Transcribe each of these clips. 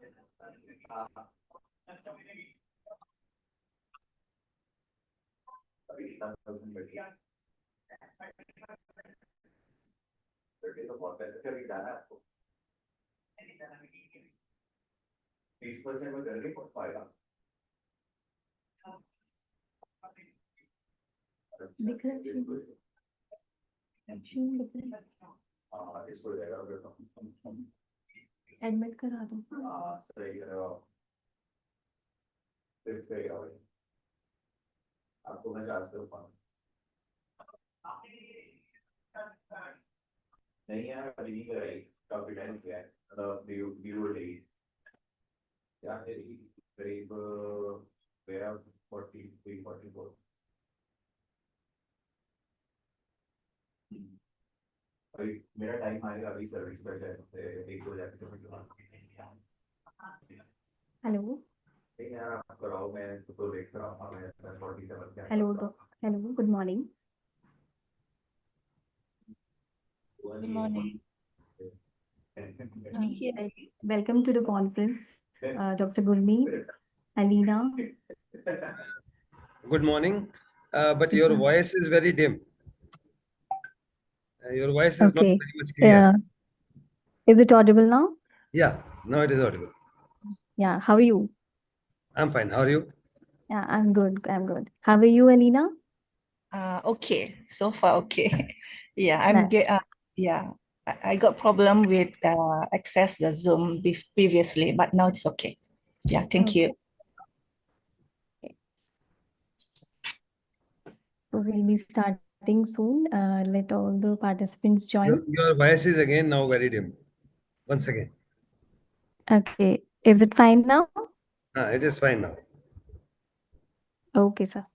दिख रहा है एडमिट करा दो आपको मैं जानते हो नहीं यार अभी नहीं कराई काफी टाइम किया है ड्यू डेट क्या तेरी करीब मेरा 43-44 अभी मेरा टाइम आएगा अभी सर्विस पर जाए एक दो जाके हेलो यार आप कराओ मैं तो देख रहा हूँ मैं 47 hello hello good morning Good morning. Welcome to the conference, Dr. Gurmeet, Alina. Good morning, but your voice is very dim. Your voice is not very much clear. Is it audible now? Yeah, now it is audible. Yeah, how are you? I'm fine. How are you? Yeah, I'm good. I'm good. How are you, Alina? Okay, so far okay. Yeah, I'm Nice. good. Yeah, I got problem with access the Zoom previously, but now it's okay. Yeah, thank you. So we'll be starting soon. Let all the participants join. Your voice is again now very dim. Once again. Okay. Is it fine now? It is fine now. Okay, sir.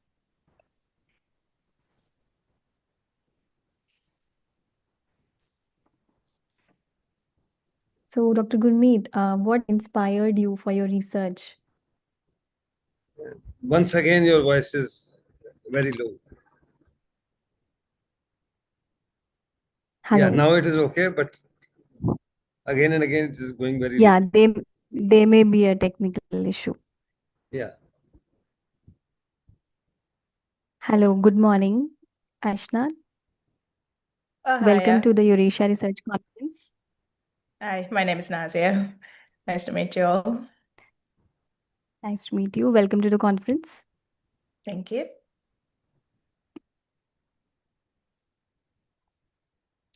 So, Dr. Gurmeet, what inspired you for your research? Once again, your voice is very low. Hello. Yeah, now it is okay, but again and again it is going very Yeah, low. they may be a technical issue. Yeah. Hello, good morning, Ashna. Welcome to the Eurasia Research Conference. Hi, my name is Nazia. Nice to meet you all. Nice to meet you. Welcome to the conference. Thank you.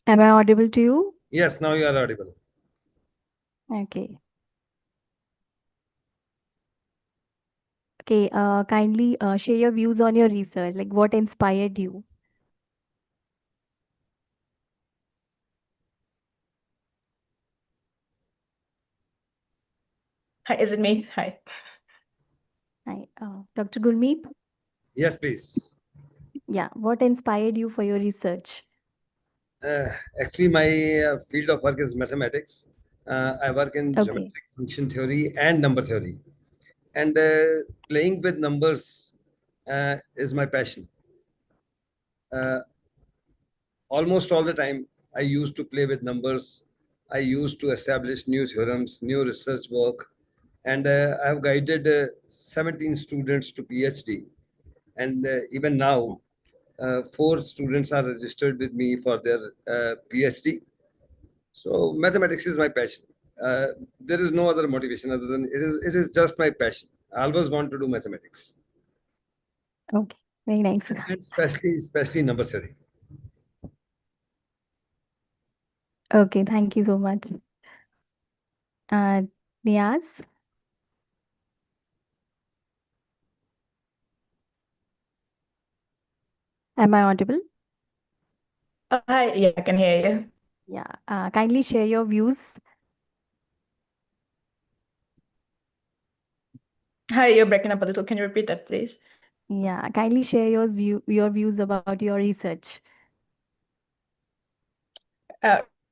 Am I audible to you? Yes, now you are audible. Okay. Okay, kindly share your views on your research. Like what inspired you? Hi, is it me? Hi. Hi, Dr. Gurmeet? Yes, please. Yeah, what inspired you for your research? Actually, my field of work is mathematics. I work in geometric function theory and number theory. And playing with numbers is my passion. Almost all the time, I used to play with numbers. I used to establish new theorems, new research work. And I have guided 17 students to PhD. And even now, 4 students are registered with me for their PhD. So mathematics is my passion. There is no other motivation other than it is just my passion. I always want to do mathematics. Okay, very nice. And especially number theory. Okay, thank you so much. Niaz? Am I audible? Hi, yeah, I can hear you. Yeah, kindly share your views. Hi, you're breaking up a little. Can you repeat that, please? Yeah, kindly share your views about your research.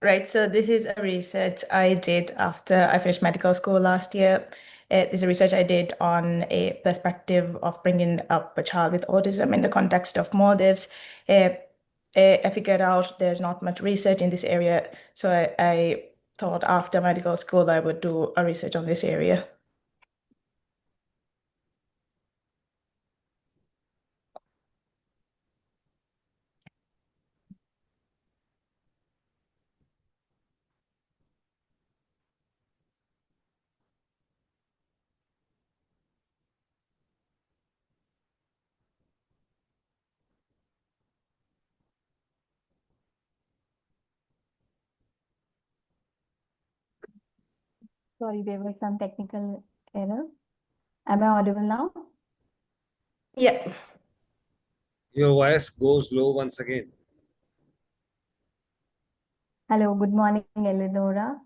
Right, so this is a research I did after I finished medical school last year. This is a research I did on a perspective of bringing up a child with autism in the context of motives. I figured out there's not much research in this area, so I thought after medical school I would do a research on this area. Sorry, there was some technical error. Am I audible now? Yeah. Your voice goes low once again. Hello, good morning, Eleonora.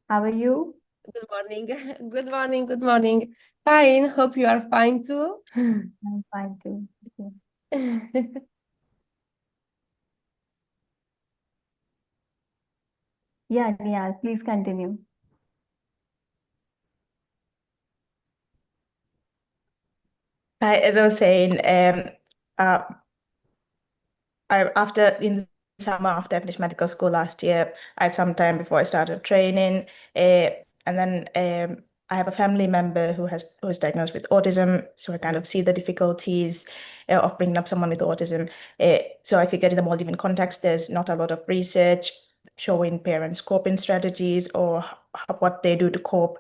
How are you? Good morning. Good morning. Good morning. Fine. Hope you are fine too. I'm fine too. Okay. Yeah, Niyaz, please continue. As I was saying, uh, after in the summer after I finished medical school last year, I had some time before I started training, and then I have a family member who was diagnosed with autism, so I kind of see the difficulties of bringing up someone with autism. So I figured in the Maldivian context, there's not a lot of research showing parents coping strategies or what they do to cope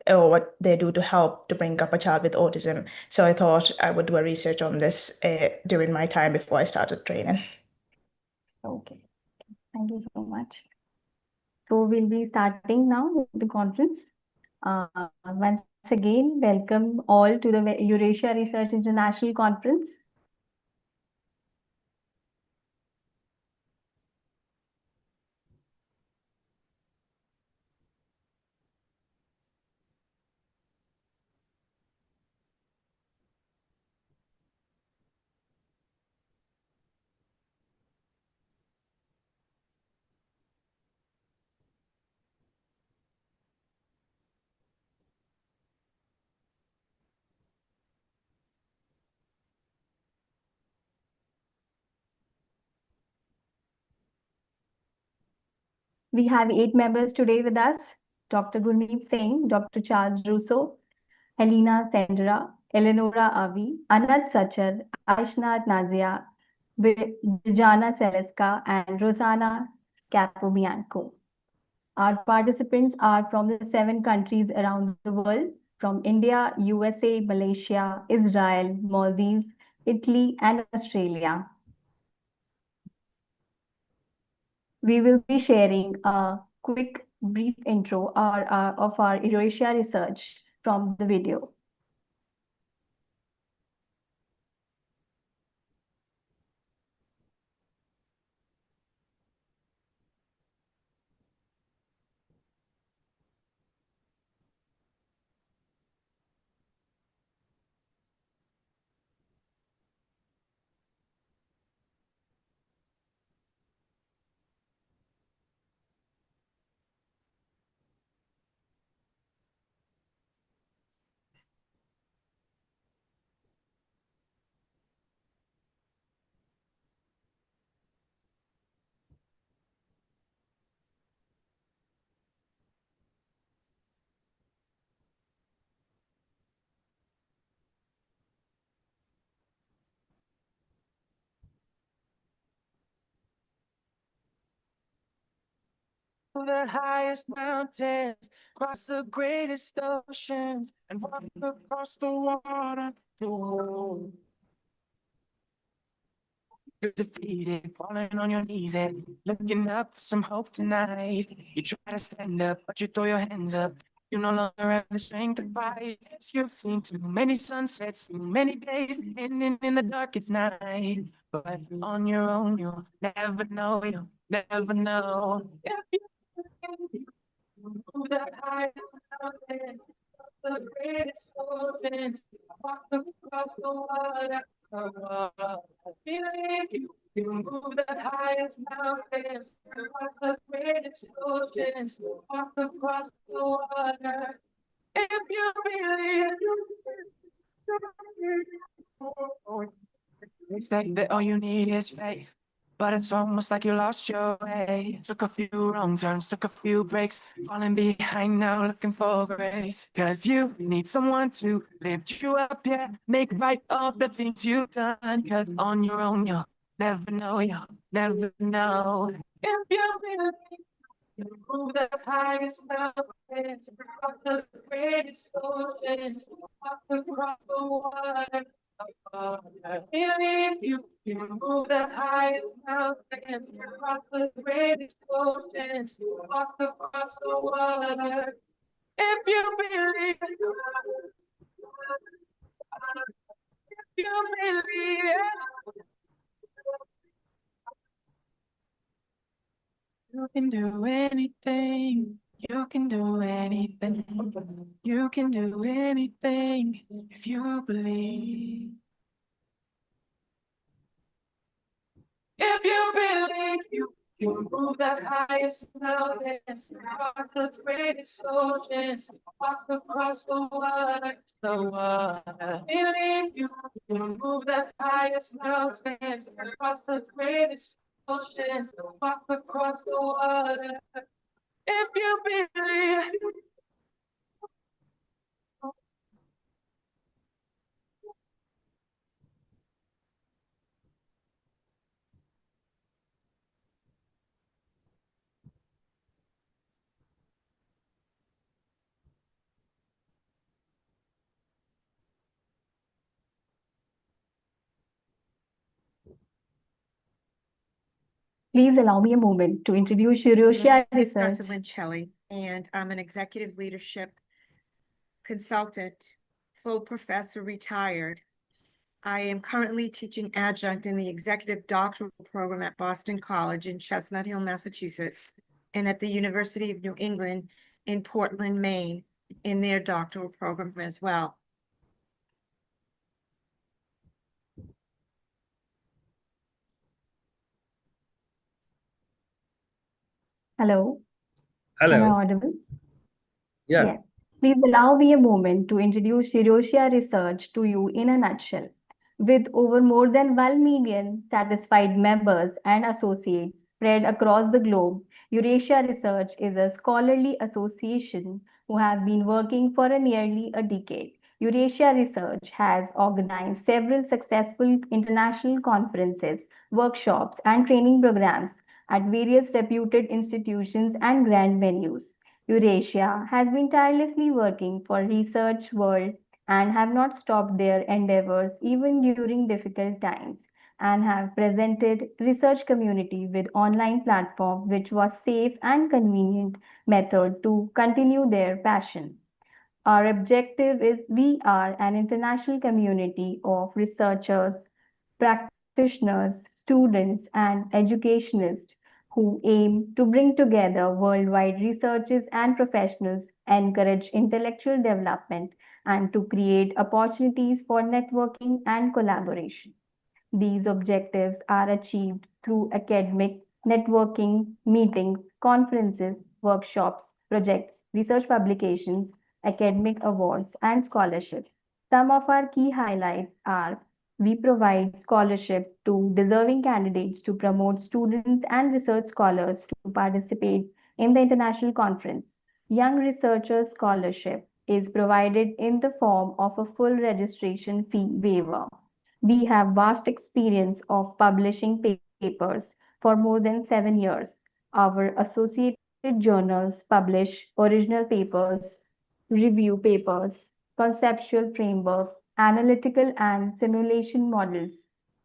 or what they do to help to bring up a child with autism. So I thought I would do a research on this during my time before I started training. Okay, thank you so much. So we'll be starting now with the conference. Once again, welcome all to the Eurasia Research International Conference. We have 8 members today with us: Dr. Gurmeet Singh, Dr. Charles Russo, Helena Sendra, Eleonora Avi, Anand Sachar, Aishnath Nazia, Vijana Seleska, and Rosanna Capobianco. Our participants are from the 7 countries around the world, from India, USA, Malaysia, Israel, Maldives, Italy, and Australia. We will be sharing a quick, brief intro of our Eurasia research from the video. The highest mountains, cross the greatest oceans, and walk across the water to hold. You're defeated, falling on your knees and looking up for some hope tonight. You try to stand up, but you throw your hands up. You no longer have the strength to fight. You've seen too many sunsets, too many days ending in the darkest night. But on your own, you'll never know, you'll never know. That high mountain, the greatest oceans, walk across the water. Believe you can move the highest mountains, across the greatest oceans, walk across the water. If you believe, they say that all you need is faith. but it's almost like you lost your way. Took a few wrong turns, took a few breaks, falling behind now, looking for grace. Cause you need someone to lift you up, yeah, make right of the things you've done. Cause on your own, you'll never know, you'll never know. If you believe you move the highest mountains, across the greatest oceans, walk across the water. Believe you move the highest mountains, across the greatest oceans, walk across the water. If you believe, if you believe, you can do anything. You can do anything. You can do anything if you believe. If you believe, you move the highest mountains, cross the greatest oceans, walk across the water, the water. Believe you move the highest mountains, cross the greatest oceans, walk across the water. If you believe. Please allow me a moment to introduce Eurasia It's Dr. Research. Lincelli, and I'm an executive leadership consultant, full professor retired. I am currently teaching adjunct in the executive doctoral program at Boston College in Chestnut Hill, Massachusetts, and at the University of New England in Portland, Maine, in their doctoral program as well. Hello, am I Hello. audible? Yeah. Yes. Please allow me a moment to introduce Eurasia Research to you in a nutshell. With over more than 1 million satisfied members and associates spread across the globe, Eurasia Research is a scholarly association who have been working for nearly a decade. Eurasia Research has organized several successful international conferences, workshops, and training programs at various reputed institutions and grand venues. Eurasia has been tirelessly working for research world and have not stopped their endeavors even during difficult times, and have presented research community with online platform which was safe and convenient method to continue their passion. Our objective is we are an international community of researchers, practitioners, students, and educationists who aim to bring together worldwide researchers and professionals, encourage intellectual development, and to create opportunities for networking and collaboration. These objectives are achieved through academic networking, meetings, conferences, workshops, projects, research publications, academic awards, and scholarships. Some of our key highlights are: we provide scholarship to deserving candidates to promote students and research scholars to participate in the international conference. Young Researchers Scholarship is provided in the form of a full registration fee waiver. We have vast experience of publishing papers for more than 7 years. Our associated journals publish original papers, review papers, conceptual framework, analytical and simulation models,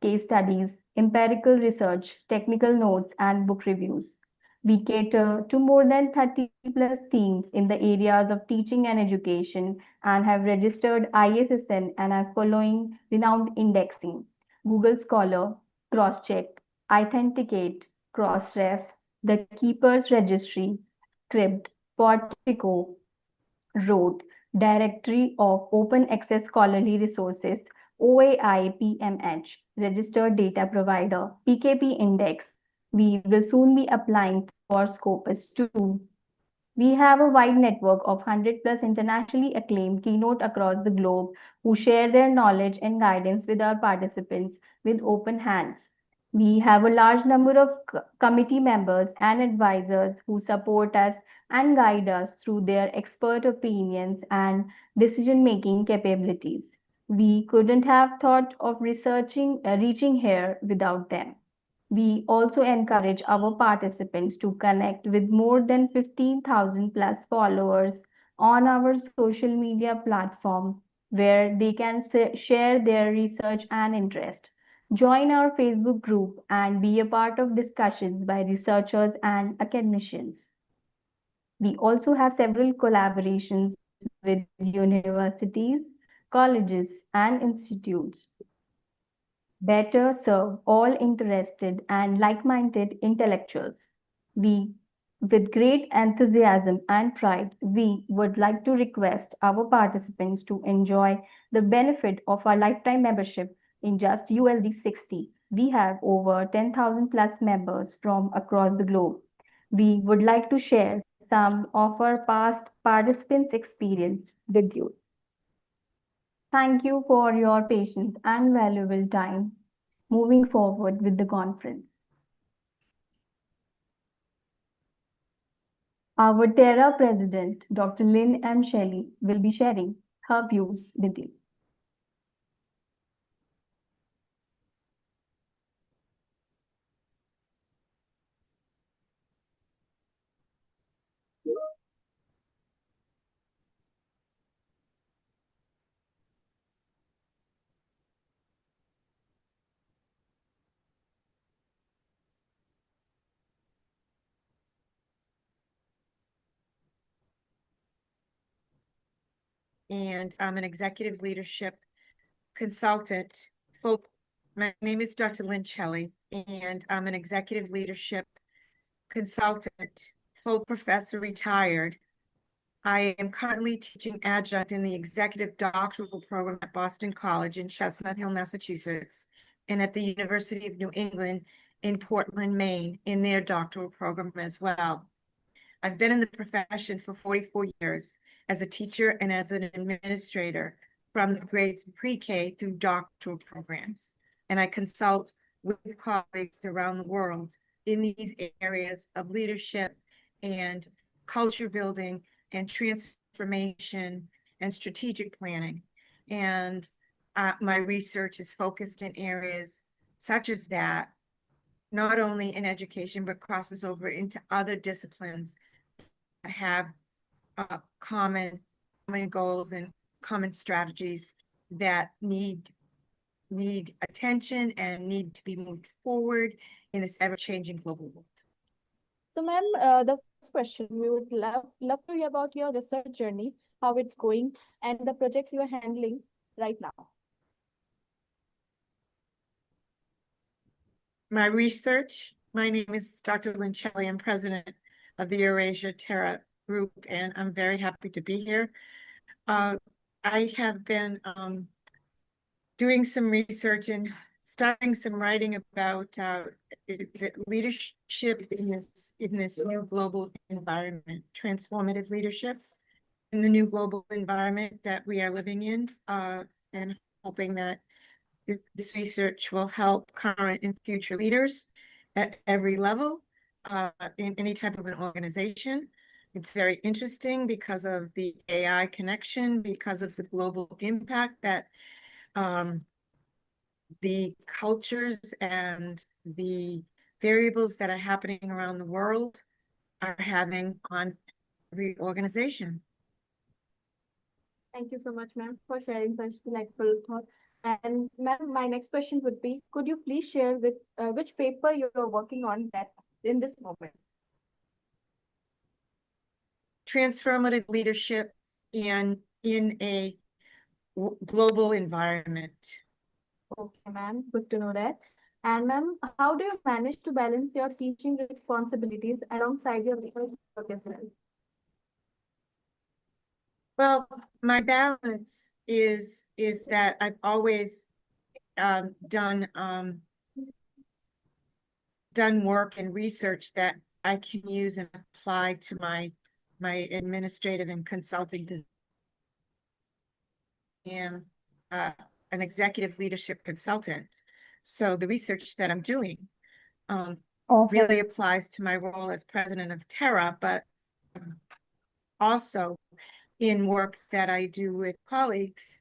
case studies, empirical research, technical notes, and book reviews. We cater to more than 30 plus teams in the areas of teaching and education and have registered ISSN and are following renowned indexing: Google Scholar, Crosscheck, Authenticate, Crossref, the Keeper's Registry, Script, Portico, Road, Directory of Open Access Scholarly Resources, OAI-PMH, Registered Data Provider, PKP Index. We will soon be applying for Scopus 2. We have a wide network of 100 plus internationally acclaimed keynote across the globe who share their knowledge and guidance with our participants with open hands. We have a large number of committee members and advisors who support us and guide us through their expert opinions and decision-making capabilities. We couldn't have thought of reaching here without them. We also encourage our participants to connect with more than 15,000 plus followers on our social media platform where they can share their research and interest. Join our Facebook group and be a part of discussions by researchers and academicians. We also have several collaborations with universities, colleges, and institutes better serve all interested and like-minded intellectuals. We, with great enthusiasm and pride, we would like to request our participants to enjoy the benefit of our lifetime membership in just USD 60. We have over 10,000 plus members from across the globe. We would like to share some of our past participants' experience with you. Thank you for your patience and valuable time. Moving forward with the conference. Our TERA President, Dr. Lynn M. Shelley, will be sharing her views with you. And I'm an executive leadership consultant. My name is Dr. Lynn Shelley, and I'm an executive leadership consultant, full professor retired. I am currently teaching adjunct in the executive doctoral program at Boston College in Chestnut Hill, Massachusetts, and at the University of New England in Portland, Maine, in their doctoral program as well. I've been in the profession for 44 years as a teacher and as an administrator from grades pre-K through doctoral programs. And I consult with colleagues around the world in these areas of leadership and culture building and transformation and strategic planning. And my research is focused in areas such as that, not only in education, but crosses over into other disciplines that have common goals and common strategies that need attention and need to be moved forward in this ever-changing global world. So, ma'am, the first question, we would love to hear about your research journey, how it's going, and the projects you are handling right now. My research, my name is Dr. Lynn Shelley. I'm president of the Eurasia TERA group, and I'm very happy to be here. I have been doing some research and starting some writing about leadership in this new global environment, transformative leadership in the new global environment that we are living in, and hoping that this research will help current and future leaders at every level in any type of an organization. It's very interesting because of the AI connection, because of the global impact that the cultures and the variables that are happening around the world are having on every organization. Thank you so much, ma'am, for sharing such delightful thoughts. And ma'am, my next question would be, could you please share with which paper you're working on that in this moment? Transformative leadership in a global environment. Okay, ma'am, good to know that. And ma'am, how do you manage to balance your teaching responsibilities alongside your research work as well? Well, my balance is that I've always done work and research that I can use and apply to my administrative and consulting position. I am an executive leadership consultant. So the research that I'm doing Okay. really applies to my role as president of Terra, but also in work that I do with colleagues.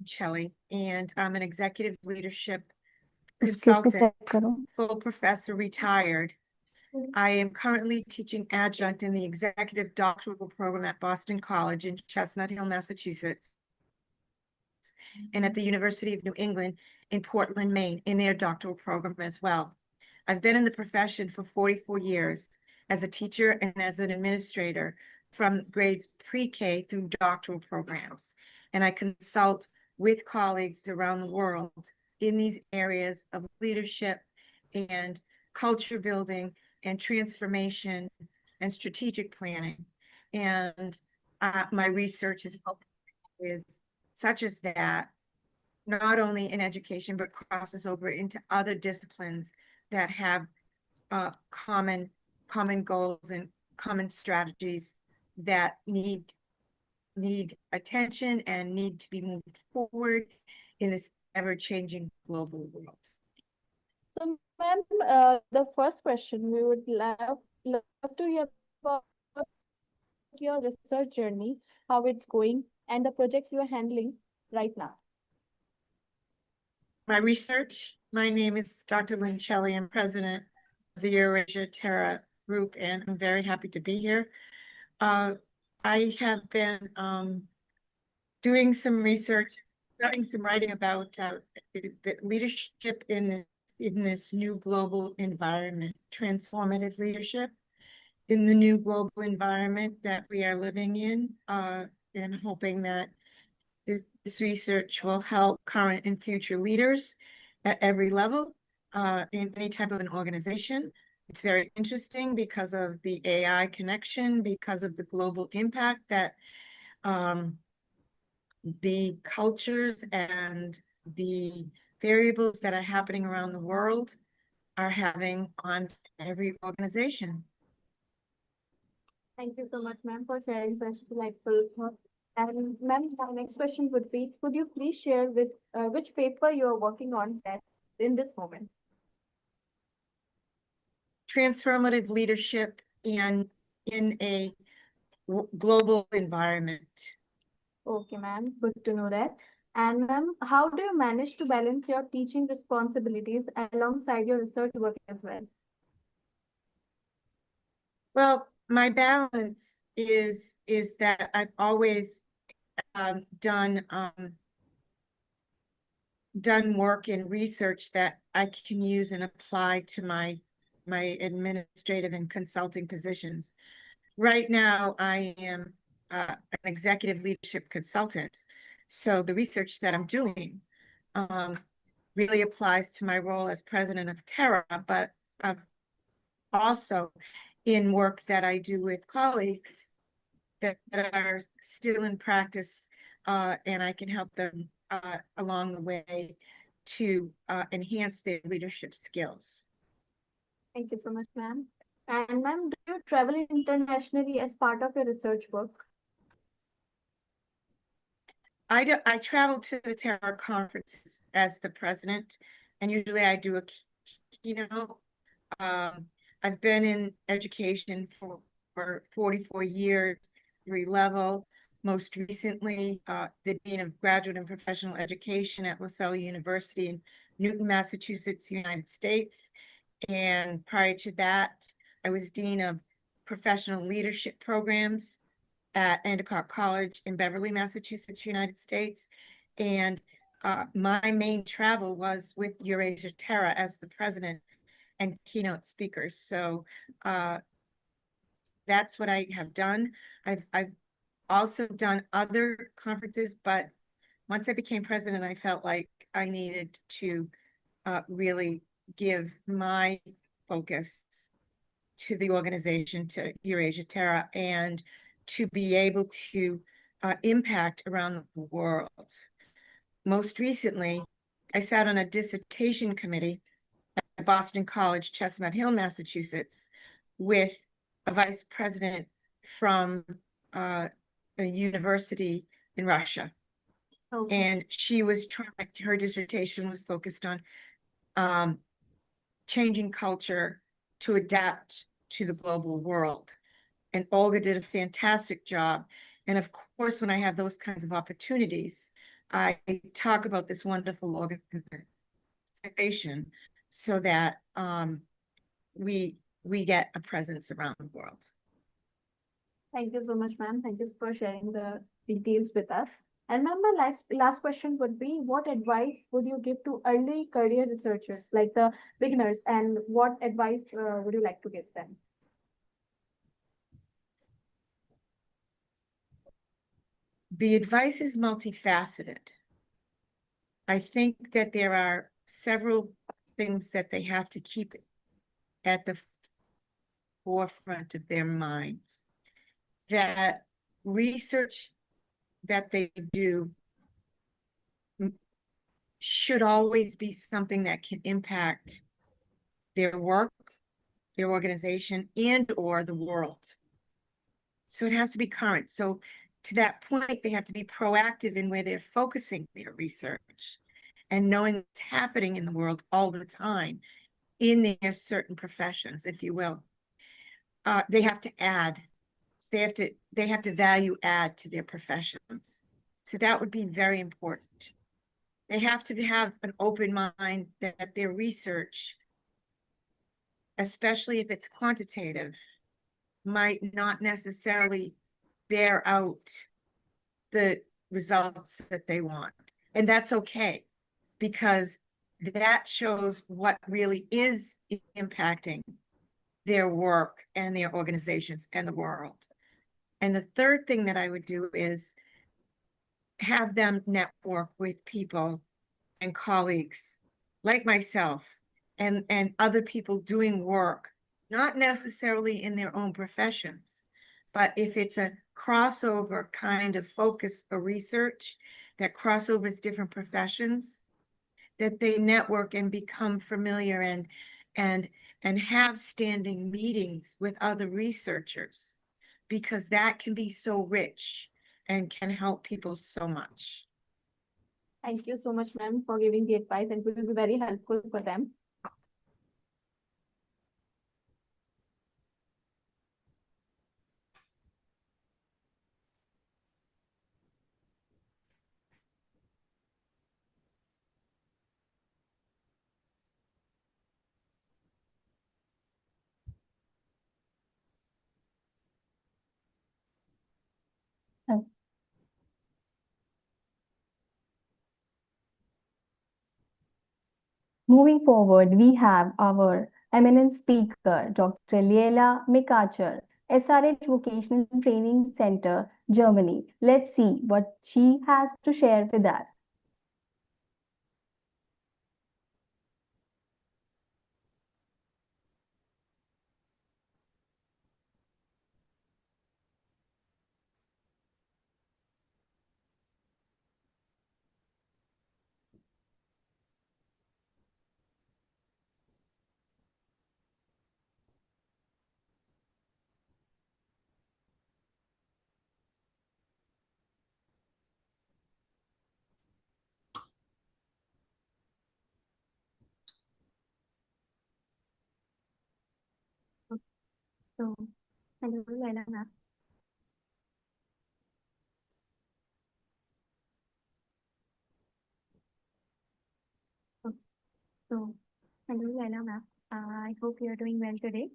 Shelley, and I'm an executive leadership consultant, full professor, retired. I am currently teaching adjunct in the executive doctoral program at Boston College in Chestnut Hill, Massachusetts, and at the University of New England in Portland, Maine, in their doctoral program as well. I've been in the profession for 44 years as a teacher and as an administrator from grades pre-K through doctoral programs. And I consult with colleagues around the world in these areas of leadership and culture building and transformation and strategic planning. And my research is such as that, not only in education, but crosses over into other disciplines that have common goals and common strategies that need attention and need to be moved forward in this ever-changing global world. So, ma'am, the first question, we would love to hear about your research journey, how it's going, and the projects you are handling right now. My research, my name is Dr. Lynn Shelley. I'm president of the Eurasia Terra group, and I'm very happy to be here. I have been doing some research, doing some writing about the leadership in this new global environment, transformative leadership in the new global environment that we are living in, and hoping that this research will help current and future leaders at every level in any type of an organization. It's very interesting because of the AI connection, because of the global impact that the cultures and the variables that are happening around the world are having on every organization. Thank you so much, ma'am, for sharing such delightful thoughts. And ma'am, my next question would be, could you please share with which paper you are working on that in this moment? Transformative leadership in a global environment. Okay, ma'am, good to know that. And ma'am, how do you manage to balance your teaching responsibilities alongside your research work as well? Well, my balance is that I've always done work and research that I can use and apply to my administrative and consulting positions. Right now, I am an executive leadership consultant. So the research that I'm doing really applies to my role as president of Terra, but also in work that I do with colleagues that are still in practice, and I can help them along the way to enhance their leadership skills. Thank you so much, ma'am. And ma'am, do you travel internationally as part of your research work? I travel to the Terra conferences as the president, and usually I do a keynote. I've been in education for 44 years, every level. Most recently, the Dean of Graduate and Professional Education at LaSalle University in Newton, Massachusetts, United States. And prior to that, I was Dean of Professional Leadership Programs at Endicott College in Beverly, Massachusetts, United States. And my main travel was with Eurasia Terra as the president and keynote speakers. So that's what I have done. I've also done other conferences, but once I became president, I felt like I needed to really give my focus to the organization, to Eurasia Terra, and to be able to impact around the world. Most recently, I sat on a dissertation committee at Boston College, Chestnut Hill, Massachusetts, with a vice president from a university in Russia. Okay. And she was her dissertation was focused on changing culture to adapt to the global world. And Olga did a fantastic job. And of course, when I have those kinds of opportunities, I talk about this wonderful organization so that we get a presence around the world. Thank you so much, ma'am. Thank you for sharing the details with us. And ma'am, my last question would be, what advice would you give to early career researchers, like the beginners, and what advice would you like to give them? The advice is multifaceted. I think that there are several things that they have to keep at the forefront of their minds. That research that they do should always be something that can impact their work, their organization, and or the world. So it has to be current. So to that point, they have to be proactive in where they're focusing their research and knowing what's happening in the world all the time in their certain professions, if you will. They have to add, they have to value add to their professions. So that would be very important. They have to have an open mind that their research, especially if it's quantitative, might not necessarily bear out the results that they want. And that's okay, because that shows what really is impacting their work and their organizations and the world. And the third thing that I would do is have them network with people and colleagues like myself and other people doing work, not necessarily in their own professions, but if it's a crossover kind of focus for research that crossovers different professions, that they network and become familiar and have standing meetings with other researchers, because that can be so rich and can help people so much. Thank you so much, ma'am, for giving the advice, and it will be very helpful for them. Moving forward, we have our eminent speaker, Dr. Leila Mikacher, SRH Vocational Training Center, Germany. Let's see what she has to share with us. So, hello, Leila ma'am. So, hello, Leila ma'am. I hope you're doing well today.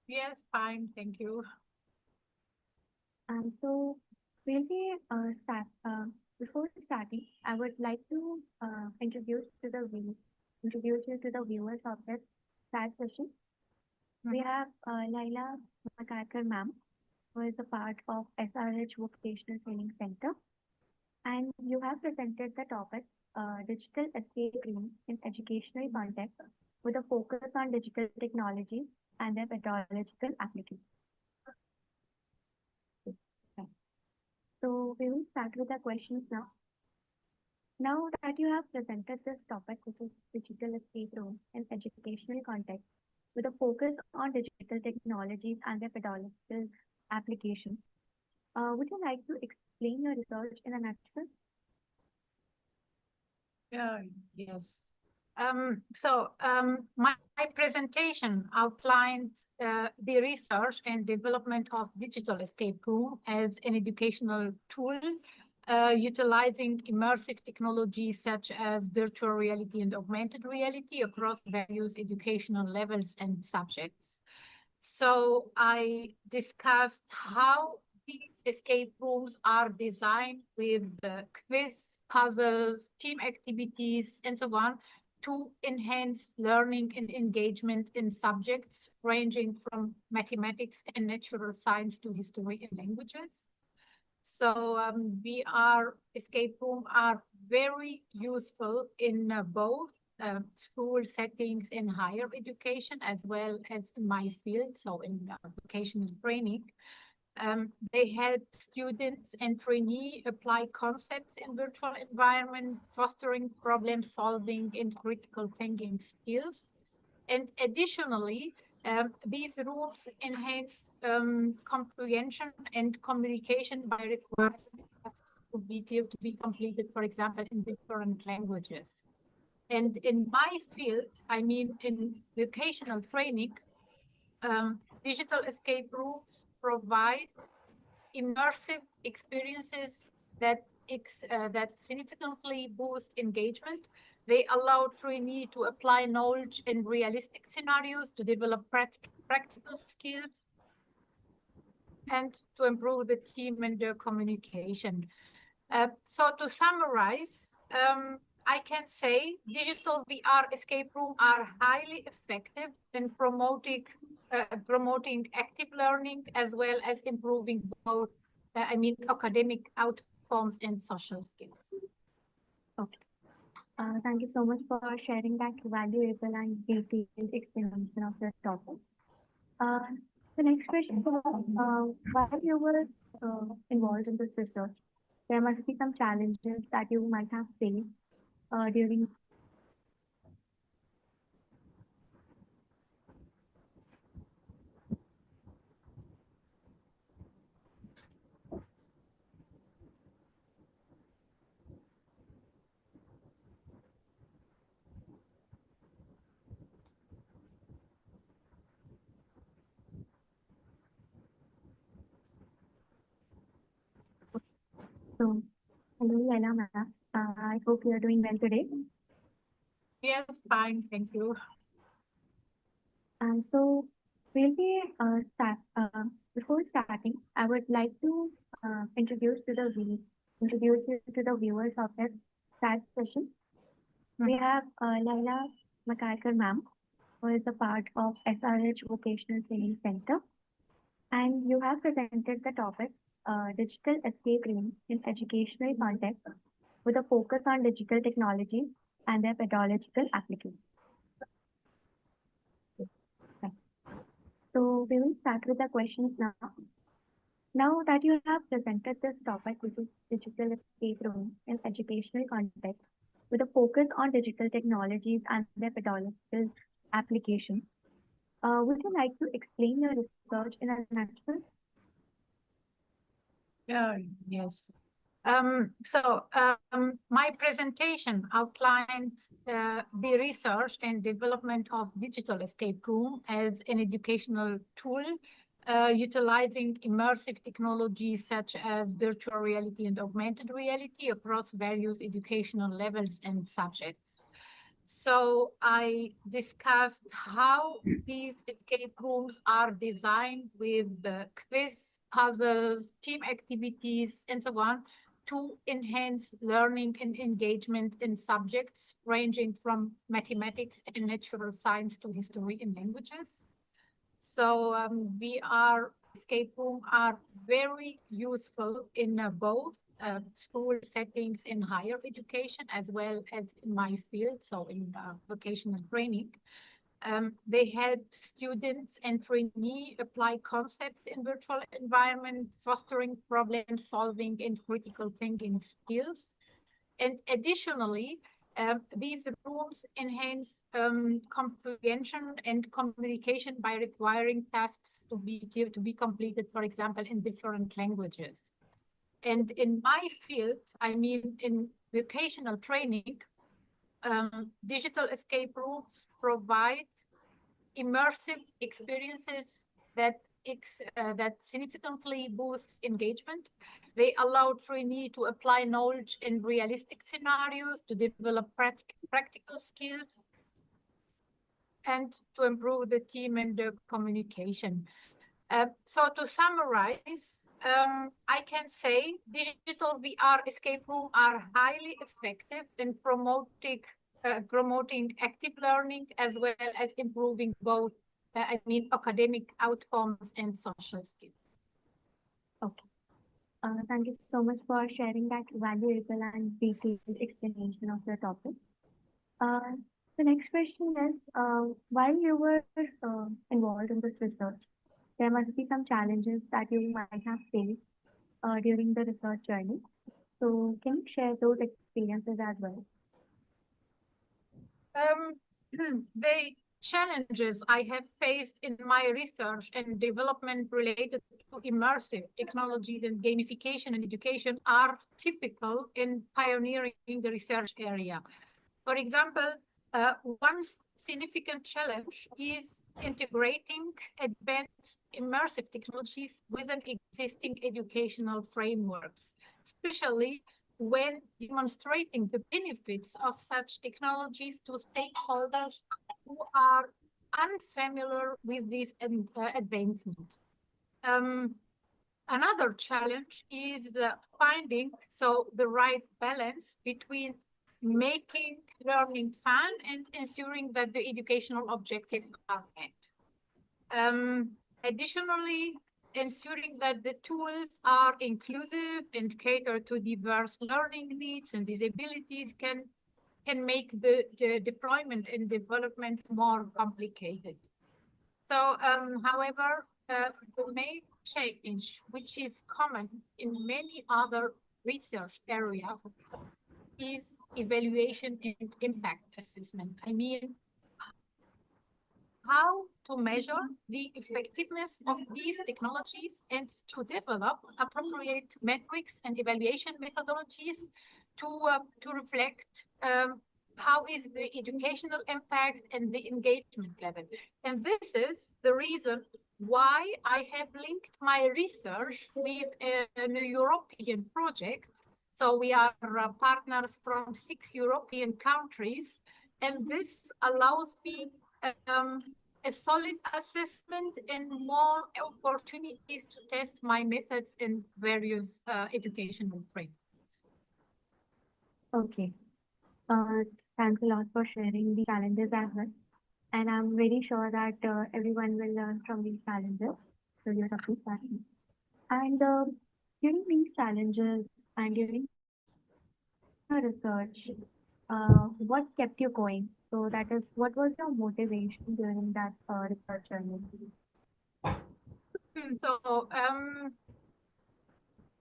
Yes, fine, thank you. So we'll be before starting, I would like to introduce you to the viewers of this chat session. We have Laila Makakar ma'am, who is a part of SRH Vocational Training Center, and you have presented the topic digital escape room in educational context with a focus on digital technology and their methodological application. So we will start with the questions now. Now that you have presented this topic, which is digital escape room in educational context, with a focus on digital technologies and their pedagogical application, would you like to explain your research in a nutshell? Yes. My presentation outlined the research and development of digital escape room as an educational tool, utilizing immersive technologies such as virtual reality and augmented reality across various educational levels and subjects. So I discussed how these escape rooms are designed with quiz, puzzles, team activities, and so on to enhance learning and engagement in subjects ranging from mathematics and natural science to history and languages. So VR escape room are very useful in both school settings in higher education as well as in my field, so in vocational training. They help students and trainees apply concepts in virtual environment, fostering problem solving and critical thinking skills. And additionally, these rules enhance comprehension and communication by requiring tasks to be completed, for example, in different languages. And in my field, I mean in vocational training, digital escape rooms provide immersive experiences that significantly boost engagement. They allow trainees to apply knowledge in realistic scenarios, to develop practical skills, and to improve the team and their communication. So to summarize, I can say digital VR escape room are highly effective in promoting active learning as well as improving both, academic outcomes and social skills. Okay. Thank you so much for sharing that valuable and detailed explanation of this topic. The next question was, while you were involved in this research, there must be some challenges that you might have faced during. So, hello, Laila ma'am. I hope you are doing well today. Yes, fine, thank you. So we'll be before starting, I would like to introduce you to the viewers of this chat session. We have Laila Makarkar ma'am, who is a part of SRH Vocational Training Center, and you have presented the topic digital escape room in educational context with a focus on digital technologies and their pedagogical application. So we will start with the questions now. Now that you have presented this topic, which is digital escape room in educational context, with a focus on digital technologies and their pedagogical application, would you like to explain your research in a nutshell? Yes. My presentation outlined the research and development of digital escape room as an educational tool, utilizing immersive technologies such as virtual reality and augmented reality across various educational levels and subjects. So I discussed how these escape rooms are designed with quiz, puzzles, team activities, and so on to enhance learning and engagement in subjects ranging from mathematics and natural science to history and languages. So VR escape room are very useful in both school settings in higher education as well as in my field, so in vocational training. They help students and trainees apply concepts in virtual environment, fostering problem solving and critical thinking skills. And additionally, these rooms enhance comprehension and communication by requiring tasks to be completed, for example, in different languages. And in my field, I mean, in vocational training, digital escape rooms provide immersive experiences that significantly boost engagement. They allow trainees to apply knowledge in realistic scenarios, to develop practical skills, and to improve the team and the communication. So to summarize, I can say digital VR escape rooms are highly effective in promoting active learning as well as improving both, academic outcomes and social skills. Okay. Thank you so much for sharing that valuable and detailed explanation of the topic. The next question is, while you were involved in this research, there must be some challenges that you might have faced during the research journey. So can you share those experiences as well? The challenges I have faced in my research and development related to immersive technologies and gamification and education are typical in pioneering the research area. For example, one significant challenge is integrating advanced immersive technologies within existing educational frameworks, especially when demonstrating the benefits of such technologies to stakeholders who are unfamiliar with this advancement. Another challenge is finding the right balance between making learning fun and ensuring that the educational objectives are met. Additionally, ensuring that the tools are inclusive and cater to diverse learning needs and disabilities can make the deployment and development more complicated. So, however, the main challenge, which is common in many other research areas, is evaluation and impact assessment. I mean, how to measure the effectiveness of these technologies and to develop appropriate metrics and evaluation methodologies to reflect how is the educational impact and the engagement level. And this is the reason why I have linked my research with a European project. So we are partners from 6 European countries, and this allows me a solid assessment and more opportunities to test my methods in various educational frameworks. Okay. Thanks a lot for sharing the challenges as well. And I'm very sure that everyone will learn from these challenges. So you're a good person. And during these challenges and during your research, what kept you going? So that is, what was your motivation during that research journey? So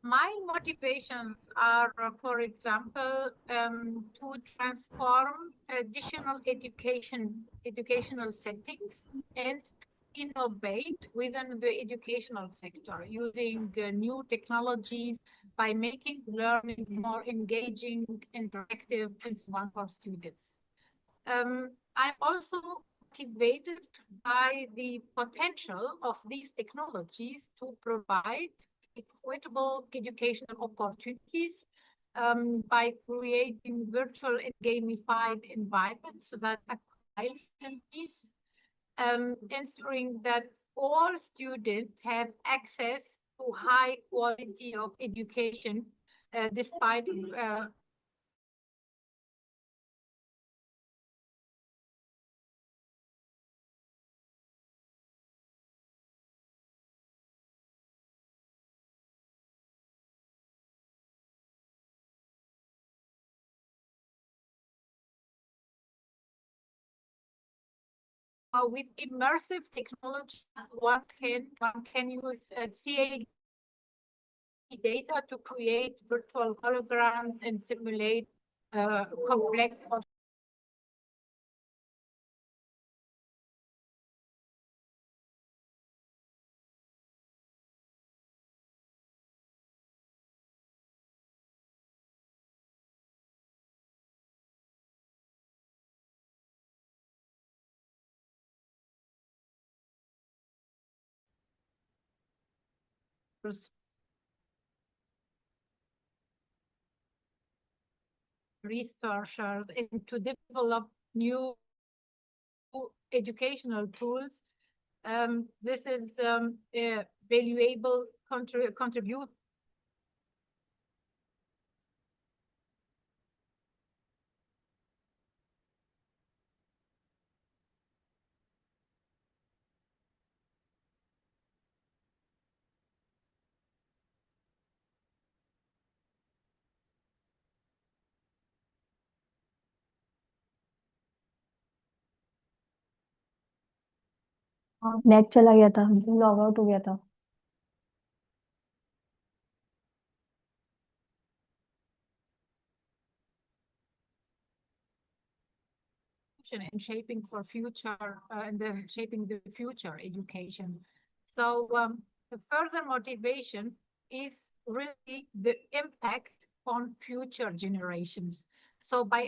my motivations are, for example, to transform traditional educational settings and innovate within the educational sector using new technologies by making learning more engaging, interactive, and fun for students. I'm also motivated by the potential of these technologies to provide equitable educational opportunities by creating virtual and gamified environments that acquire students, ensuring that all students have access to high quality of education despite with immersive technology, one can use CAD data to create virtual holograms and simulate complex or researchers and to develop new educational tools. This is a valuable contribution. Net चला गया था, log out हो गया था। And shaping for future and then shaping the future education. So the further motivation is really the impact on future generations. So by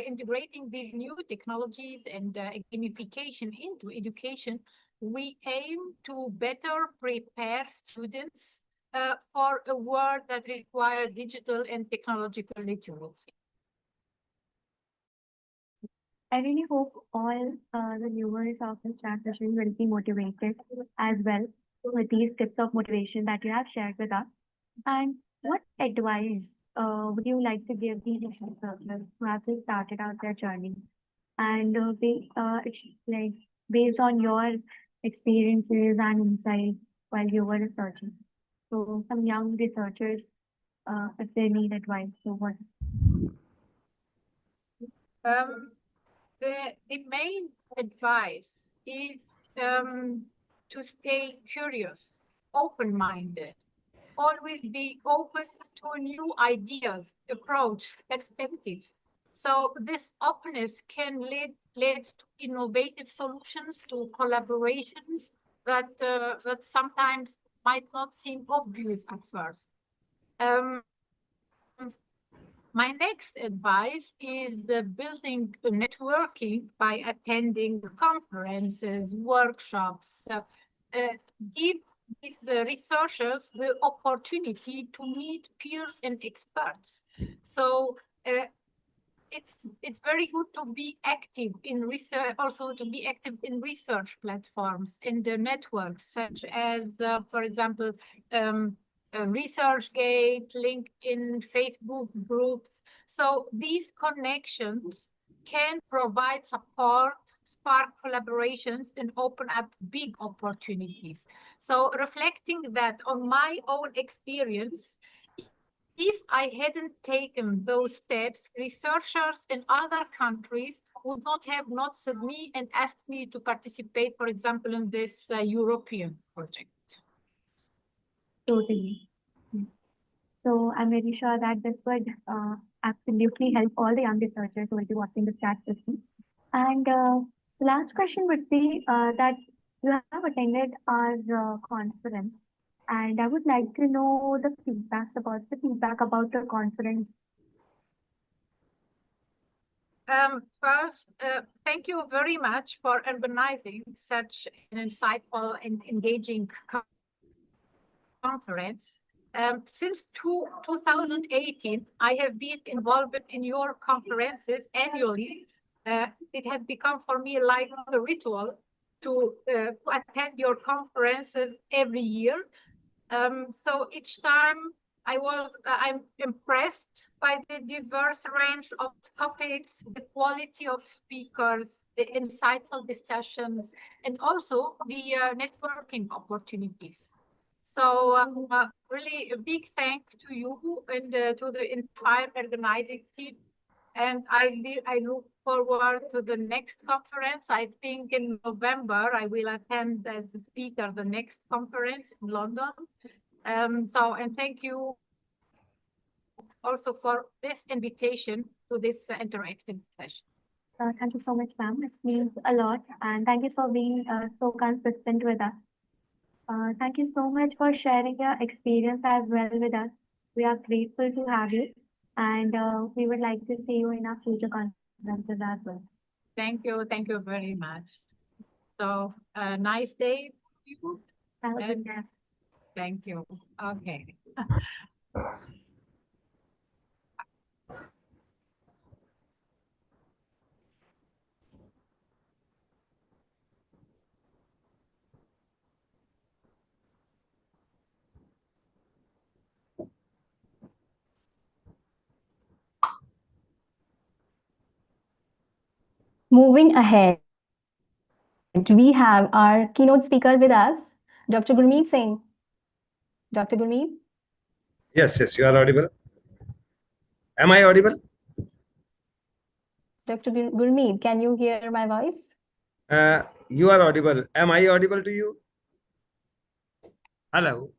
integrating these new technologies and gamification into education, we aim to better prepare students for a world that requires digital and technological literacy. I really hope all the viewers of this chat session will be motivated as well with these tips of motivation that you have shared with us. And what advice would you like to give these researchers who have just started out their journey? And like based on your experiences and insights while you were researching. So some young researchers, if they need advice, so what? The main advice is to stay curious, open-minded, always be open to new ideas, approach, perspectives. So this openness can lead to innovative solutions, to collaborations that sometimes might not seem obvious at first. My next advice is building networking by attending conferences, workshops. Give these researchers the opportunity to meet peers and experts. So it's very good to be active in research, also to be active in research platforms, in the networks, such as, for example, ResearchGate, LinkedIn, Facebook groups. So these connections can provide support, spark collaborations, and open up big opportunities. So reflecting that on my own experience, if I hadn't taken those steps, researchers in other countries would not have noticed me and asked me to participate, for example, in this European project. Totally. So I'm very sure that this would absolutely help all the young researchers who will be watching the chat session. And the last question would be that you have attended our conference, and I would like to know the feedback about the conference. First, thank you very much for organizing such an insightful and engaging conference. Since 2018, I have been involved in your conferences annually. It has become for me like a ritual to attend your conferences every year. So each time I'm impressed by the diverse range of topics, the quality of speakers, the insightful discussions, and also the networking opportunities. So really a big thank to you and to the entire organizing team. And I look forward to the next conference. I think in November, I will attend as a speaker the next conference in London. And thank you also for this invitation to this interactive session. Thank you so much, ma'am. It means a lot, and thank you for being so consistent with us. Thank you so much for sharing your experience as well with us. We are grateful to have you, and we would like to see you in our future conferences as well. Thank you very much. So, nice day to you. Have a good day. Thank you. Okay. Moving ahead, we have our keynote speaker with us, Dr. Gurmeet Singh. Dr. Gurmeet? Yes, you are audible. Am I audible? Dr. Gurmeet, can you hear my voice? You are audible. Am I audible to you? Hello.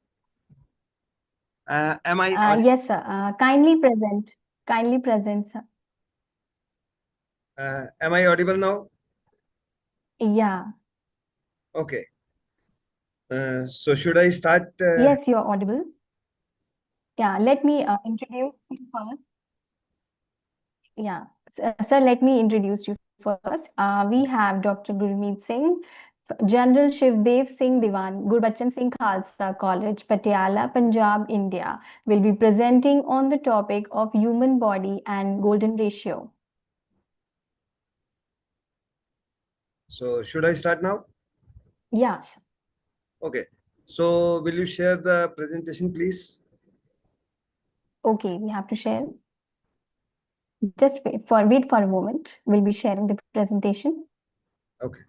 Am I audible? Yes, sir. Kindly present. Kindly present, sir. Am I audible now? Yeah. Okay. So should I start? Yes, you're audible. Yeah, let me introduce you first. Yeah, sir, let me introduce you first. We have Dr. Gurmeet Singh, General Shivdev Singh Diwan, Gurbachan Singh Khalsa College, Patiala, Punjab, India, will be presenting on the topic of human body and golden ratio. So should I start now? Yeah. Okay. So will you share the presentation, please? Okay, we have to share. Just wait for a moment. We'll be sharing the presentation. Okay.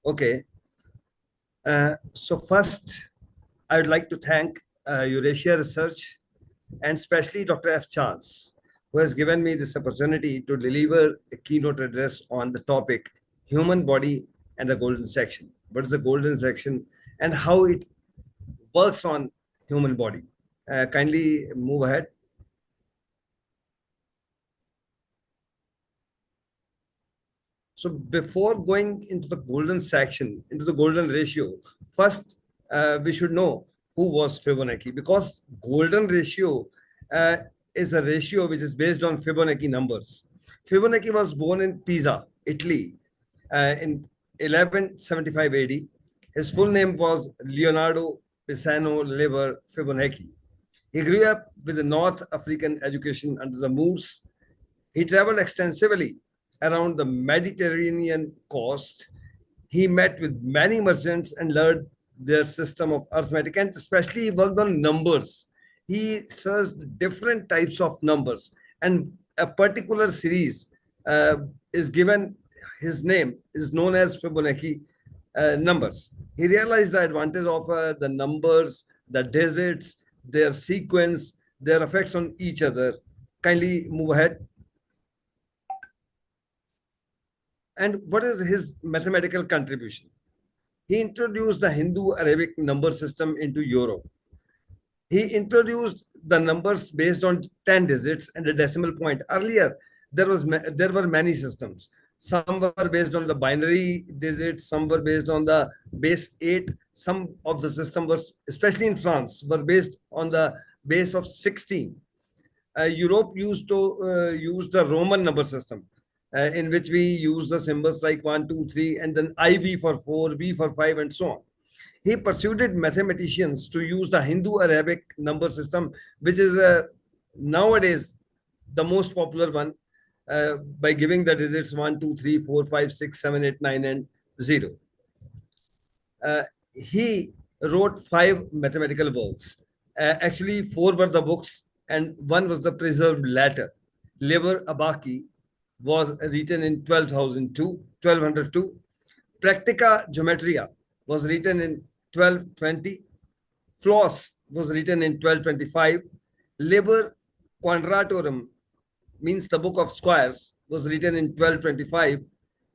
Okay. So first, I would like to thank Eurasia Research and especially Dr. F. Charles, who has given me this opportunity to deliver a keynote address on the topic human body and the golden section. What is the golden section and how it works on human body? Kindly move ahead. So before going into the golden section, into the golden ratio, first we should know who was Fibonacci, because golden ratio is a ratio which is based on Fibonacci numbers. Fibonacci was born in Pisa, Italy, in 1175 AD. His full name was Leonardo Pisano Leber Fibonacci. He grew up with a North African education under the Moors. He traveled extensively around the Mediterranean coast. He met with many merchants and learned their system of arithmetic, and especially worked on numbers. He searched different types of numbers, and a particular series is given, his name is known as Fibonacci numbers. He realized the advantage of the numbers, the digits, their sequence, their effects on each other. Kindly move ahead. And what is his mathematical contribution? He introduced the Hindu-Arabic number system into Europe. He introduced the numbers based on 10 digits and a decimal point. Earlier, there were many systems. Some were based on the binary digits, some were based on the base 8. Some of the system was, especially in France, were based on the base of 16. Europe used to use the Roman number system, in which we use the symbols like 1, 2, 3, and then IV for 4, V for 5, and so on. He persuaded mathematicians to use the Hindu-Arabic number system, which is nowadays the most popular one, by giving the digits 1, 2, 3, 4, 5, 6, 7, 8, 9, and 0. He wrote 5 mathematical works. Actually, 4 were the books and 1 was the preserved letter. Liber Abaci was written in 1202. Practica Geometria was written in 1220. Flos was written in 1225. Liber Quadratorum, means the book of squares, was written in 1225.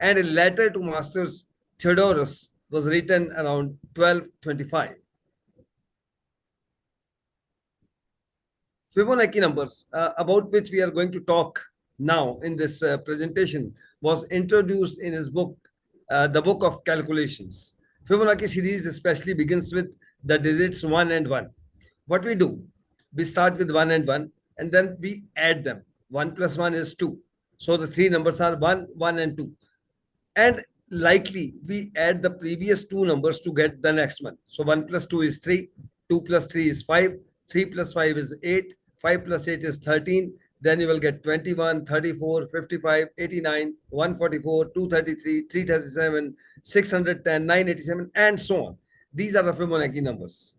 And a letter to Masters Theodorus was written around 1225. Fibonacci numbers, about which we are going to talk now in this presentation, was introduced in his book, the Book of Calculations. Fibonacci series especially begins with the digits 1 and 1. What we do, we start with 1 and 1, and then we add them. 1 plus 1 is 2. So the 3 numbers are 1, 1, and 2. And likely we add the previous 2 numbers to get the next one. So 1 plus 2 is 3, 2 plus 3 is 5, 3 plus 5 is 8, 5 plus 8 is 13. Then you will get 21, 34, 55, 89, 144, 233, 337, 610, 987, and so on. These are the Fibonacci numbers.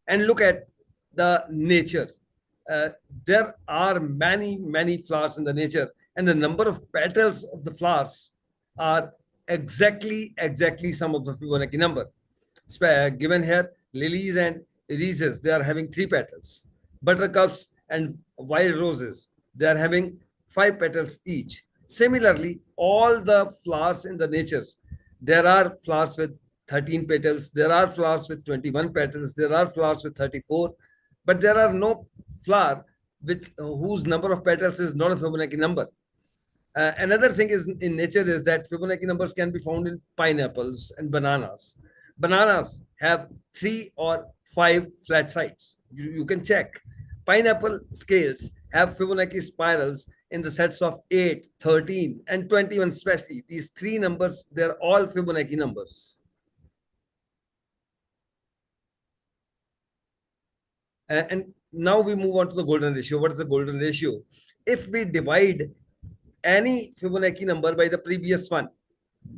And look at the nature. There are many flowers in the nature, and the number of petals of the flowers are exactly some of the Fibonacci number. Given here, lilies and irises, they are having 3 petals. Buttercups and wild roses, they are having 5 petals each. Similarly, all the flowers in the natures, there are flowers with 13 petals, there are flowers with 21 petals, there are flowers with 34, but there are no flower with whose number of petals is not a Fibonacci number. Another thing is in nature is that Fibonacci numbers can be found in pineapples and bananas. Bananas have 3 or 5 flat sides. You can check. Pineapple scales have Fibonacci spirals in the sets of 8, 13, and 21 especially. These 3 numbers, they're all Fibonacci numbers. And now we move on to the golden ratio. What is the golden ratio? If we divide any Fibonacci number by the previous one,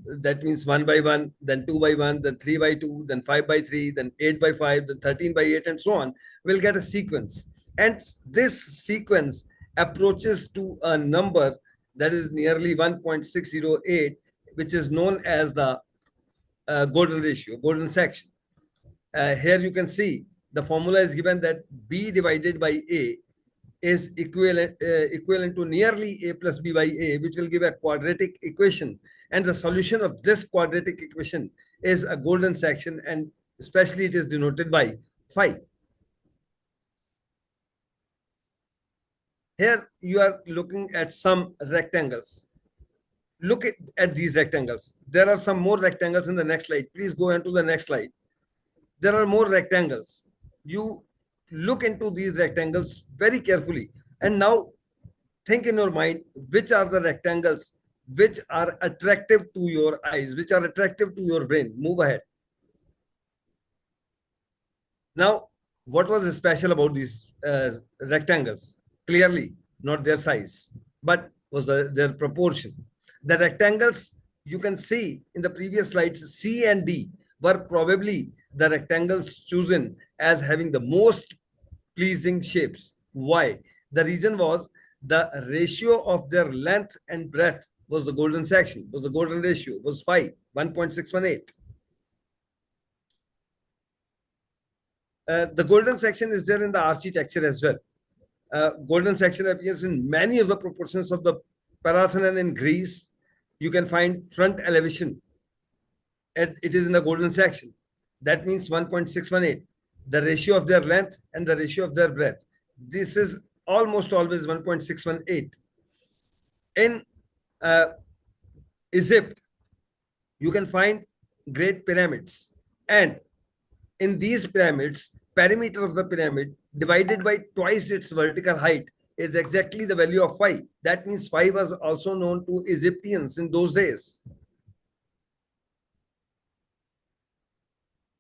that means 1 by 1, then 2 by 1, then 3 by 2, then 5 by 3, then 8 by 5, then 13 by 8, and so on, we'll get a sequence. And this sequence approaches to a number that is nearly 1.608, which is known as the golden ratio, golden section. Here you can see the formula is given that B divided by A is equivalent to nearly A plus B by A, which will give a quadratic equation. And the solution of this quadratic equation is a golden section, and especially it is denoted by phi. Here you are looking at some rectangles. Look at these rectangles. There are some more rectangles in the next slide. Please go on to the next slide. There are more rectangles. You look into these rectangles very carefully. And now think in your mind, which are the rectangles which are attractive to your eyes, which are attractive to your brain. Move ahead. Now, what was special about these rectangles? Clearly, not their size, but was their proportion. The rectangles you can see in the previous slides, C and D, were probably the rectangles chosen as having the most pleasing shapes. Why? The reason was the ratio of their length and breadth was the golden section, was the golden ratio, was 1.618. The golden section is there in the architecture as well. Golden section appears in many of the proportions of the Parthenon in Greece. You can find front elevation. And it is in the golden section. That means 1.618. The ratio of their length and the ratio of their breadth. This is almost always 1.618. In Egypt, you can find great pyramids. And in these pyramids, perimeter of the pyramid divided by twice its vertical height is exactly the value of phi. That means phi was also known to Egyptians in those days.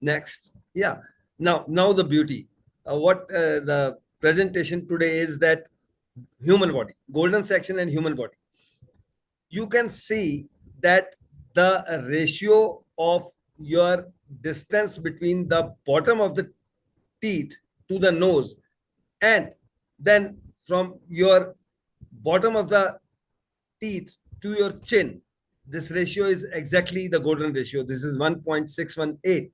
Next. Yeah. Now the beauty. What the presentation today is that human body, golden section and human body. You can see that the ratio of your distance between the bottom of the teeth to the nose, and then from your bottom of the teeth to your chin, this ratio is exactly the golden ratio. This is 1.618.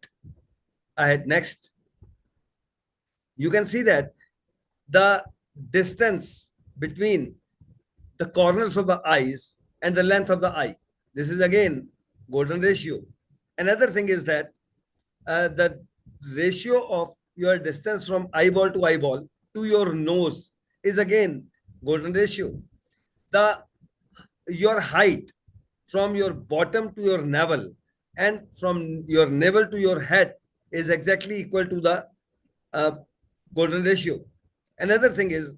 Ahead, next. You can see that the distance between the corners of the eyes and the length of the eye, this is again golden ratio. Another thing is that the ratio of your distance from eyeball to your nose is again golden ratio. The your height from your bottom to your navel and from your navel to your head is exactly equal to the golden ratio. Another thing is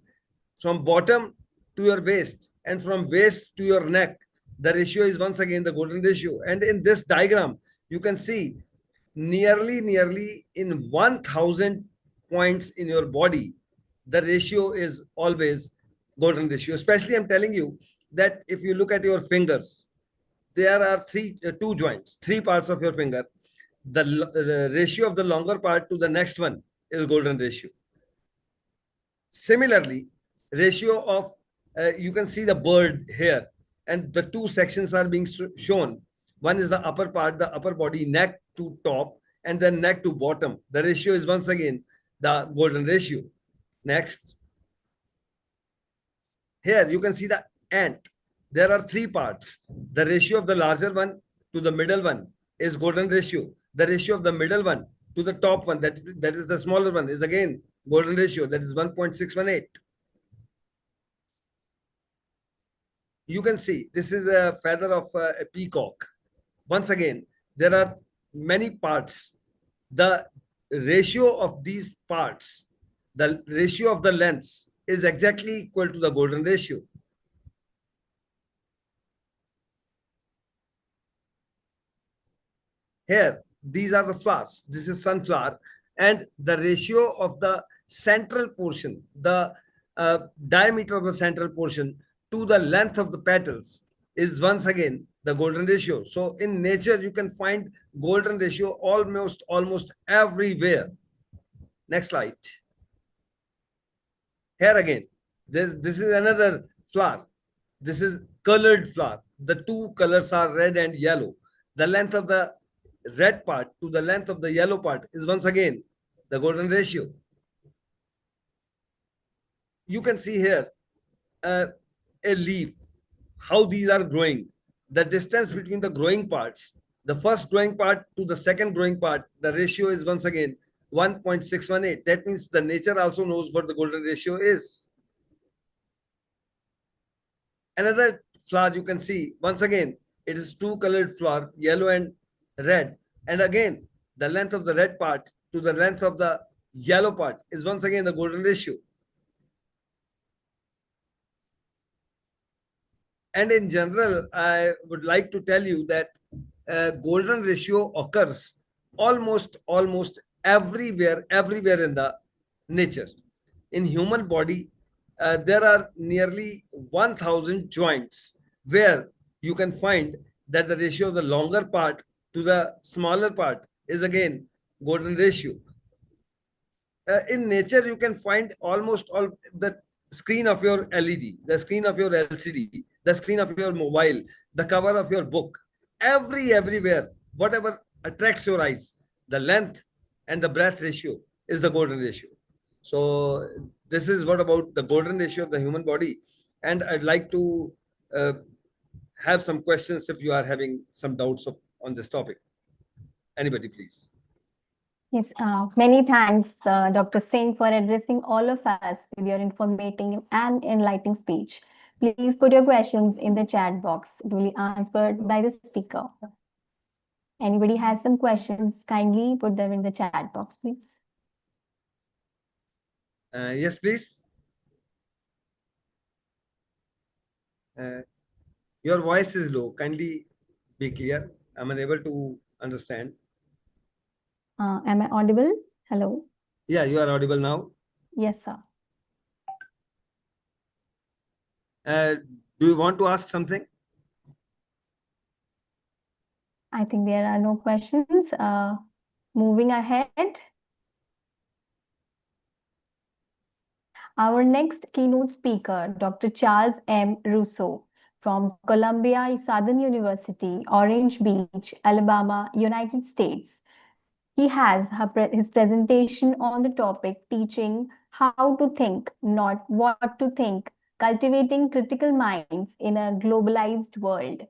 from bottom to your waist and from waist to your neck, the ratio is once again the golden ratio. And in this diagram, you can see nearly in 1000 points in your body, the ratio is always golden ratio. Especially I'm telling you that if you look at your fingers, there are two joints, three parts of your finger. The ratio of the longer part to the next one is golden ratio. Similarly, ratio of, you can see the bird here, and the two sections are being shown. One is the upper part, the upper body, neck to top, and then neck to bottom. The ratio is once again the golden ratio. Next. Here you can see the ant. There are three parts. The ratio of the larger one to the middle one is golden ratio. The ratio of the middle one to the top one, that is the smaller one, is again golden ratio, that is 1.618. You can see this is a feather of a peacock. Once again, there are many parts. The ratio of these parts, the ratio of the lengths is exactly equal to the golden ratio. Here, these are the flowers. This is sunflower, and the ratio of the central portion, the diameter of the central portion to the length of the petals is once again the golden ratio. So in nature, you can find golden ratio almost everywhere. Next slide. Here again, this is another flower. This is colored flower. The two colors are red and yellow. The length of the red part to the length of the yellow part is once again the golden ratio. You can see here a leaf, how these are growing. The distance between the growing parts, the first growing part to the second growing part, the ratio is once again 1.618. That means the nature also knows what the golden ratio is. Another flower you can see, once again, it is two colored flower, yellow and red. And again, the length of the red part to the length of the yellow part is once again the golden ratio. And in general, I would like to tell you that golden ratio occurs almost everywhere in the nature. In human body, there are nearly 1000 joints where you can find that the ratio of the longer part to the smaller part is again golden ratio. In nature, you can find almost all the screen of your LED, the screen of your LCD, the screen of your mobile, the cover of your book, everywhere, whatever attracts your eyes, the length and the breadth ratio is the golden ratio. So this is what about the golden ratio of the human body. And I'd like to have some questions if you are having some doubts on this topic. Anybody, please. Yes, many thanks, Dr. Singh, for addressing all of us with your informative and enlightening speech. Please put your questions in the chat box. It will be answered by the speaker. Anybody has some questions, kindly put them in the chat box, please. Yes, please. Your voice is low. Kindly be clear. I'm unable to understand. Am I audible? Hello? Yeah, you are audible now. Yes, sir. Do you want to ask something? I think there are no questions. Moving ahead. Our next keynote speaker, Dr. Charles M. Russo from Columbia Southern University, Orange Beach, Alabama, United States. He has his presentation on the topic teaching how to think, not what to think, cultivating critical minds in a globalized world.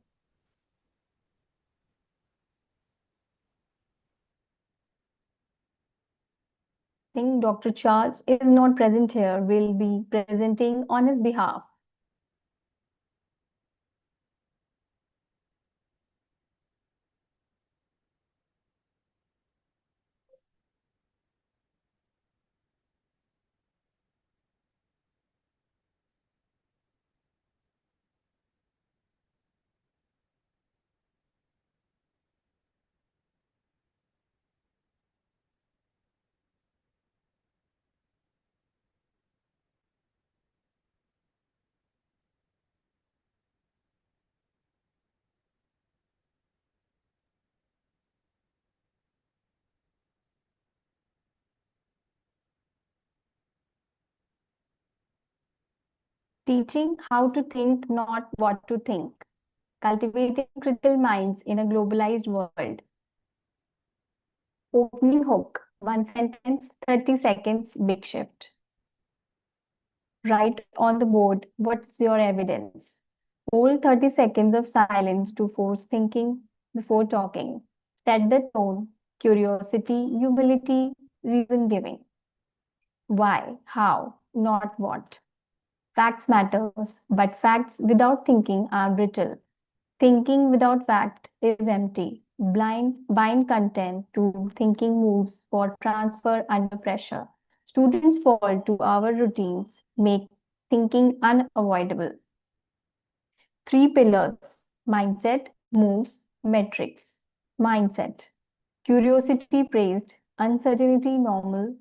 I think Dr. Charles is not present here, will be presenting on his behalf. Teaching how to think, not what to think. Cultivating critical minds in a globalized world. Opening hook, one sentence, 30 seconds, big shift. Write on the board, what's your evidence? Hold 30 seconds of silence to force thinking before talking. Set the tone, curiosity, humility, reason giving. Why, how, not what. Facts matters, but facts without thinking are brittle. Thinking without fact is empty. Bind content to thinking moves for transfer under pressure. Students fall to our routines, make thinking unavoidable. 3 pillars: mindset, moves, metrics. Mindset. Curiosity praised, uncertainty normal,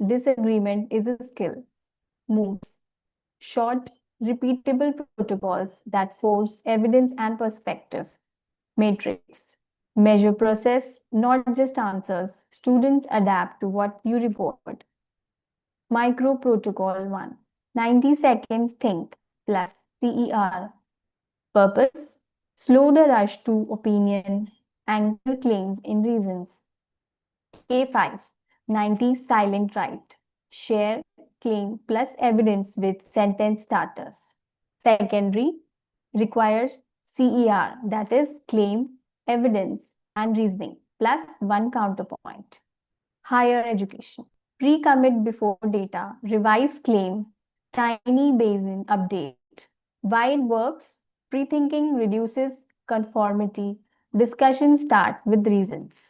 disagreement is a skill. Moves. Short, repeatable protocols that force evidence and perspective. Matrix. Measure process, not just answers. Students adapt to what you report. Micro protocol 1. 90 seconds think plus CER. Purpose. Slow the rush to opinion. Anchor claims in reasons. K5. 90 silent right. Share, claim plus evidence with sentence starters. Secondary requires CER, that is claim, evidence, and reasoning, plus one counterpoint. Higher education. Pre-commit before data, revise claim, tiny Bayesian update. Why it works? Pre-thinking reduces conformity. Discussion start with reasons.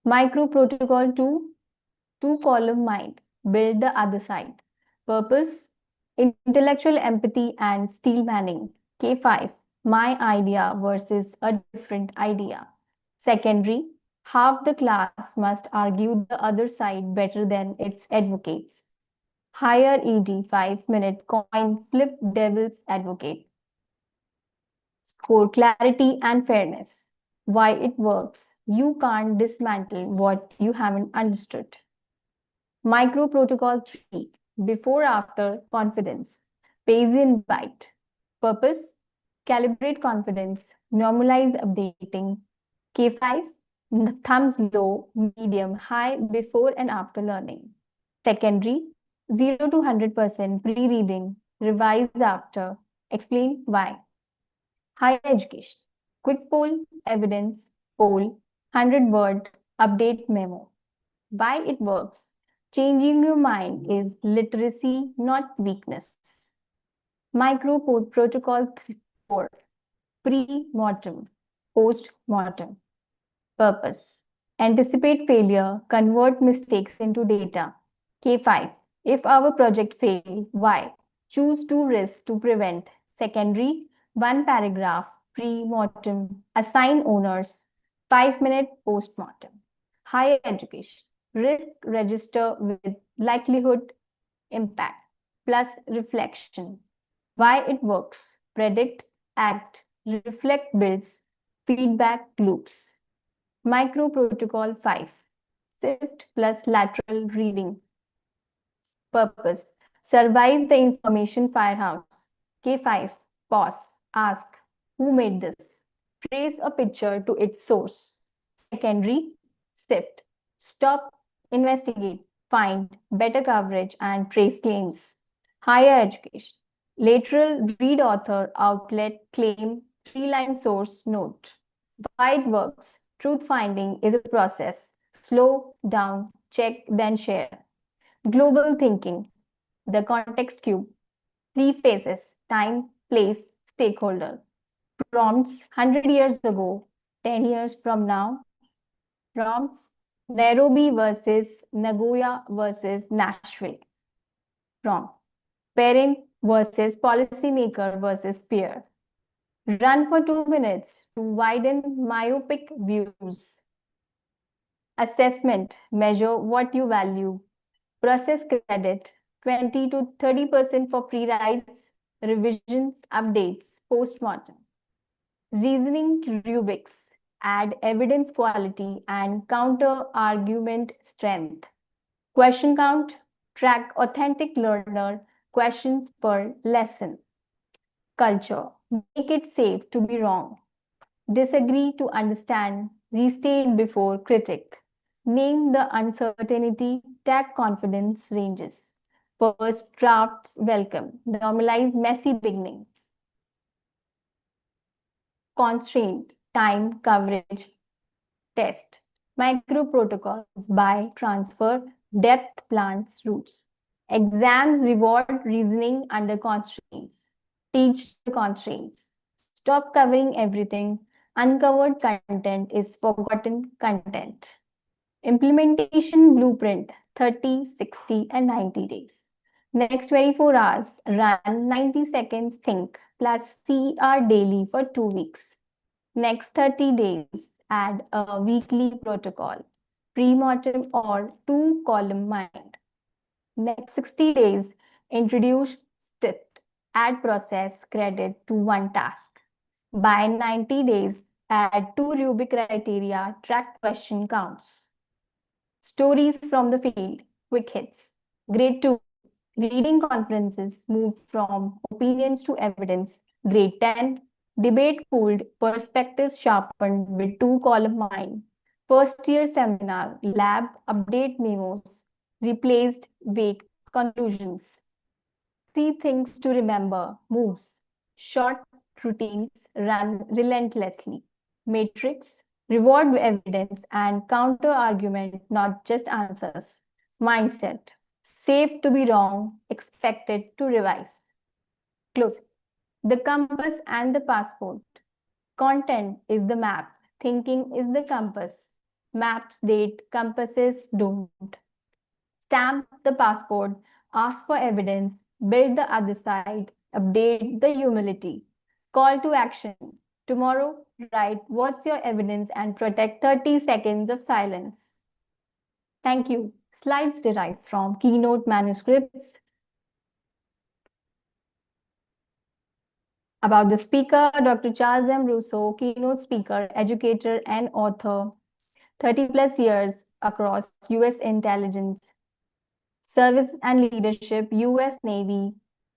Micro protocol 2, 2-column mind, build the other side. Purpose, intellectual empathy and steel manning. K5, my idea versus a different idea. Secondary, half the class must argue the other side better than its advocates. Higher ED, 5-minute coin flip devil's advocate. Score clarity and fairness. Why it works. You can't dismantle what you haven't understood. Micro protocol 3, before after confidence. Bayesian bite. Purpose, calibrate confidence, normalize updating. K5, thumbs low, medium, high before and after learning. Secondary, 0 to 100% pre-reading, revise after, explain why. Higher education, quick poll, evidence, poll, 100-word, update memo. Why it works. Changing your mind is literacy, not weakness. Micro protocol 4, pre-mortem, post-mortem. Purpose, anticipate failure, convert mistakes into data. K5, if our project fail, why? Choose 2 risks to prevent. Secondary, 1 paragraph, pre-mortem, assign owners, 5-minute post-mortem. Higher education, risk register with likelihood, impact, plus reflection. Why it works, predict, act, reflect builds, feedback loops. Micro Protocol 5, shift plus lateral reading. Purpose, survive the information firehouse. K5, pause, ask, who made this? Trace a picture to its source. Secondary, sift, stop, investigate, find better coverage and trace claims. Higher education, lateral, read author, outlet, claim, 3-line source, note. Why it works, truth finding is a process. Slow down, check, then share. Global thinking, the context cube, 3 phases, time, place, stakeholder. Prompts 100 years ago, 10 years from now. Prompts Nairobi versus Nagoya versus Nashville. Prompt parent versus policymaker versus peer. Run for 2 minutes to widen myopic views. Assessment, measure what you value. Process credit, 20 to 30% for pre-writes, revisions, updates, postmortem. Reasoning rubrics, add evidence quality and counter argument strength. Question count, track authentic learner questions per lesson. Culture, make it safe to be wrong. Disagree to understand, restate before critic. Name the uncertainty, tag confidence ranges. First drafts welcome. Normalize messy beginnings. Constraint, time, coverage, test. Micro protocols, by transfer, depth plants roots. Exams reward reasoning under constraints. Teach the constraints. Stop covering everything. Uncovered content is forgotten content. Implementation blueprint, 30, 60, and 90 days. Next 24 hours, run 90 seconds think plus CR daily for 2 weeks. Next 30 days, add a weekly protocol, pre-mortem or 2-column mind. Next 60 days, introduce STIFT, add process credit to 1 task. By 90 days, add 2 rubric criteria, track question counts. Stories from the field, quick hits. Grade 2, reading conferences moved from opinions to evidence. Grade 10, debate cooled, perspectives sharpened with 2-column mind. First year seminar, lab, update memos, replaced wait conclusions. 3 things to remember, moves. Short routines, run relentlessly. Matrix, reward evidence and counter argument, not just answers. Mindset, safe to be wrong, expected to revise. Closing. The compass and the passport. Content is the map, thinking is the compass. Maps date, compasses don't. Stamp the passport, ask for evidence, build the other side, update the humility. Call to action. Tomorrow, write what's your evidence and protect 30 seconds of silence. Thank you. Slides derived from keynote manuscripts. About the speaker, Dr. Charles M. Russo, keynote speaker, educator, and author. 30 plus years across US intelligence, service and leadership, US Navy,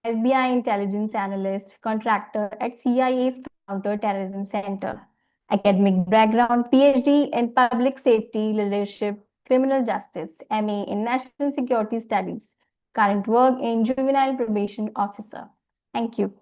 FBI intelligence analyst, contractor at CIA's Counter-Terrorism Center. Academic background, PhD in public safety, leadership, criminal justice, MA in national security studies. Current work in juvenile probation officer. Thank you.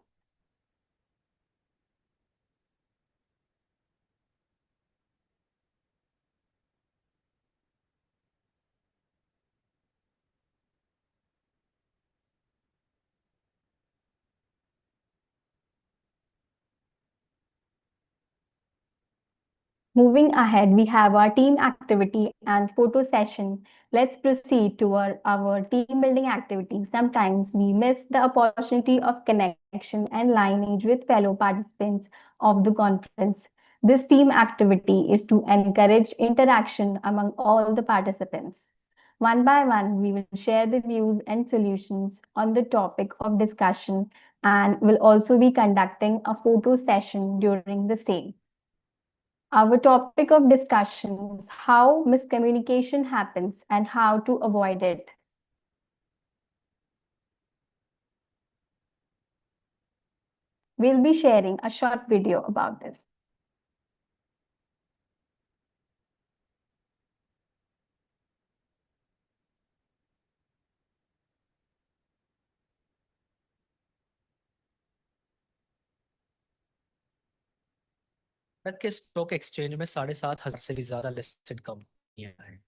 Moving ahead, we have our team activity and photo session. Let's proceed to our team building activity. Sometimes we miss the opportunity of connection and lineage with fellow participants of the conference. This team activity is to encourage interaction among all the participants. One by one, we will share the views and solutions on the topic of discussion and will also be conducting a photo session during the same. Our topic of discussion is how miscommunication happens and how to avoid it. We'll be sharing a short video about this. Bharat के stock exchange में 7,500 से भी ज्यादा listed कंपनियां हैं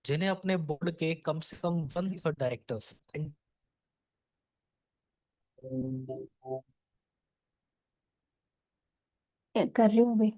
जिन्हें अपने board के कम से कम 1/3 डायरेक्टर्स कर रही हूँ अभी।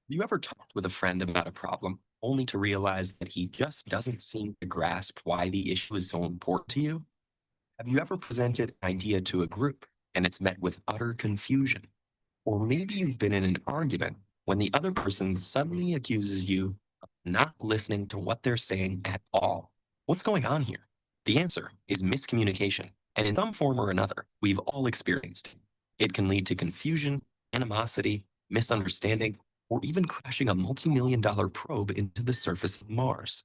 You ever talked with a friend about a problem only to realize that he just doesn't seem to grasp why the issue is so important to you? Have you ever presented an idea to a group and it's met with utter confusion? Or maybe you've been in an argument when the other person suddenly accuses you of not listening to what they're saying at all. What's going on here? The answer is miscommunication, and in some form or another, we've all experienced it. It can lead to confusion, animosity, misunderstanding, or even crashing a multi-million-dollar probe into the surface of Mars.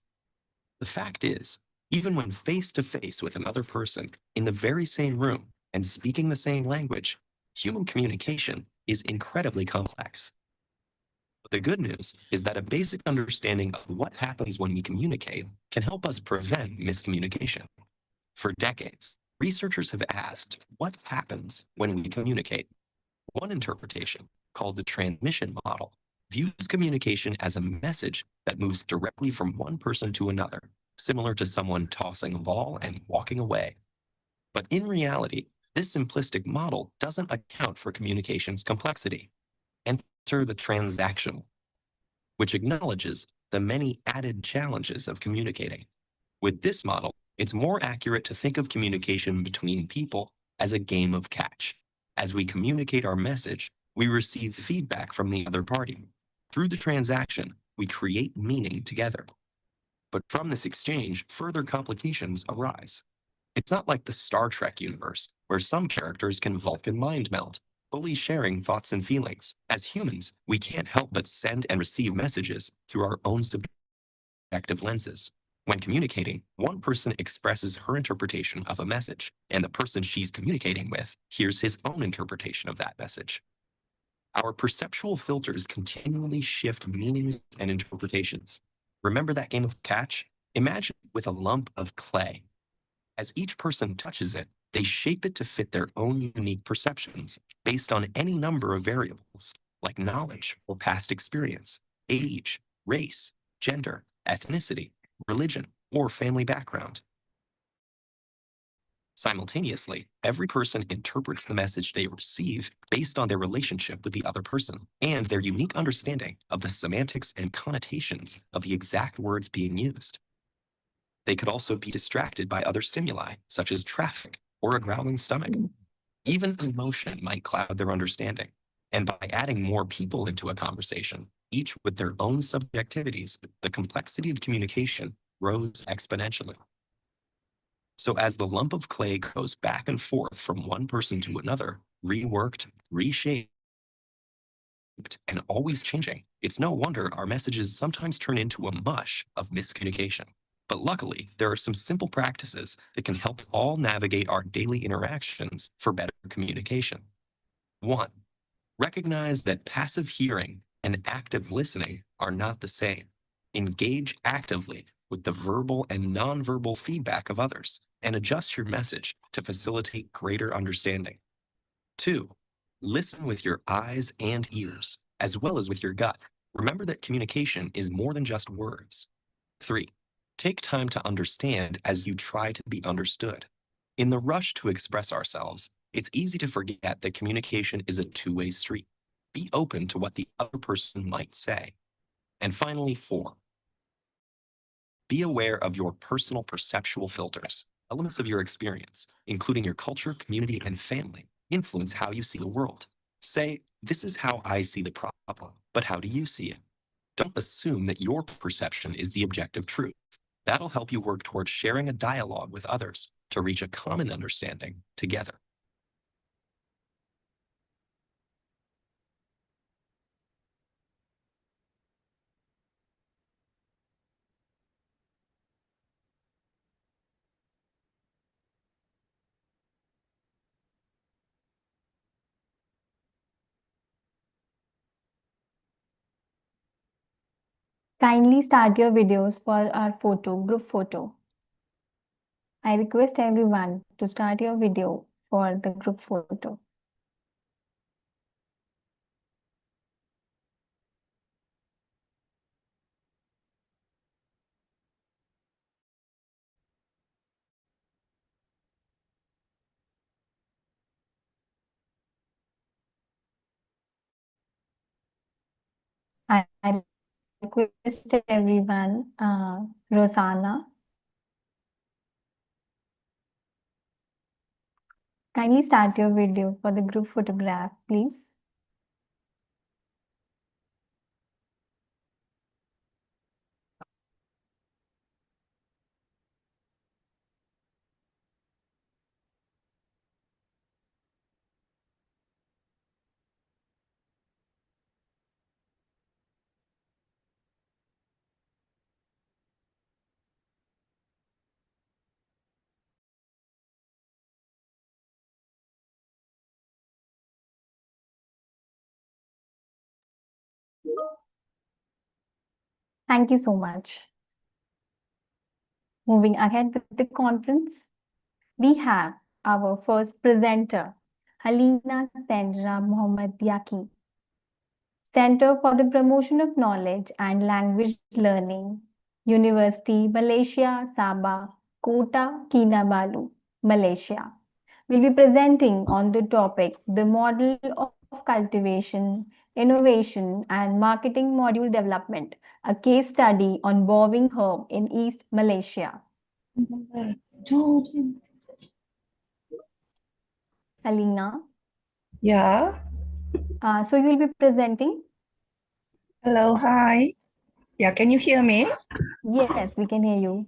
The fact is, even when face-to-face with another person in the very same room and speaking the same language, human communication is incredibly complex. But the good news is that a basic understanding of what happens when we communicate can help us prevent miscommunication. For decades, researchers have asked what happens when we communicate. One interpretation, called the transmission model, views communication as a message that moves directly from one person to another, similar to someone tossing a ball and walking away. But in reality, this simplistic model doesn't account for communication's complexity. Enter the transactional, which acknowledges the many added challenges of communicating. With this model, it's more accurate to think of communication between people as a game of catch. As we communicate our message, we receive feedback from the other party. Through the transaction, we create meaning together. But from this exchange, further complications arise. It's not like the Star Trek universe, where some characters can Vulcan mind meld, fully sharing thoughts and feelings. As humans, we can't help but send and receive messages through our own subjective lenses. When communicating, one person expresses her interpretation of a message, and the person she's communicating with hears his own interpretation of that message. Our perceptual filters continually shift meanings and interpretations. Remember that game of catch? Imagine with a lump of clay. As each person touches it, they shape it to fit their own unique perceptions based on any number of variables, like knowledge or past experience, age, race, gender, ethnicity, religion, or family background. Simultaneously, every person interprets the message they receive based on their relationship with the other person and their unique understanding of the semantics and connotations of the exact words being used. They could also be distracted by other stimuli, such as traffic or a growling stomach. Even emotion might cloud their understanding. And by adding more people into a conversation, each with their own subjectivities, the complexity of communication grows exponentially. So as the lump of clay goes back and forth from one person to another, reworked, reshaped, and always changing, it's no wonder our messages sometimes turn into a mush of miscommunication. But luckily, there are some simple practices that can help all navigate our daily interactions for better communication. 1. Recognize that passive hearing and active listening are not the same. Engage actively with the verbal and nonverbal feedback of others and adjust your message to facilitate greater understanding. 2. Listen with your eyes and ears, as well as with your gut. Remember that communication is more than just words. 3. Take time to understand as you try to be understood. In the rush to express ourselves, it's easy to forget that communication is a two-way street. Be open to what the other person might say. And finally, 4. Be aware of your personal perceptual filters. Elements of your experience, including your culture, community, and family, influence how you see the world. Say, this is how I see the problem, but how do you see it? Don't assume that your perception is the objective truth. That'll help you work towards sharing a dialogue with others to reach a common understanding together. Kindly start your videos for our group photo. I request everyone to start your video for the group photo. I request everyone, Rosanna. Kindly start your video for the group photograph, please. Thank you so much. Moving ahead with the conference, we have our first presenter, Halina Sendra Mohammad Yaki, Center for the Promotion of Knowledge and Language Learning, University, Malaysia, Sabah, Kota Kinabalu, Malaysia, will be presenting on the topic, the model of cultivation, innovation, and marketing module development, a case study on bowing herb in East Malaysia. Alina. Yeah. So you will be presenting? Hello, hi. Yeah, can you hear me? Yes, we can hear you.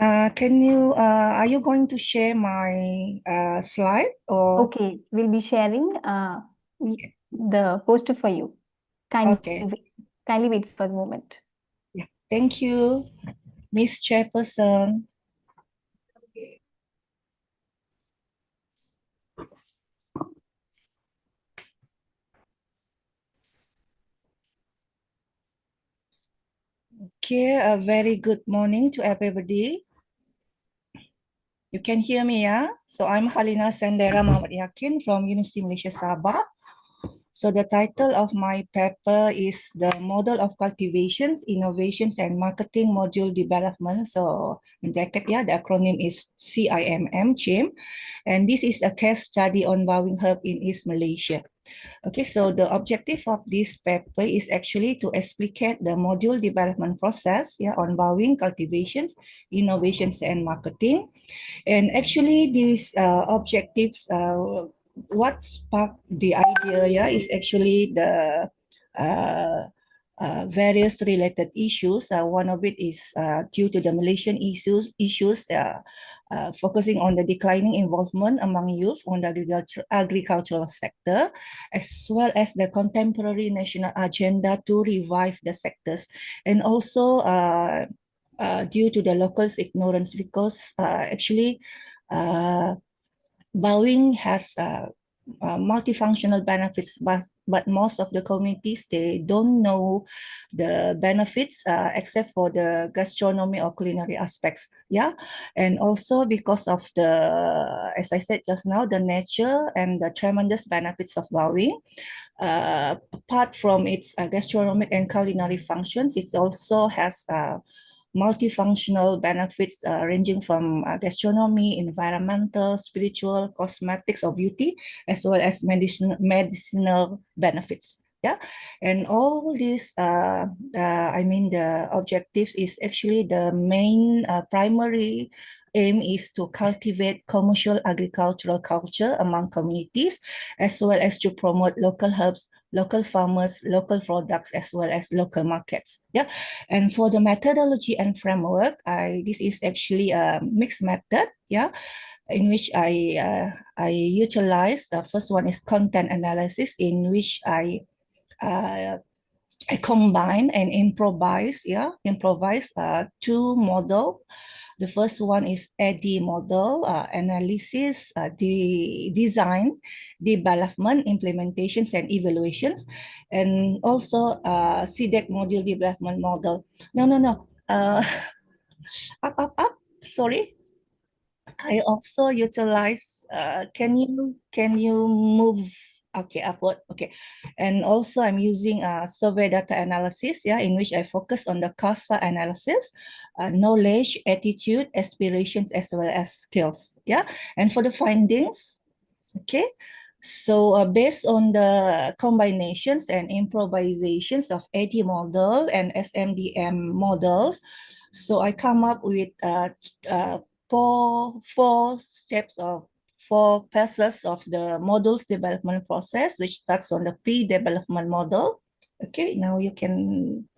Are you going to share my slide or? Okay, we'll be sharing the poster for you. Kindly wait for a moment. Yeah, thank you, Miss Chairperson. Okay, a very good morning to everybody. You can hear me, yeah? So I'm Halina Sendera Muhammad Yakin from University Malaysia Sabah. So the title of my paper is The Model of Cultivations, Innovations and Marketing Module Development. So in bracket, yeah, the acronym is CIMM. And this is a case study on bowing herb in East Malaysia. Okay, so the objective of this paper is actually to explicate the module development process, yeah, on bowing, cultivations, innovations and marketing. And actually these objectives, what sparked the idea, yeah, is actually the various related issues. One of it is due to the Malaysian issues focusing on the declining involvement among youth on the agricultural sector, as well as the contemporary national agenda to revive the sectors, and also due to the locals' ignorance, because actually bowing has multifunctional benefits, but most of the communities, they don't know the benefits except for the gastronomy or culinary aspects, yeah. And also because of the, as I said just now, the nature and the tremendous benefits of bowing. Apart from its gastronomic and culinary functions, it also has multifunctional benefits ranging from gastronomy, environmental, spiritual, cosmetics or beauty, as well as medicinal benefits. Yeah, and all these, I mean, the objectives is actually the main primary aim is to cultivate commercial agricultural culture among communities, as well as to promote local herbs, local farmers, local products, as well as local markets. Yeah, and for the methodology and framework, this is actually a mixed method. Yeah, in which I utilize. The first one is content analysis, in which I combine and improvise. Yeah, improvise two model. The first one is AD model analysis, the design, development, implementations, and evaluations, and also CDEC module development model. No. Up. Sorry. I also utilize, can you move, okay, upward, okay. And also I'm using survey data analysis, yeah, in which I focus on the CASA analysis, knowledge, attitude, aspirations, as well as skills, yeah. And for the findings, okay, so based on the combinations and improvisations of AD model and SMDM models, so I come up with four steps of 4 phases of the model's development process, which starts on the pre-development model. Okay, now you can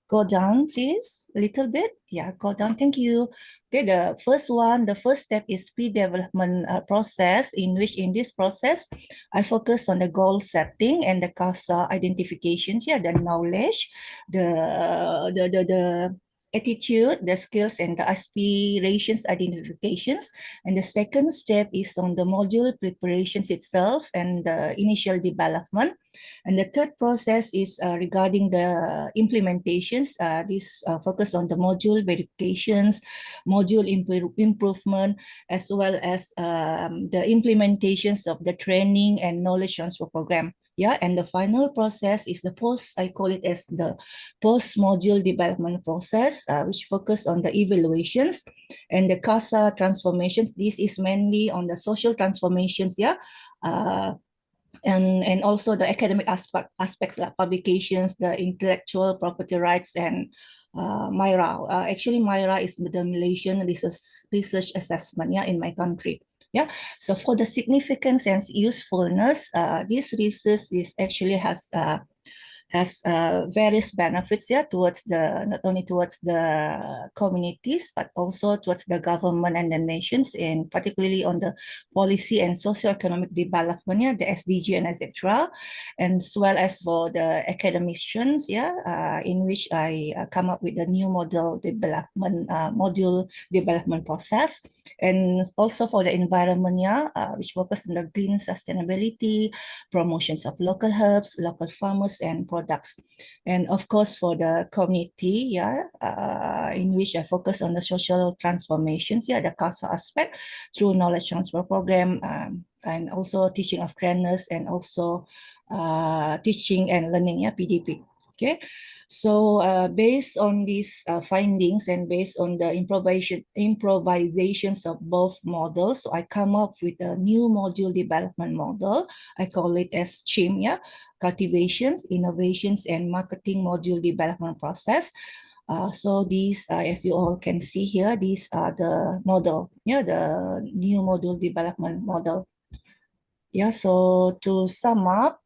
go down, please, a little bit. Yeah, go down. Thank you. Okay, the first step is pre-development process, in which in this process, I focus on the goal setting and the CASA identifications. Yeah, the knowledge, the attitude, the skills, and the aspirations identifications. And the second step is on the module preparations itself and the initial development. And the third process is regarding the implementations. This focus on the module verifications, module improvement, as well as the implementations of the training and knowledge transfer program. Yeah, and the final process is the I call it as the post-module development process, which focus on the evaluations and the CASA transformations. This is mainly on the social transformations, yeah. And also the academic aspects like publications, the intellectual property rights, and MIRA. Actually, MIRA is the Malaysian research assessment, yeah, in my country. Yeah, so for the significance and usefulness, this research is actually has various benefits, yeah, towards not only towards the communities, but also towards the government and the nations, and particularly on the policy and socio-economic development, yeah, the SDG and etc., and as well as for the academicians, yeah, in which I come up with the new module development process, and also for the environment, yeah, which focus on the green sustainability, promotions of local herbs, local farmers, and products. And of course, for the community, yeah, in which I focus on the social transformations, yeah, the CASA aspect through knowledge transfer program, and also teaching of trainers, and also teaching and learning, yeah, PDP. Okay, so based on these findings and based on the improvisations of both models, so I come up with a new module development model. I call it as CHIM, yeah, cultivations, innovations, and marketing module development process. So these, as you all can see here, these are the model, yeah, the new module development model. Yeah, so to sum up,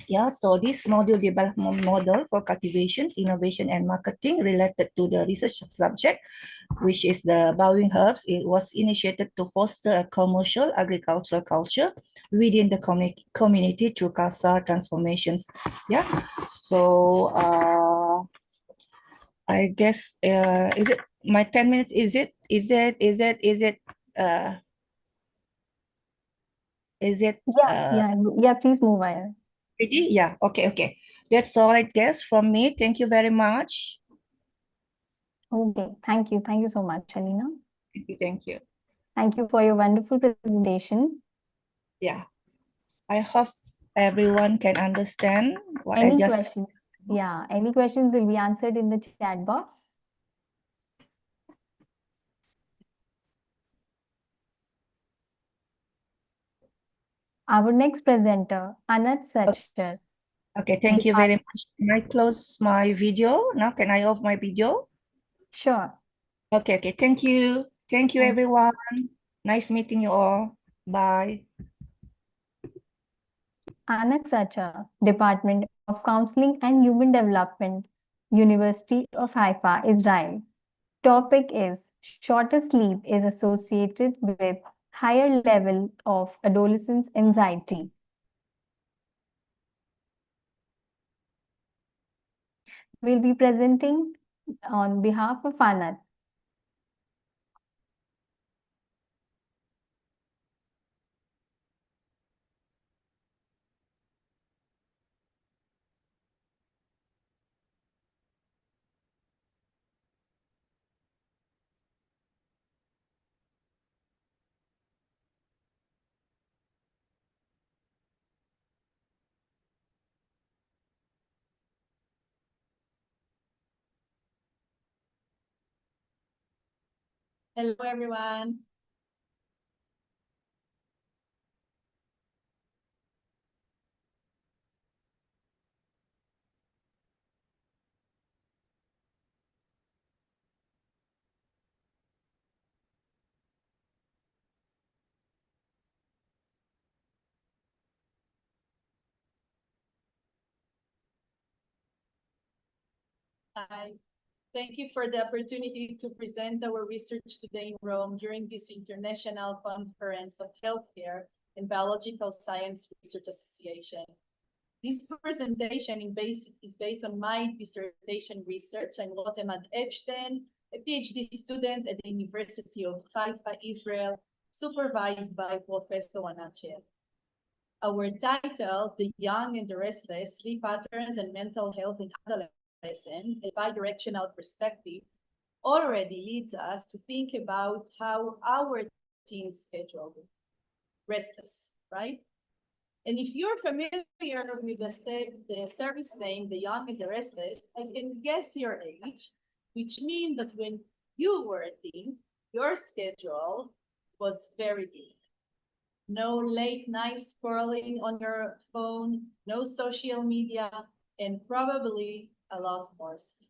yeah, so this module development model for cultivations, innovation, and marketing related to the research subject, which is the bowing herbs, it was initiated to foster a commercial agricultural culture within the community through CASA transformations. Yeah, so I guess, is it my 10 minutes? Is it, Yeah, please move on. ready? Yeah, okay. That's all, I guess, from me. Thank you very much. Okay, thank you. Thank you so much, Alina. Thank you. Thank you for your wonderful presentation. Yeah, I hope everyone can understand what Any I just... questions? Yeah, any questions will be answered in the chat box. Our next presenter, Anat Sachar. Okay, thank you very much. Can I close my video now? Can I off my video? Sure. Okay, thank you. Thank you, everyone. Nice meeting you all. Bye. Anand Sacha, Department of Counseling and Human Development, University of Haifa, Israel. Topic is shorter sleep is associated with higher level of adolescence anxiety. We'll be presenting on behalf of Anand. Hello, everyone. Hi. Thank you for the opportunity to present our research today in Rome during this International Conference of Healthcare and Biological Science Research Association. This presentation is based on my dissertation research. I'm Rotemad Epstein, a PhD student at the University of Haifa, Israel, supervised by Professor Wanachev. Our title, The Young and the Restless, Sleep Patterns and Mental Health in Adolescents, a bidirectional perspective, already leads us to think about how our teens schedule restless, right? And if you're familiar with the service name, The Young and the Restless, I can guess your age, which means that when you were a teen, your schedule was very big. No late night scrolling on your phone, no social media, and probably a lot more sleep.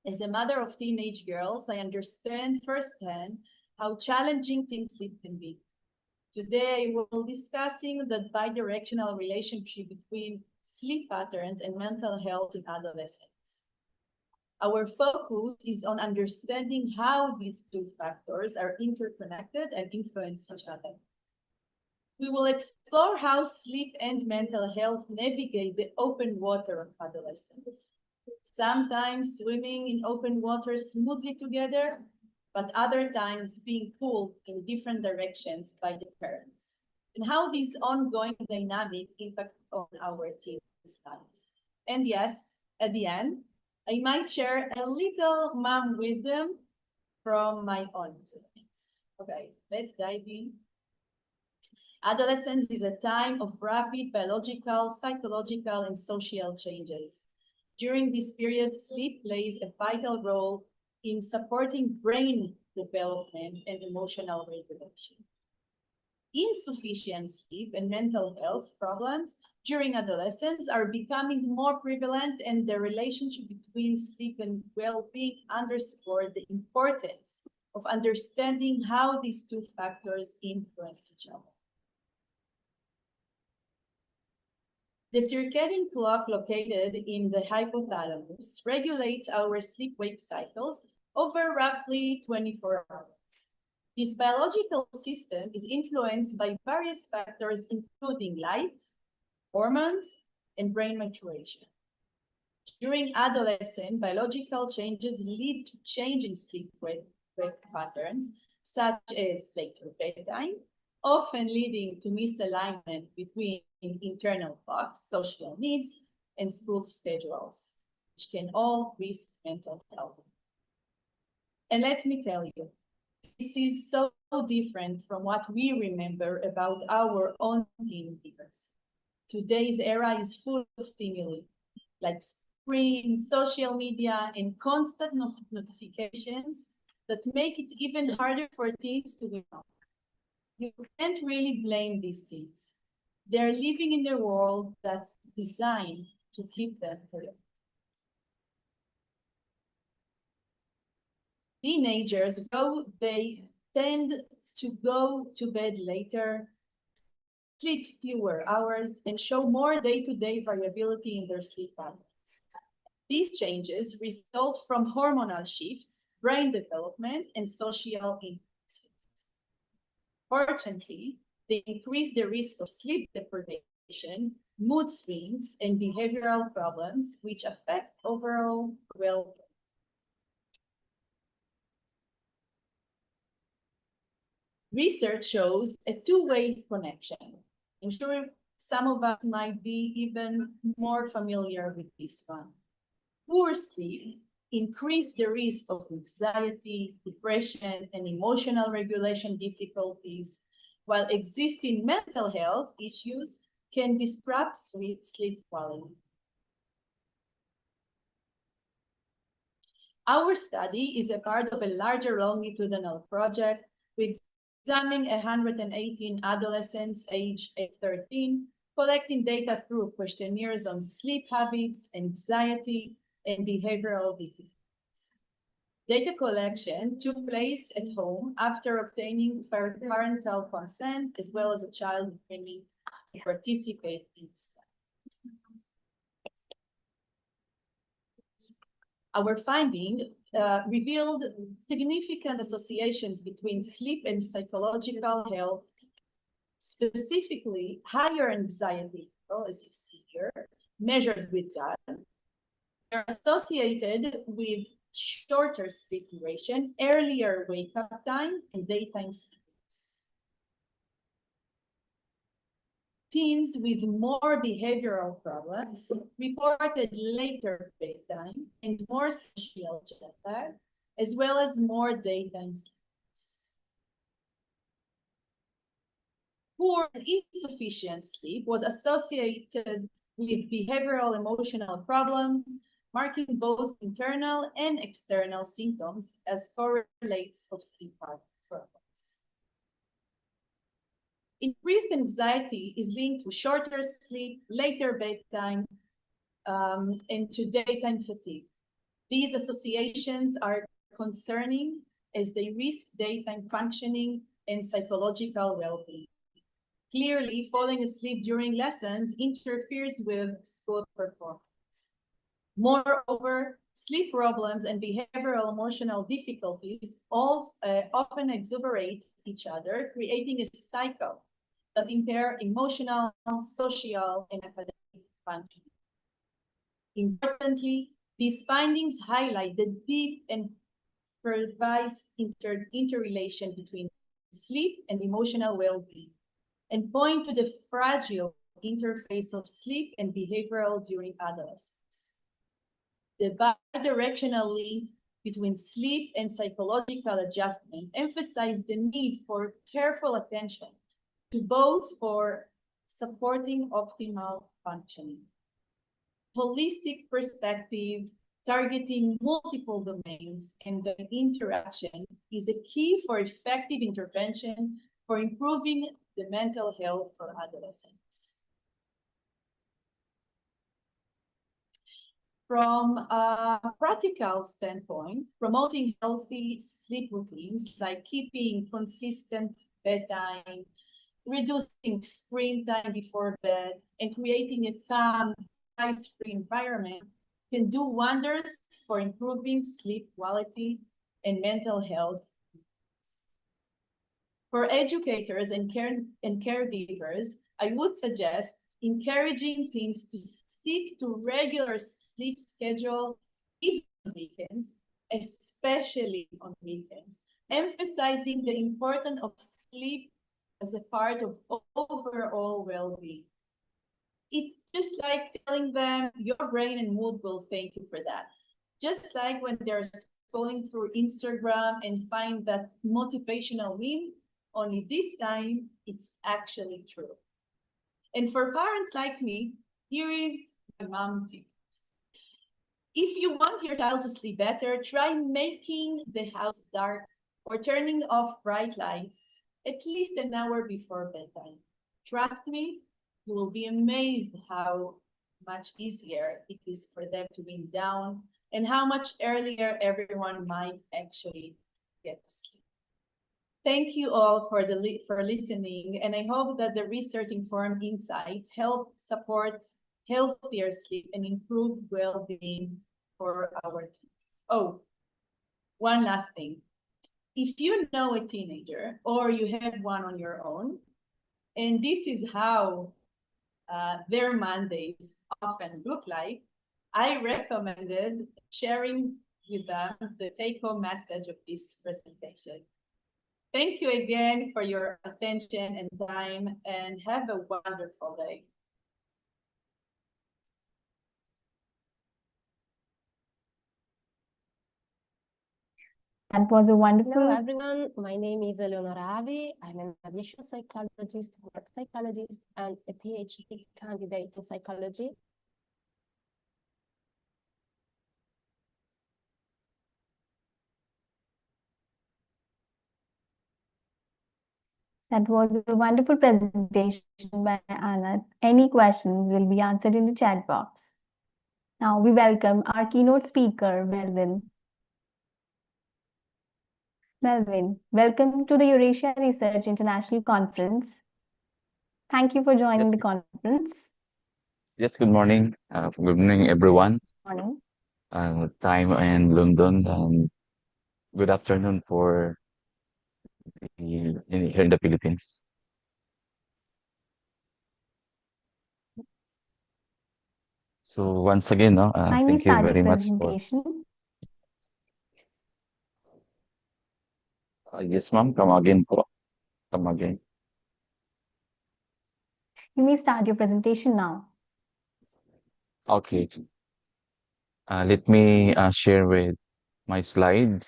As a mother of teenage girls, I understand firsthand how challenging teen sleep can be. Today, we'll be discussing the bidirectional relationship between sleep patterns and mental health in adolescents. Our focus is on understanding how these two factors are interconnected and influence each other. We will explore how sleep and mental health navigate the open water of adolescence. Sometimes swimming in open water smoothly together, but other times being pulled in different directions by the parents, and how this ongoing dynamic impact on our teens' lives. And yes, at the end, I might share a little mom wisdom from my own experience. Okay, let's dive in. Adolescence is a time of rapid biological, psychological, and social changes. During this period, sleep plays a vital role in supporting brain development and emotional regulation. Insufficient sleep and mental health problems during adolescence are becoming more prevalent, and the relationship between sleep and well-being underscore the importance of understanding how these two factors influence each other. The circadian clock located in the hypothalamus regulates our sleep-wake cycles over roughly 24 hours. This biological system is influenced by various factors, including light, hormones, and brain maturation. During adolescence, biological changes lead to change in sleep-wake patterns, such as later bedtime, often leading to misalignment between internal clocks, social needs, and school schedules, which can all risk mental health. And let me tell you, this is so different from what we remember about our own teen years. Today's era is full of stimuli, like screens, social media, and constant notifications that make it even harder for teens to be on. You can't really blame these teens. They're living in a world that's designed to keep them together. teenagers they tend to go to bed later, sleep fewer hours, and show more day-to-day variability in their sleep patterns. These changes result from hormonal shifts, brain development, and social influences. Fortunately, they increase the risk of sleep deprivation, mood swings, and behavioral problems, which affect overall well-being. Research shows a two-way connection. I'm sure some of us might be even more familiar with this one. Poor sleep increase the risk of anxiety, depression, and emotional regulation difficulties, while existing mental health issues can disrupt sleep quality. Our study is a part of a larger longitudinal project with examining 118 adolescents aged 13, collecting data through questionnaires on sleep habits, anxiety, and behavioral difficulties. Data collection took place at home after obtaining parental consent, as well as a child agreement to participate in the study. Our finding revealed significant associations between sleep and psychological health, specifically higher anxiety, as you see here, measured with that, are associated with shorter sleep duration, earlier wake-up time, and daytime sleepiness. Teens with more behavioral problems reported later bedtime and more social jet lag, as well as more daytime sleeps. Poor and insufficient sleep was associated with behavioral emotional problems, marking both internal and external symptoms as correlates of sleep problems. Increased anxiety is linked to shorter sleep, later bedtime, and to daytime fatigue. These associations are concerning as they risk daytime functioning and psychological well-being. Clearly, falling asleep during lessons interferes with school performance. Moreover, sleep problems and behavioral emotional difficulties often exuberate each other, creating a cycle that impair emotional, social, and academic functioning. Importantly, these findings highlight the deep and pervasive interrelation between sleep and emotional well-being, and point to the fragile interface of sleep and behavioral during adolescence. The bidirectional link between sleep and psychological adjustment emphasize the need for careful attention to both for supporting optimal functioning. Holistic perspective targeting multiple domains and the interaction is a key for effective intervention for improving the mental health for adolescents. From a practical standpoint, promoting healthy sleep routines like keeping consistent bedtime, reducing screen time before bed, and creating a calm, noise-free environment can do wonders for improving sleep quality and mental health. For educators and caregivers, I would suggest encouraging teens to stick to regular sleep schedule even on weekends, especially on weekends, emphasizing the importance of sleep as a part of overall well-being. It's just like telling them your brain and mood will thank you for that. Just like when they're scrolling through Instagram and find that motivational meme, only this time it's actually true. And for parents like me, here is my mom tip. If you want your child to sleep better, try making the house dark or turning off bright lights at least an hour before bedtime. Trust me, you will be amazed how much easier it is for them to wind down and how much earlier everyone might actually get to sleep. Thank you all for listening, and I hope that the research-informed insights help support healthier sleep and improve well-being for our teens. Oh, one last thing. If you know a teenager or you have one on your own, and this is how their Mondays often look like, I recommended sharing with them the take-home message of this presentation. Thank you again for your attention and time, and have a wonderful day. That was a wonderful. Hello everyone, my name is Eleonora Avi. I'm an aviation psychologist, work psychologist, and a PhD candidate in psychology. That was a wonderful presentation by Anat. Any questions will be answered in the chat box. Now we welcome our keynote speaker, Melvin. Melvin, welcome to the Eurasia Research International Conference. Thank you for joining the conference. Yes, good morning. Good morning, everyone. Morning. Time in London, and good afternoon for here in the Philippines. So once again, Kindly thank you start very your much for. presentation. Yes, ma'am. Come again po. Come again. You may start your presentation now. Okay. Let me share with my slide.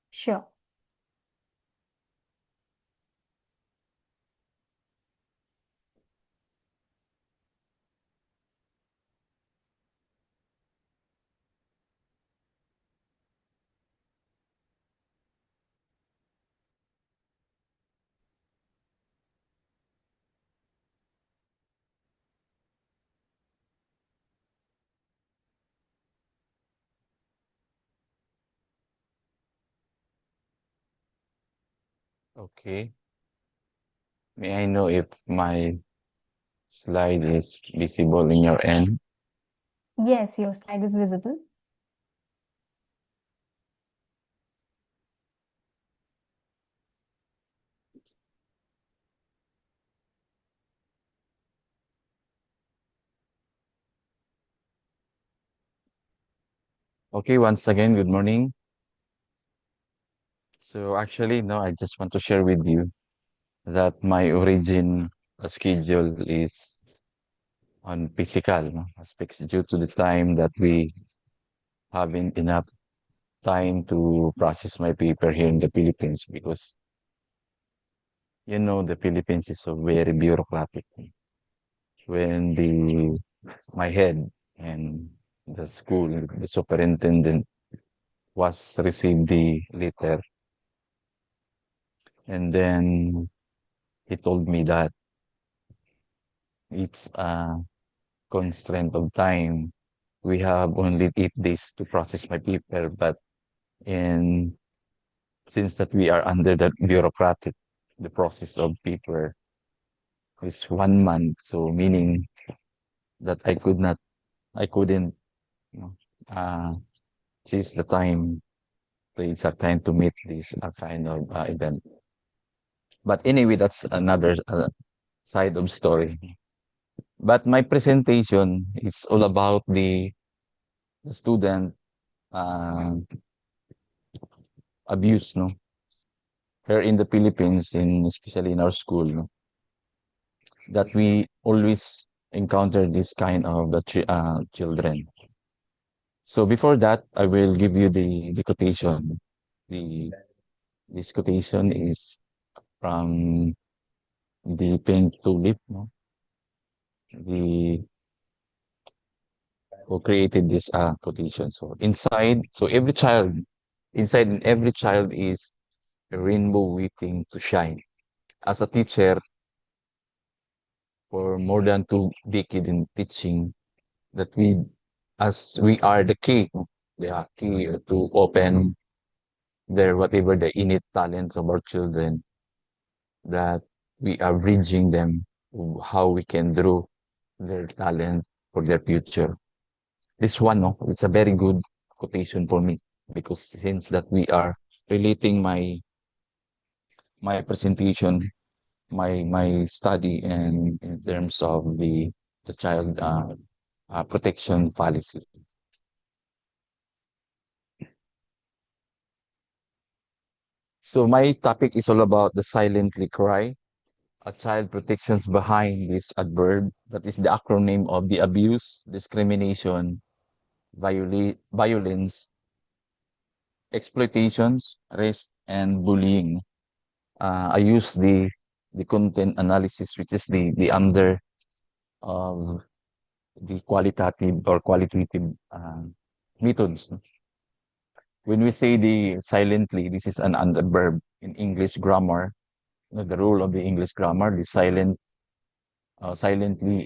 Sure. Okay. May I know if my slide is visible in your end? Yes, your slide is visible. Okay, once again, good morning. So actually, no, I just want to share with you that my origin schedule is on physical aspects due to the time that we haven't enough time to process my paper here in the Philippines, because the Philippines is so very bureaucratic. When my head and the school, the superintendent was received the letter, and then he told me that it's a constraint of time. We have only 8 days to process my paper, but in since that we are under the bureaucratic, the process of paper is 1 month. So meaning that I couldn't, you know, uh, seize the exact time to meet this kind of event. But anyway, that's another side of story. But my presentation is all about the student abuse, here in the Philippines, especially in our school, that we always encounter this kind of children. So before that, I will give you the quotation. This quotation is from the Pink Tulip, the who created this quotation. So inside in every child is a rainbow waiting to shine. As a teacher, for more than 2 decades in teaching, that as we are the key the key to open their whatever the innate talents of our children, that we are bridging them how we can draw their talent for their future. This one, no, it's a very good quotation for me, because since that we are relating my presentation, my study, and in terms of the child protection policy. So my topic is all about the silently cry, a child protections behind this adverb, that is the acronym of the abuse, discrimination, violence, exploitations, risk, and bullying. I use the content analysis, which is the under of the qualitative or qualitative methods. When we say the silently, this is an adverb in English grammar. The rule of the English grammar, the silently,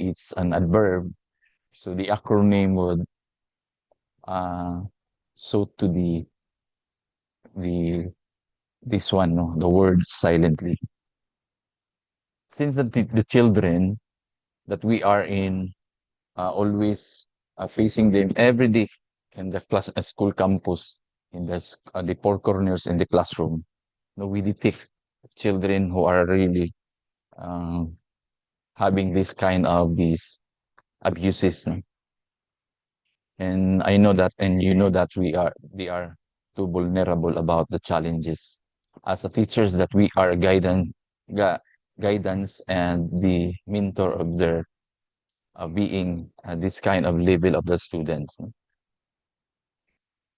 it's an adverb. So the acronym would so to the this one, no, the word silently. Since the children that we are in always facing them every day in the class, school campus, in the four corners in the classroom, no, we detect children who are really having this kind of these abuses. No? And I know that, and you know that they are too vulnerable about the challenges. As a teachers, that we are guidance and the mentor of their being this kind of level of the students.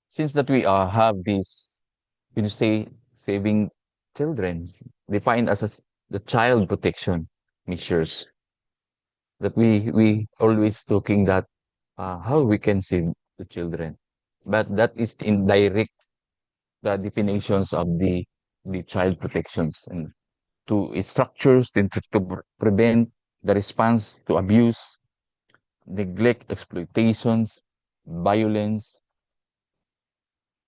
Since that we have this, when you say saving children, defined as the child protection measures, that we always talking that how we can save the children, but that is indirect the definitions of the child protections, and to structures to prevent the response to abuse, neglect, exploitations, violence,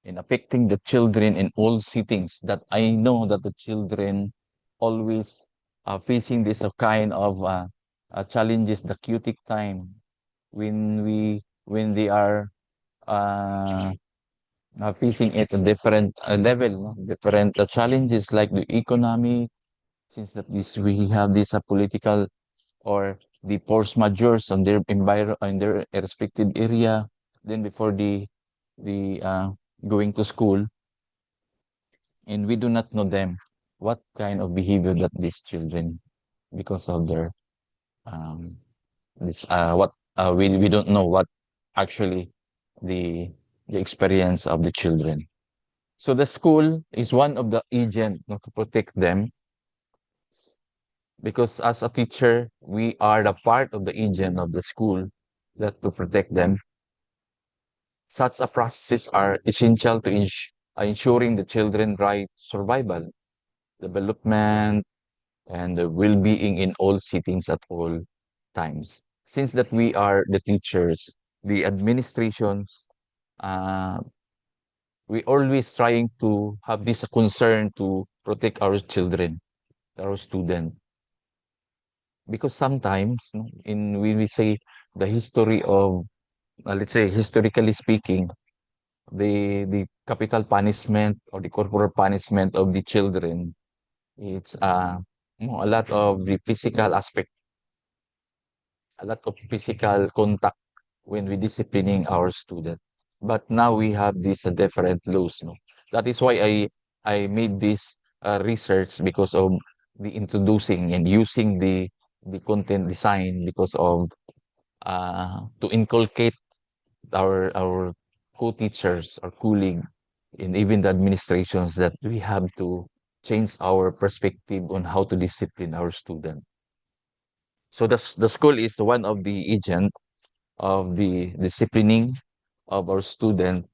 and affecting the children in all settings. That I know that the children always are facing this kind of challenges, the cutic time, when they are facing it a different level, no? Different challenges like the economy, since that this we have this political or the force majeures on their in their respective area. Then before the going to school, and we do not know them what kind of behavior that these children, because of their this what we don't know what actually the experience of the children. So the school is one of the agent, no, to protect them, because as a teacher, we are the part of the agent of the school that to protect them. Such a process are essential to ensuring the children right survival, development, and the well-being in all settings at all times. Since that we are the teachers, the administrations, uh, we always trying to have this concern to protect our children, our student. Because sometimes, no, in when we say the history of, let's say historically speaking, the capital punishment or the corporal punishment of the children, it's a lot of the physical aspect, a lot of physical contact when we disciplining our student. But now we have this different laws, no. That is why I made this research, because of the introducing and using the content design, because of to inculcate our co-teachers or colleague, and even the administrations, that we have to change our perspective on how to discipline our student. So the school is one of the agent of the disciplining of our student.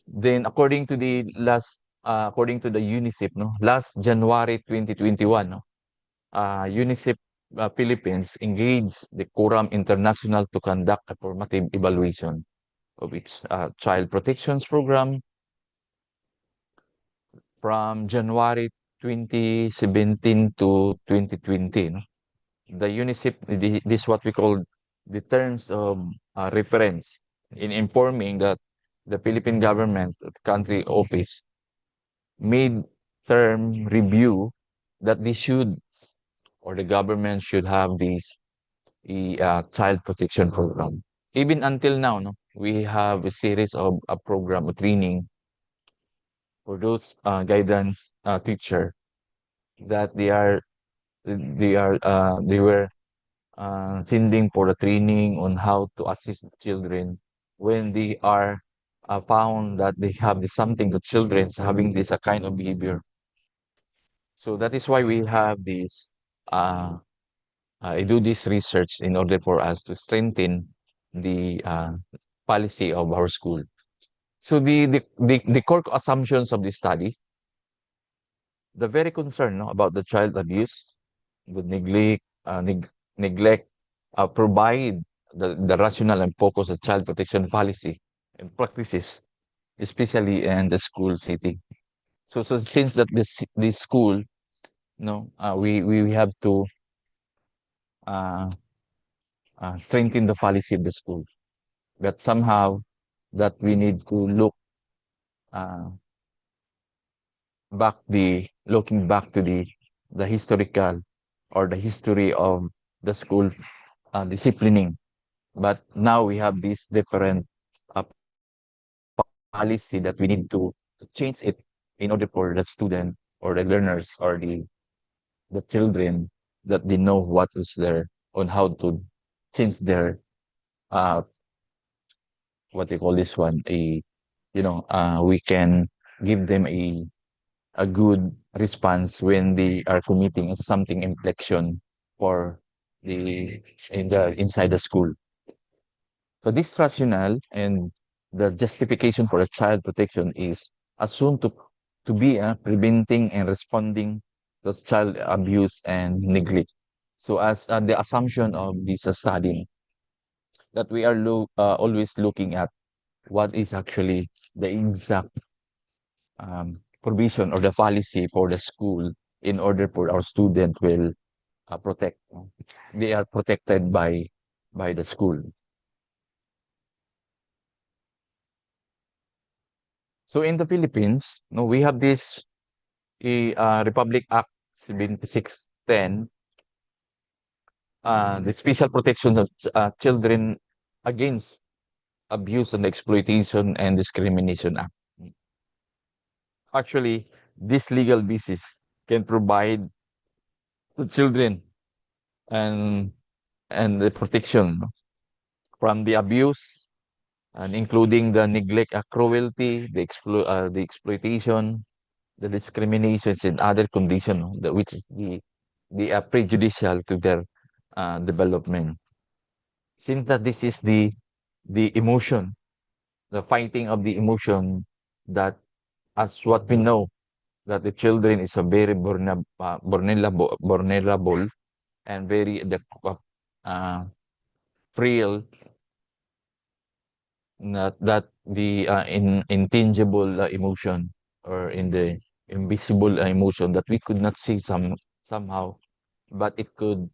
Then according to the UNICEF, no, last January 2021, no, UNICEF Philippines engaged the Quorum International to conduct a formative evaluation of its child protections program from January 2017 to 2020. No? The UNICEF, this is what we call the terms of reference in informing that the Philippine government, country office, made term review that they should, or the government should have this child protection program. Even until now, no, we have a series of a program of training for those guidance teacher that they were sending for the training on how to assist children when they are found that they have this something, the children's having this kind of behavior. So that is why we have this I do this research in order for us to strengthen the policy of our school. So the core assumptions of this study, the very concern, no, about the child abuse, the neglect, provide the rational and focused child protection policy and practices, especially in the school setting. So since that this school, no, we have to strengthen the policy of the school, but somehow that we need to look looking back to the historical or the history of the school disciplining. But now we have this different policy that we need to change it in order for the student or the learners or the children that they know what is there on how to change their what they call this one we can give them a good response when they are committing something inflection for inside the school. So this rationale and the justification for a child protection is assumed to be preventing and responding to child abuse and neglect. So as the assumption of this study that we are always looking at what is actually the exact provision or the policy for the school in order for our student will protect. They are protected by the school. So in the Philippines, no, we have this Republic Act 7610, the Special Protection of Children Against Abuse and Exploitation and Discrimination Act. Actually, this legal basis can provide to children and the protection from the abuse and including the neglect, cruelty, the exploitation, the discriminations and other conditions which is the prejudicial to their development. Since that this is the emotion, the fighting of the emotion that as what we know that the children is a very vulnerable and very frail, that the intangible emotion or in the invisible emotion that we could not see somehow, but it could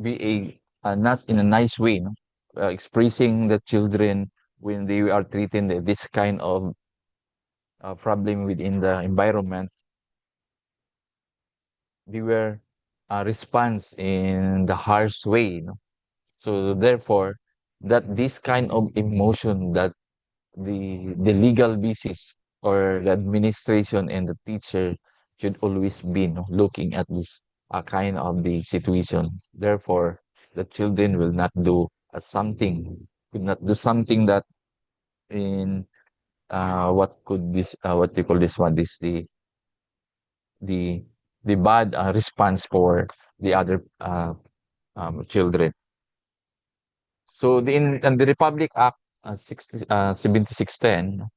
be not in a nice way, no? Expressing the children when they are treating this kind of problem within the environment, they were response in the harsh way, no? So therefore, that this kind of emotion that the legal basis or the administration and the teacher should always be, no, looking at this kind of the situation. Therefore, the children will not do could not do something that in what you call this one, this the the bad response for the other children. So in the Republic Act 7610,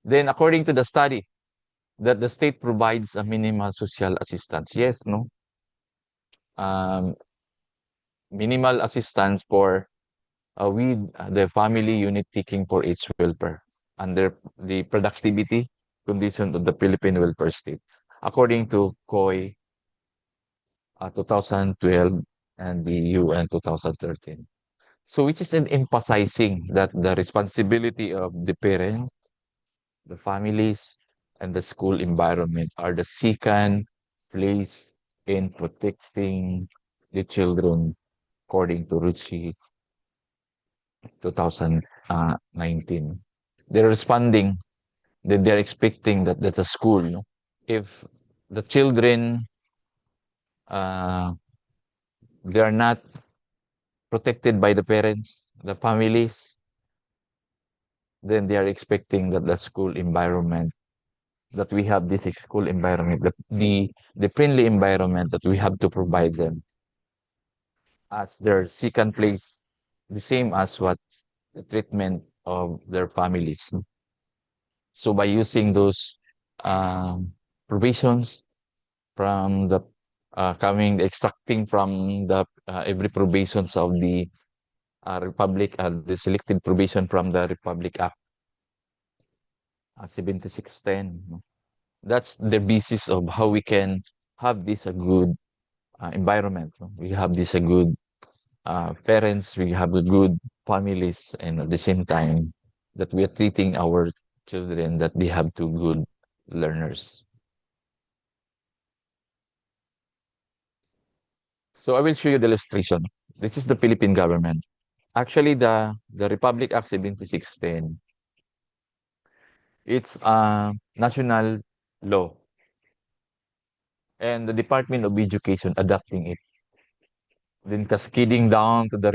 then according to the study, that the state provides a minimal social assistance. Yes, no? Minimal assistance for with the family unit taking for its welfare under the productivity condition of the Philippine welfare state, according to COI 2012 and the UN 2013. So which is an emphasizing that the responsibility of the parent, the families, and the school environment are the second place in protecting the children according to Ruchi 2019. They're responding that they're expecting that that's a school. No? If the children uh, they are not protected by the parents, the families, then they are expecting that the school environment that we have this school environment, the friendly environment that we have to provide them as their second place, the same as what the treatment of their families. So by using those provisions from the extracting from the every provisions of the Republic, the selected provision from the Republic Act 7610. No? That's the basis of how we can have this a good environment. No? We have this a good parents, we have a good families, and at the same time that we are treating our children that they have to good learners. So I will show you the illustration. This is the Philippine government. Actually, the Republic Act 7610, it's a national law, and the Department of Education adopting it, then cascading down to the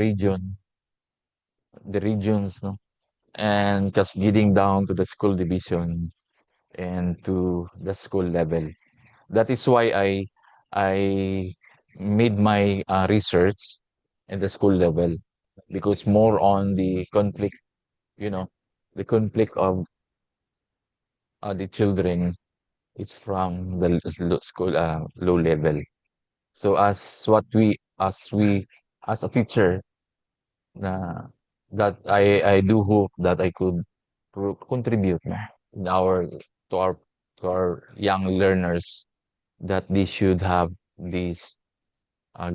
regions, no? And cascading down to the school division and to the school level. That is why I made my research at the school level, because more on the conflict, you know, the conflict of the children is from the school low level. So as a teacher, na that I do hope that I could contribute in to our young learners that they should have this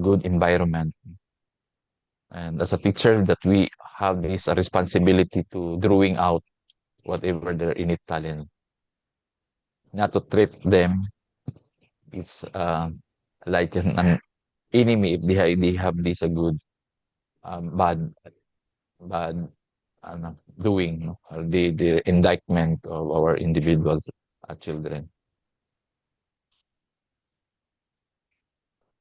good environment. And as a teacher, that we have this responsibility to drawing out whatever their innate talent, not to treat them is like an enemy if they have this a good bad doing, no? Or the indictment of our individual children.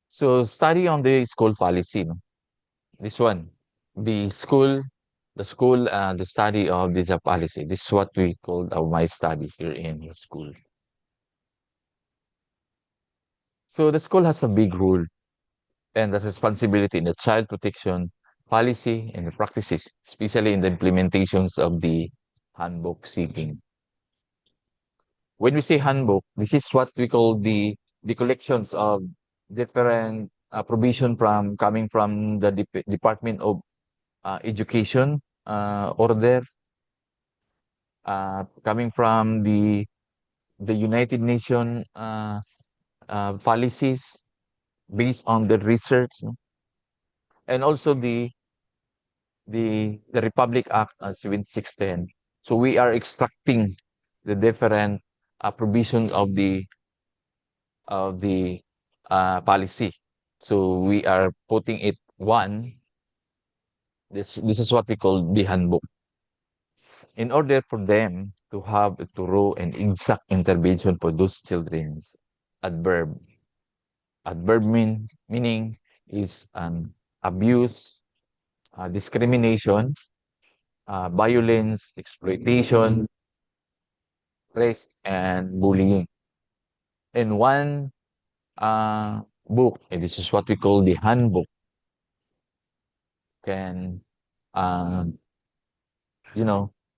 So study on the school policy, no? This one, the school, the study of this policy. This is what we call my study here in the school. So the school has a big role and the responsibility in the child protection policy and the practices, especially in the implementations of the handbook seeking. When we say handbook, this is what we call the collections of different provision from coming from the Department of Education order, coming from the United Nations policies based on the research, no? And also the Republic Act 7610. So we are extracting the different provisions of the policy. So we are putting it one. This is what we call the handbook. In order for them to have a thorough and exact intervention for those children, adverb. Adverb meaning is an abuse, discrimination, violence, exploitation, threats, and bullying. In one book, and this is what we call the handbook, can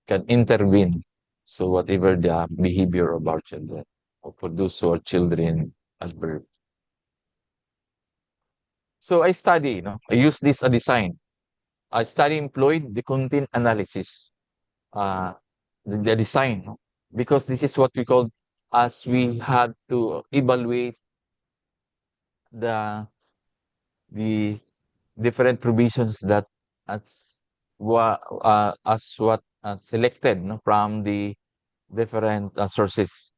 can intervene. So whatever the behavior of our children, or for those who are children at birth. So I study, I use this a design study employed the content analysis, the design, no? Because this is what we call as we had to evaluate the the different provisions that as what selected, no, from the different sources.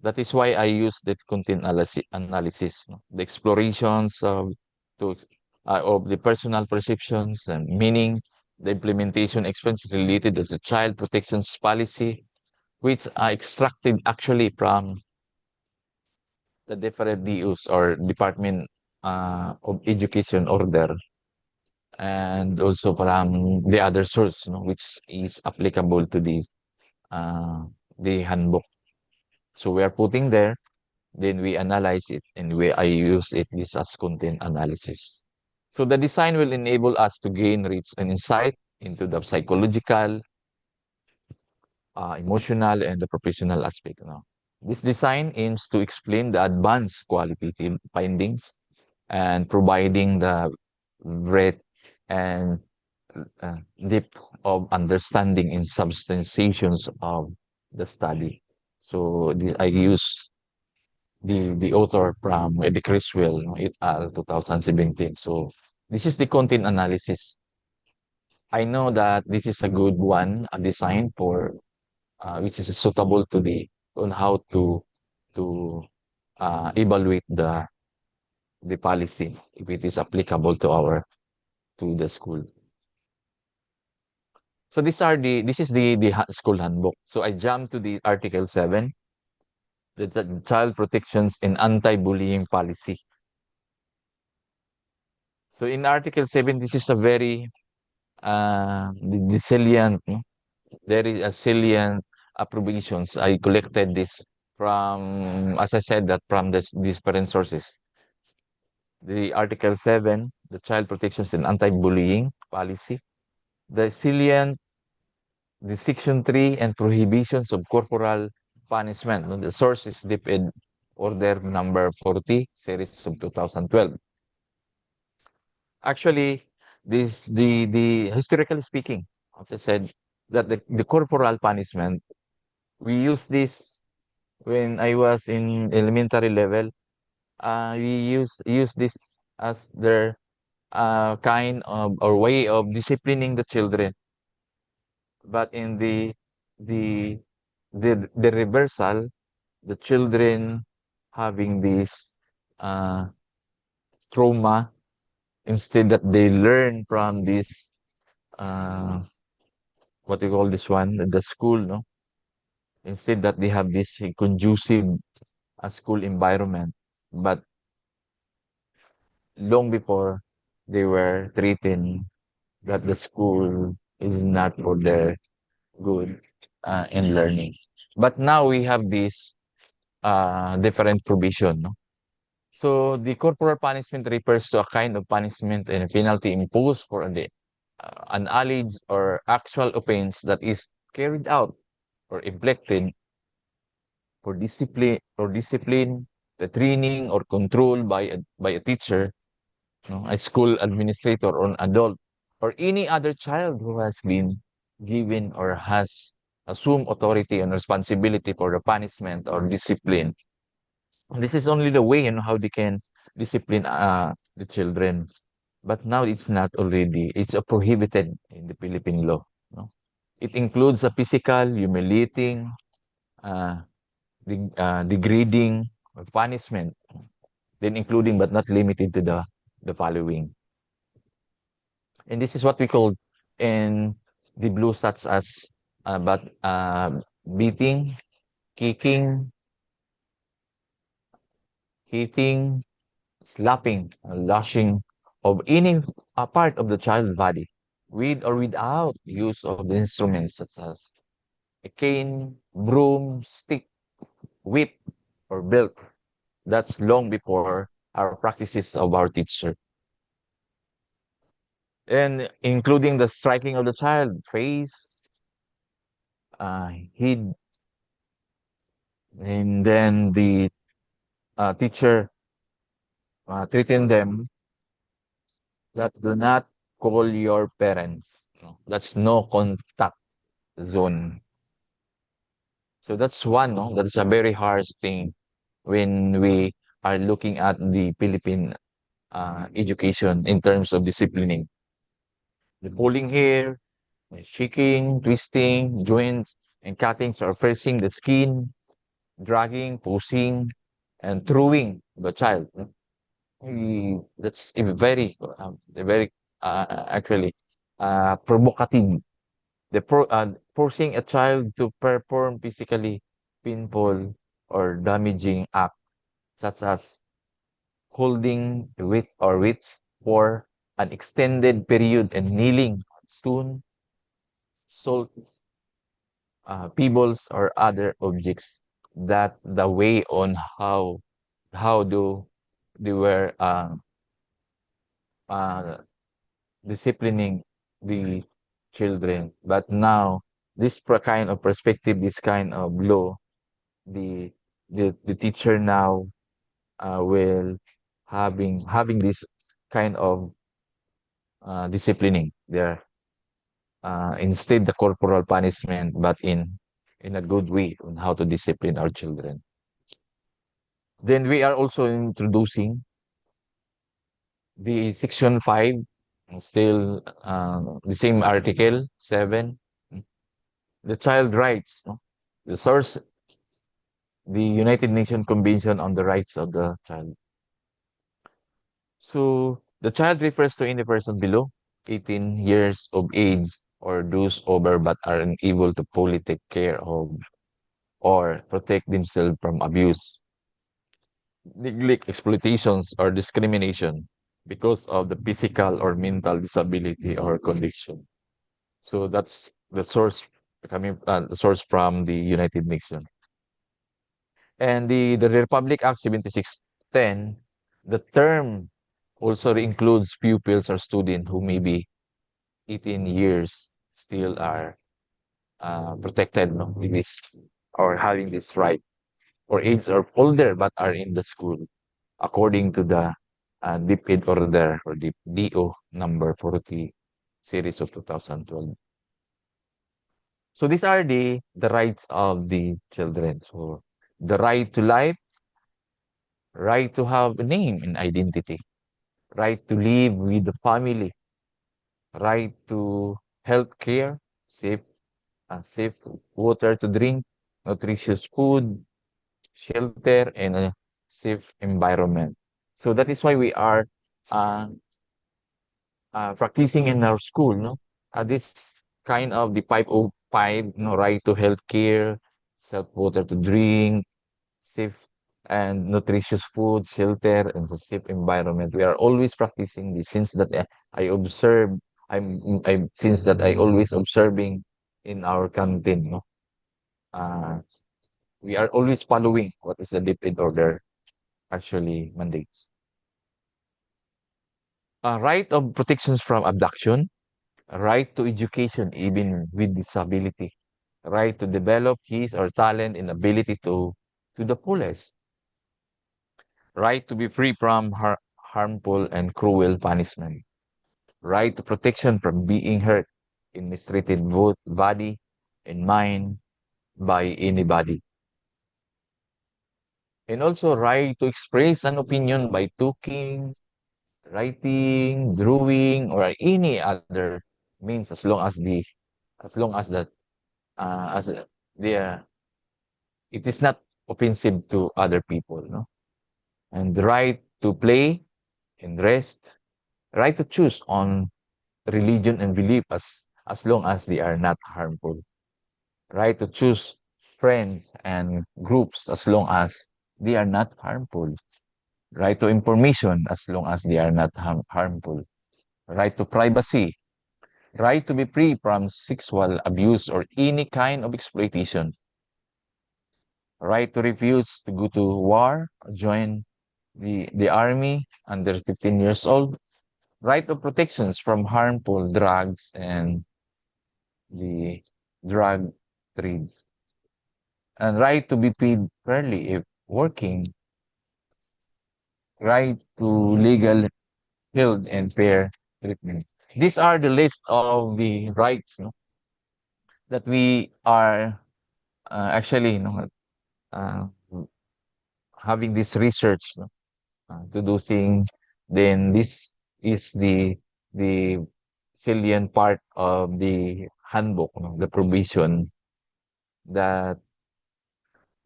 That is why I use that content analysis, no? The explorations of the personal perceptions and meaning, the implementation expense related to the child protections policy, which are extracted actually from the different DUs or Department of Education order, and also from the other source, no, which is applicable to the handbook. So we are putting there, then we analyze it, and I use it this as content analysis. So the design will enable us to gain rich and insight into the psychological, emotional, and the professional aspect. No? This design aims to explain the advanced qualitative findings and providing the breadth and depth of understanding in substantiations of the study. So I use the author from Eddie Criswell, no, 2017. So this is the content analysis. I know that this is a good one, a design for which is suitable to on how to evaluate the policy if it is applicable to the school. So this is the school handbook. So I jump to the Article 7, the child protections and anti-bullying policy. So in Article 7, this is a very the salient, no? There is a salient provisions. I collected this from, as I said, that from these different sources. The Article 7, the child protections and anti-bullying policy. The salient, the Section 3 and prohibitions of corporal punishment. No? The source is DepEd Order number 40, series of 2012. Actually, the historically speaking, as I said, that the corporal punishment, we use this when I was in elementary level. We use this as their kind of or way of disciplining the children. But in the the reversal, the children having this trauma, instead that they learn from this what you call this one, the school, no? Instead that they have this conducive school environment, but long before they were treating that the school is not for their good in learning. But now we have this different provision, no? So the corporal punishment refers to a kind of punishment and penalty imposed for an alleged or actual offense that is carried out or inflicted for discipline, the training or control by a teacher, no, a school administrator or an adult, or any other child who has been given or has assumed authority and responsibility for the punishment or discipline. This is only the way and how they can discipline the children. But now it's not already, it's a prohibited in the Philippine law. No? It includes a physical, humiliating, degrading, or punishment, then including but not limited to the following. And this is what we call in the blue, such as beating, kicking, hitting, slapping, lashing of any part of the child's body, with or without use of the instruments such as a cane, broom, stick, whip, or belt. That's long before our practices of our teacher. And including the striking of the child, face, head, and then the teacher treating them that do not call your parents. No? That's no contact zone. So that's one, no? That's a very harsh thing when we are looking at the Philippine education in terms of disciplining. The pulling hair, shaking, twisting, joints, and cuttings are pressing the skin, dragging, pushing, and throwing the child. No? That's a very actually provocative. Forcing a child to perform physically painful or damaging act, such as holding the width for an extended period and kneeling on stone, salt, pebbles, or other objects that the way on how do they were uh, disciplining the children. But now, this kind of perspective, this kind of law, the the teacher now will having this kind of disciplining there instead the corporal punishment, but in a good way on how to discipline our children. Then we are also introducing the section 5, still the same article 7, the child rights, no? The source, the United Nations Convention on the Rights of the Child. So the child refers to any person below 18 years of age or those over but are unable to fully take care of or protect themselves from abuse, neglect, exploitations, or discrimination because of the physical or mental disability or condition. So that's the source the source from the United Nations. And the Republic Act 7610, the term also includes pupils or students who may be 18 years still are protected, no, with this or having this right, or age or older but are in the school according to the DepEd order or the DO number 40 series of 2012. So these are the rights of the children. So the right to life, right to have a name and identity, right to live with the family, right to health care, safe water to drink, nutritious food, shelter, and a safe environment. So that is why we are uh, practicing in our school, no? This kind of the 505, no, right to health care, safe water to drink, safe and nutritious food, shelter, and a safe environment. We are always practicing this since that I observe, I since that I always observing in our canteen, no? Uh, we are always following what is the DepEd order actually mandates. Right of protections from abduction, right to education even with disability, right to develop his or talent and ability to the fullest, right to be free from harmful and cruel punishment, right to protection from being hurt in mistreated both body and mind by anybody, and also right to express an opinion by talking, writing, drawing, or any other means as long as that as the it is not offensive to other people, no? And the right to play and rest, right to choose on religion and belief as long as they are not harmful, right to choose friends and groups as long as they are not harmful, right to information as long as they are not harmful, right to privacy, right to be free from sexual abuse or any kind of exploitation, right to refuse to go to war, join the army under 15 years old, right of protections from harmful drugs and the drug trades, and right to be paid fairly if working, right to legal, health, and fair treatment. These are the list of the rights, no, that we are actually, uh, having this research, no, to do things. Then this is the salient part of the handbook, no, the provision that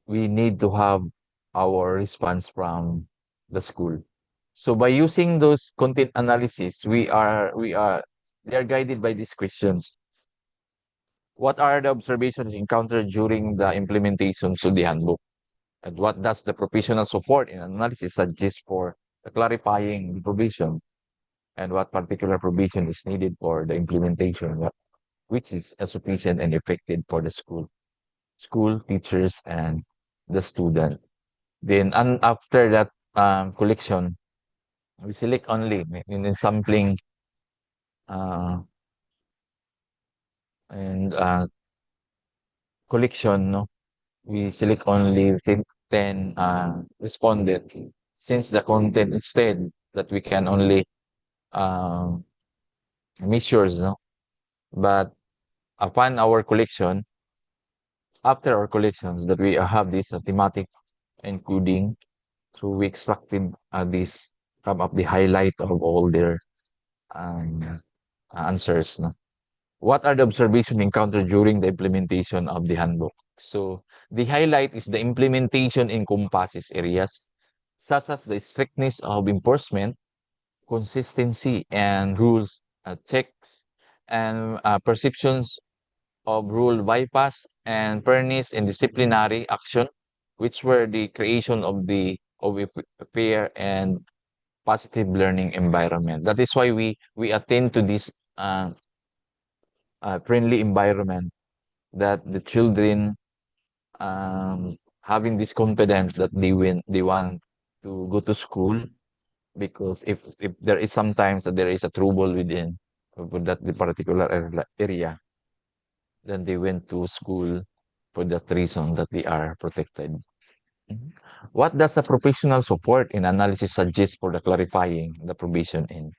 we need to have our response from the school. So by using those content analysis, they are guided by these questions. What are the observations encountered during the implementation to the handbook? And what does the professional support in analysis suggest for the clarifying the provision? And what particular provision is needed for the implementation? Which is sufficient and effective for the school teachers and the student. Then and after that collection, we select only in sampling uh, and collection, no, we select only 10 respondent, since the content instead that we can only um, measures, no, but upon our collection, after our collections, that we have this thematic encoding, so we extracted this, come up the highlight of all their um, answers, no. What are the observations encountered during the implementation of the handbook? So the highlight is the implementation encompasses areas such as the strictness of enforcement, consistency and rules checks, and perceptions of rule bypass and fairness and disciplinary action, which were the creation of a fair and positive learning environment. That is why we attend to this friendly environment, that the children having this confidence that they want to go to school, because if there is sometimes that there is a trouble within with that the particular area, then they went to school for that reason, that they are protected. Mhm. What does a professional support in analysis suggest for the clarifying the provision in?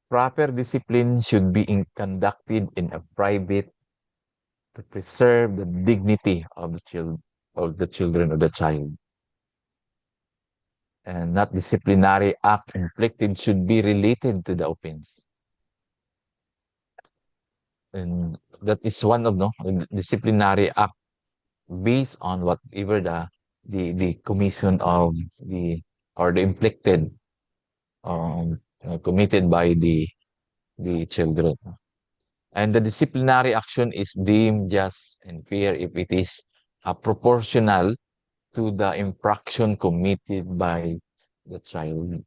Proper discipline should be conducted in a private to preserve the dignity of the children of the child. And not disciplinary act inflicted should be related to the offense. And that is one of disciplinary act based on whatever the commission of the or the inflicted committed by the children. And the disciplinary action is deemed just and fair if it is proportional to the infraction committed by the child.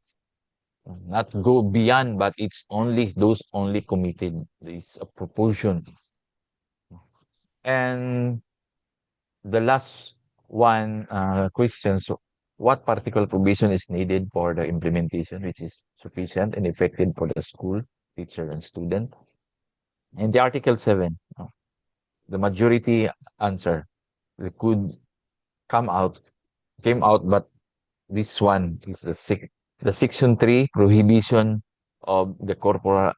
Not go beyond, but it's only those only committed. It's a proportion. And the last one question, so what particular provision is needed for the implementation, which is sufficient and effective for the school, teacher, and student? In the Article 7, the majority answer that could come out came out, but this one is the Section 3 prohibition of the corporal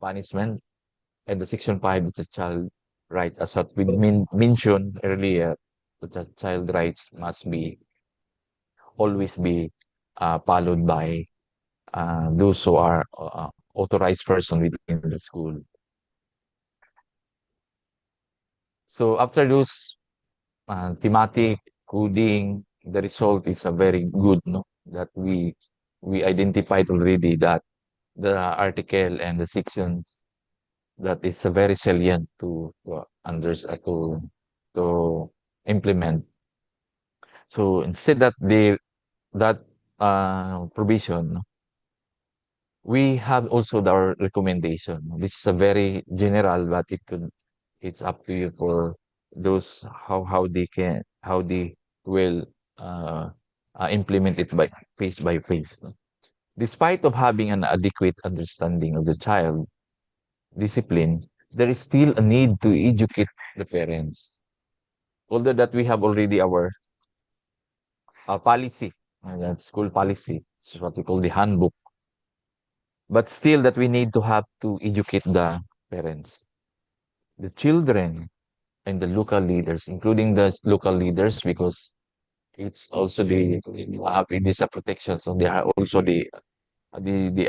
punishment, and the Section 5 is the child right, as what we mentioned earlier, that the child rights must be always be followed by those who are authorized person within the school. So after those thematic coding, the result is a very good, no? That we identified already that the article and the sections that is very salient to implement. So instead that provision, no, we have also our recommendation. This is a very general, but it's up to you for those how they will uh, implement it by phase. No? Despite of having an adequate understanding of the child discipline, there is still a need to educate the parents. Although that we have already our policy, that school policy, is what we call the handbook. but still that we need to have to educate the parents, the children, and the local leaders, including the local leaders, because it's also the it is a protection. So they are also the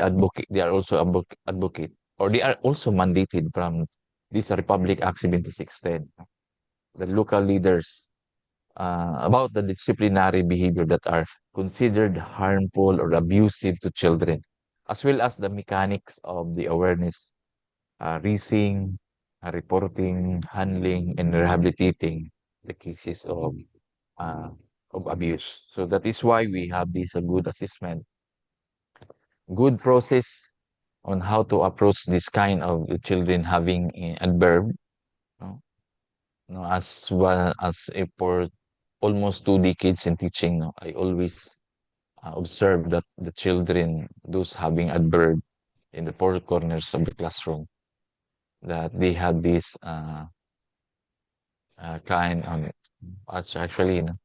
advocate. They are also advocate, or they are also mandated from this Republic Act 7610. The local leaders about the disciplinary behavior that are considered harmful or abusive to children, as well as the mechanics of the awareness, raising, reporting, handling, and rehabilitating the cases of abuse. So that is why we have this good assessment, good process on how to approach this kind of the children having adverb. No? No, as well as for almost 2 decades in teaching, no, I always observe that the children, those having adverb in the four corners of the classroom, that they have this kind of actually, you know,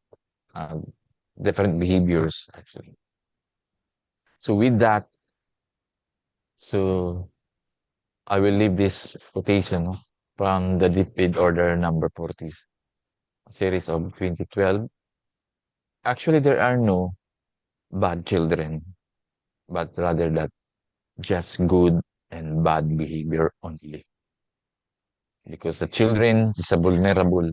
different behaviors actually. So with that, so I will leave this quotation, no, from the Deep Order number 40 series of 2012. Actually, there are no bad children, but rather that just good and bad behavior only. Because the children is a vulnerable.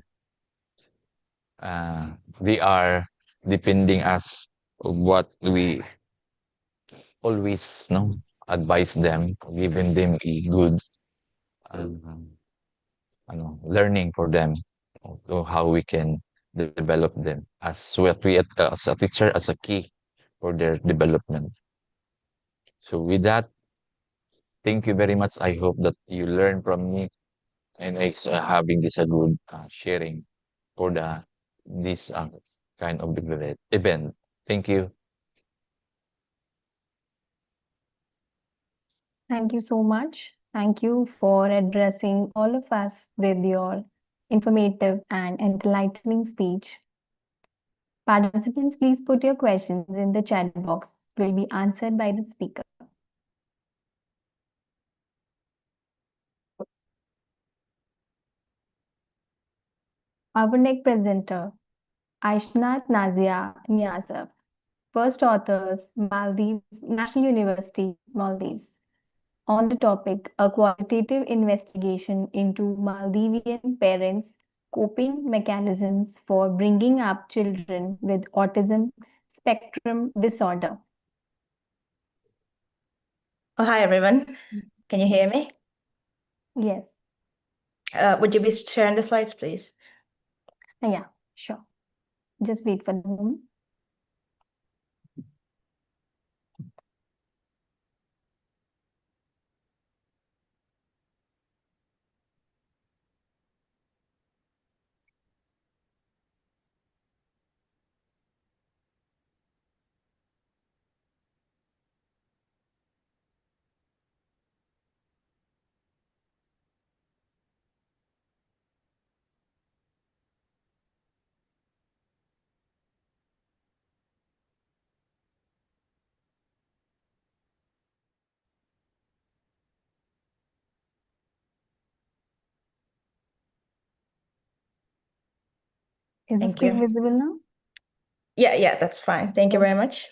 They are depending us of what we always, no, advise them, giving them a good learning for them, to how we can develop them as what we as a teacher, as a key for their development. So with that, thank you very much. I hope that you learn from me, and it's having this a good sharing for this kind of event. Thank you. Thank you so much. Thank you for addressing all of us with your informative and enlightening speech. Participants, please put your questions in the chat box. It will be answered by the speaker. Our next presenter, Aishnat Nazia Niazov, first authors, Maldives, National University, Maldives. On the topic, a qualitative investigation into Maldivian parents' coping mechanisms for bringing up children with autism spectrum disorder. Oh, hi, everyone. Can you hear me? Yes. Would you be sharing the slides, please? Yeah, sure. Just wait for the moment. Is the Thank screen you. visible now? Yeah, that's fine. Thank you very much.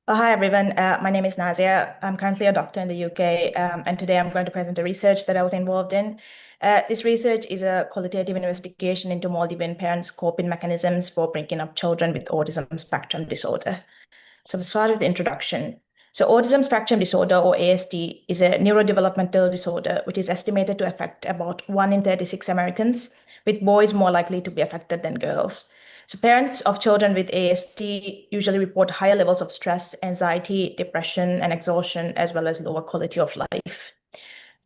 Oh, hi, everyone. My name is Nazia. I'm currently a doctor in the UK, and today I'm going to present a research that I was involved in. This research is a qualitative investigation into Maldivian parents' coping mechanisms for bringing up children with autism spectrum disorder. So we'll start with the introduction. So autism spectrum disorder, or ASD, is a neurodevelopmental disorder which is estimated to affect about 1 in 36 Americans, with boys more likely to be affected than girls. So parents of children with ASD usually report higher levels of stress, anxiety, depression, and exhaustion, as well as lower quality of life.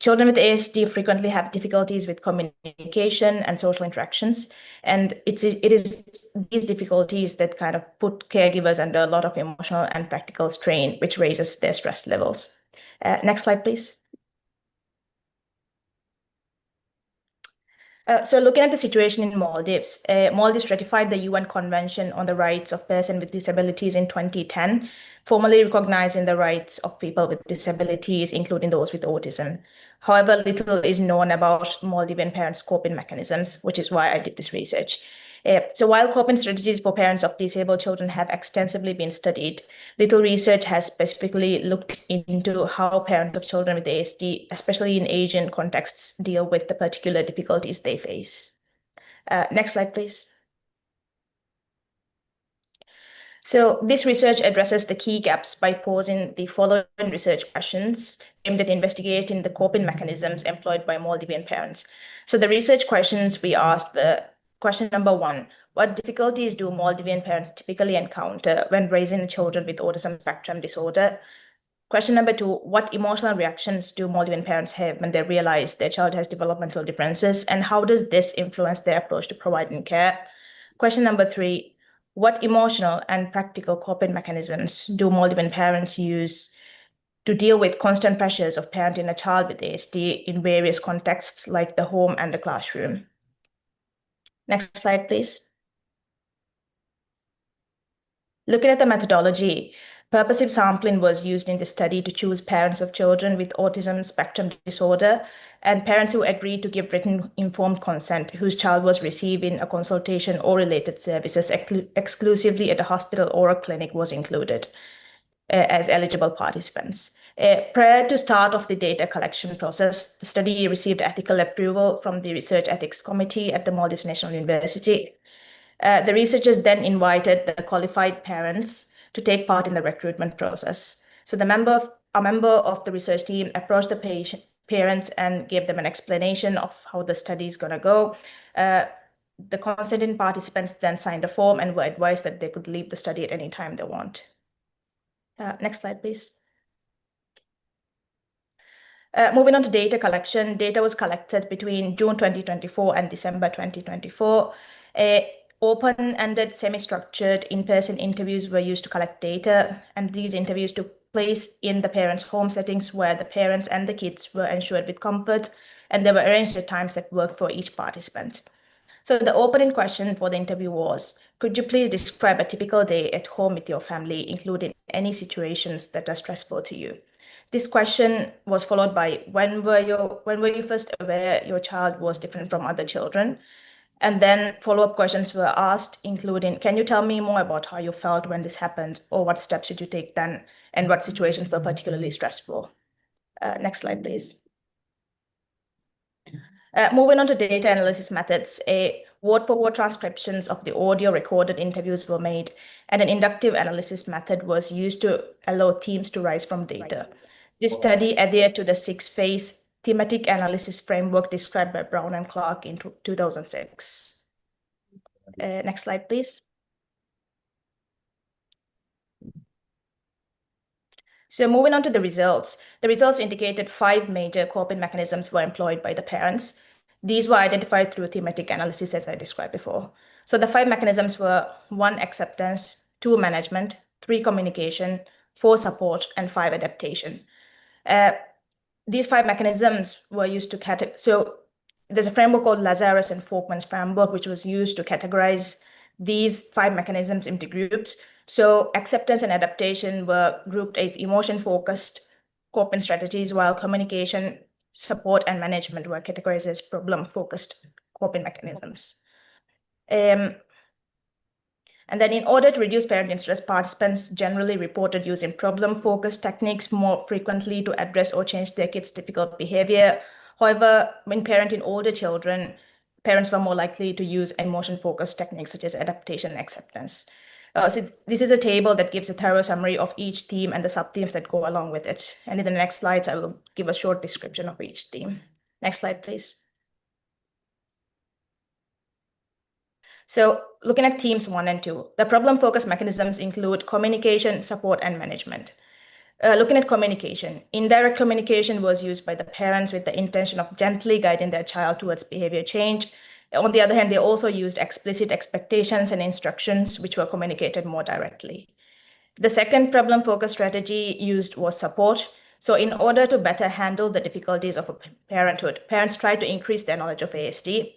Children with ASD frequently have difficulties with communication and social interactions, and it is these difficulties that kind of put caregivers under a lot of emotional and practical strain, which raises their stress levels. Next slide, please. So looking at the situation in Maldives, Maldives ratified the UN Convention on the Rights of Persons with Disabilities in 2010, formally recognizing the rights of people with disabilities, including those with autism. However, little is known about Maldivian parents' coping mechanisms, which is why I did this research. So while coping strategies for parents of disabled children have extensively been studied, little research has specifically looked into how parents of children with ASD, especially in Asian contexts, deal with the particular difficulties they face. Next slide, please. So this research addresses the key gaps by posing the following research questions aimed at investigating the coping mechanisms employed by Maldivian parents. So the research questions we asked were: question number 1, what difficulties do Maldivian parents typically encounter when raising children with autism spectrum disorder? Question number 2, what emotional reactions do Maldivian parents have when they realize their child has developmental differences, and how does this influence their approach to providing care? Question number 3, what emotional and practical coping mechanisms do Maldivian parents use to deal with constant pressures of parenting a child with ASD in various contexts like the home and the classroom? Next slide, please. Looking at the methodology, purposive sampling was used in the study to choose parents of children with autism spectrum disorder and parents who agreed to give written informed consent whose child was receiving a consultation or related services exclusively at a hospital or a clinic was included as eligible participants. Prior to start of the data collection process, the study received ethical approval from the Research Ethics Committee at the Maldives National University. The researchers then invited the qualified parents to take part in the recruitment process. So a member of the research team approached the parents and gave them an explanation of how the study is going to go. The consenting participants then signed a form and were advised that they could leave the study at any time they want. Next slide, please. Moving on to data collection, data was collected between June 2024 and December 2024. Open-ended, semi-structured in-person interviews were used to collect data, and these interviews took place in the parents' home settings where the parents and the kids were ensured with comfort, and they were arranged at times that worked for each participant. So the opening question for the interview was, could you please describe a typical day at home with your family, including any situations that are stressful to you? This question was followed by, when were you first aware your child was different from other children? And then follow-up questions were asked, including, can you tell me more about how you felt when this happened, or what steps did you take then, and what situations were particularly stressful? Next slide, please. Moving on to data analysis methods, word-for-word transcriptions of the audio recorded interviews were made, and an inductive analysis method was used to allow teams to rise from data. This study adhered to the 6-phase thematic analysis framework described by Brown and Clark in 2006. Next slide, please. So moving on to the results indicated 5 major coping mechanisms were employed by the parents. These were identified through thematic analysis, as I described before. So the 5 mechanisms were 1, acceptance, 2, management, 3, communication, 4, support, and 5, adaptation. These 5 mechanisms were used to so there's a framework called Lazarus and Folkman's framework, which was used to categorize these 5 mechanisms into groups. So acceptance and adaptation were grouped as emotion-focused coping strategies, while communication, support, and management were categorized as problem-focused coping mechanisms. And then in order to reduce parenting stress, participants generally reported using problem-focused techniques more frequently to address or change their kids' difficult behavior. However, when parenting older children, parents were more likely to use emotion-focused techniques such as adaptation and acceptance. So this is a table that gives a thorough summary of each theme and the sub-themes that go along with it. And in the next slides, I will give a short description of each theme. Next slide, please. So looking at themes 1 and 2, the problem-focused mechanisms include communication, support, and management. Looking at communication, indirect communication was used by the parents with the intention of gently guiding their child towards behavior change. On the other hand, they also used explicit expectations and instructions, which were communicated more directly. The second problem-focused strategy used was support. So in order to better handle the difficulties of parenthood, parents tried to increase their knowledge of ASD.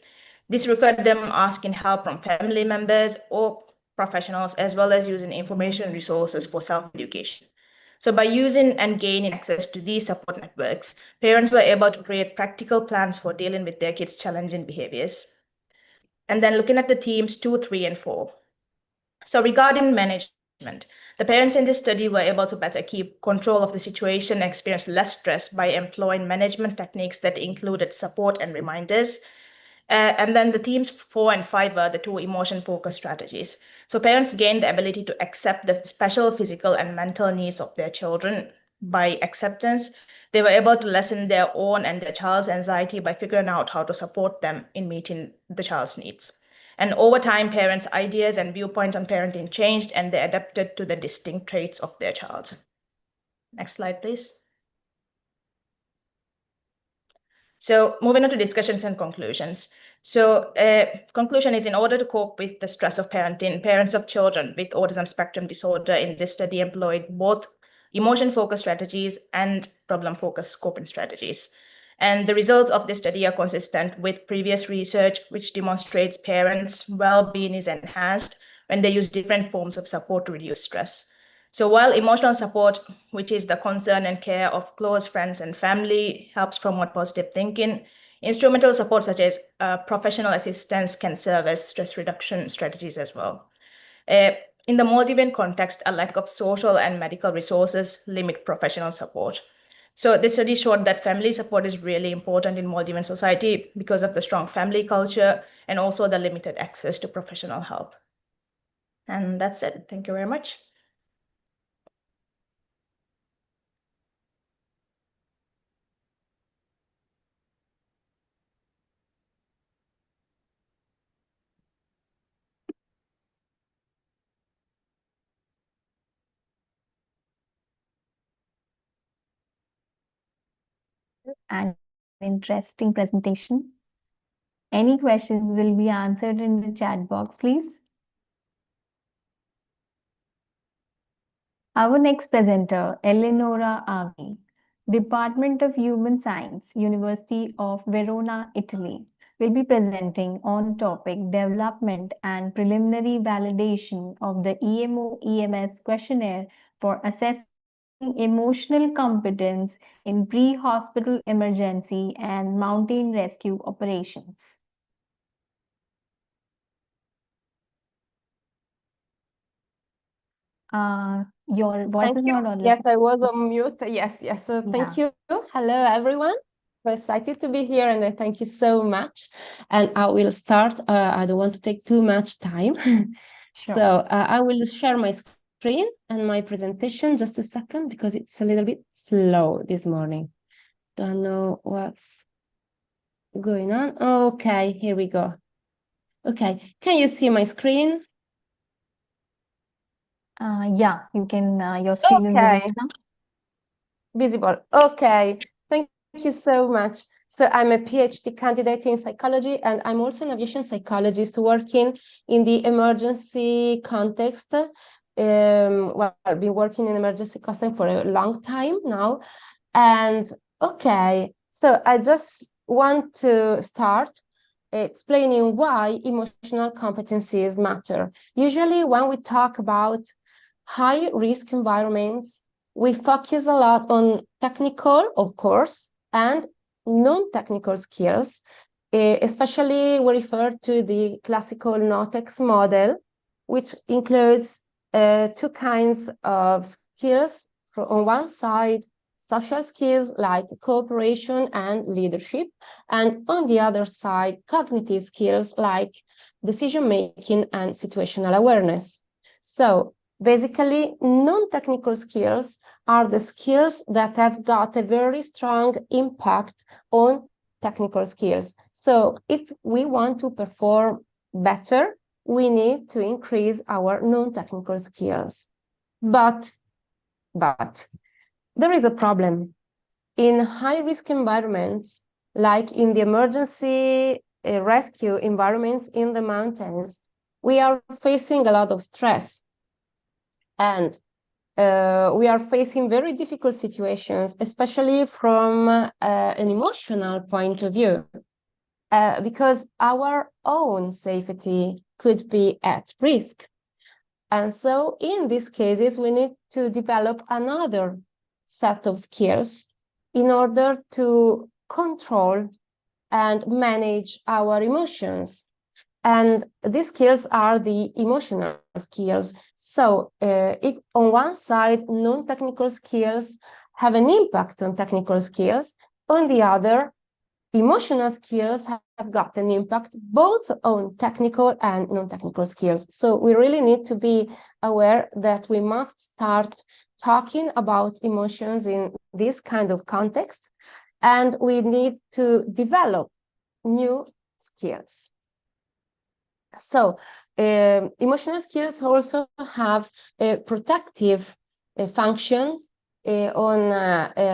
This required them asking help from family members or professionals, as well as using information resources for self-education. So by using and gaining access to these support networks, parents were able to create practical plans for dealing with their kids' challenging behaviors. And then looking at the themes 2, 3, and 4. So regarding management, the parents in this study were able to better keep control of the situation and experience less stress by employing management techniques that included support and reminders. And then the themes 4 and 5 were the 2 emotion-focused strategies. So parents gained the ability to accept the special physical and mental needs of their children. By acceptance, they were able to lessen their own and their child's anxiety by figuring out how to support them in meeting the child's needs. And over time, parents' ideas and viewpoints on parenting changed, and they adapted to the distinct traits of their child. Next slide, please. So moving on to discussions and conclusions. So conclusion is, in order to cope with the stress of parenting, parents of children with autism spectrum disorder in this study employed both emotion-focused strategies and problem-focused coping strategies. And the results of this study are consistent with previous research, which demonstrates parents' well-being is enhanced when they use different forms of support to reduce stress. So while emotional support, which is the concern and care of close friends and family, helps promote positive thinking, instrumental support such as professional assistance can serve as stress reduction strategies as well. In the Maldivian context, a lack of social and medical resources limit professional support. So this study showed that family support is really important in Maldivian society because of the strong family culture and also the limited access to professional help. And that's it. Thank you very much. And interesting presentation. Any questions will be answered in the chat box, please. Our next presenter, Eleonora Avi, Department of Human Science, University of Verona, Italy, will be presenting on topic development and preliminary validation of the EMO-EMS questionnaire for assessing emotional competence in pre-hospital emergency and mountain rescue operations. Your voice Thank is you. not audible. Yes, I was on mute. Yes. So thank you. Hello, everyone. I'm excited to be here, and I thank you so much. And I will start. I don't want to take too much time. Sure. So I will share my screen and my presentation. Just a second, because it's a little bit slow this morning. Don't know what's going on. Okay, here we go. Okay, can you see my screen? Yeah, you can, your screen is visible now. Visible. Okay, thank you so much. So I'm a PhD candidate in psychology, and I'm also an aviation psychologist working in the emergency context. Well, I've been working in emergency context for a long time now. And okay, so I just want to start explaining why emotional competencies matter. Usually when we talk about high risk environments, we focus a lot on technical, of course, and non-technical skills. Especially we refer to the classical NOTEX model, which includes 2 kinds of skills. On one side, social skills like cooperation and leadership, and on the other side, cognitive skills like decision-making and situational awareness. So basically, non-technical skills are the skills that have got a very strong impact on technical skills. So if we want to perform better, we need to increase our non-technical skills. But there is a problem. In high-risk environments, like in the emergency rescue environments in the mountains, we are facing a lot of stress. And we are facing very difficult situations, especially from an emotional point of view. because our own safety could be at risk. And so in these cases, we need to develop another set of skills in order to control and manage our emotions. And these skills are the emotional skills. So if on one side, non-technical skills have an impact on technical skills, on the other, emotional skills have got an impact both on technical and non-technical skills. So we really need to be aware that we must start talking about emotions in this kind of context, and we need to develop new skills. So emotional skills also have a protective function on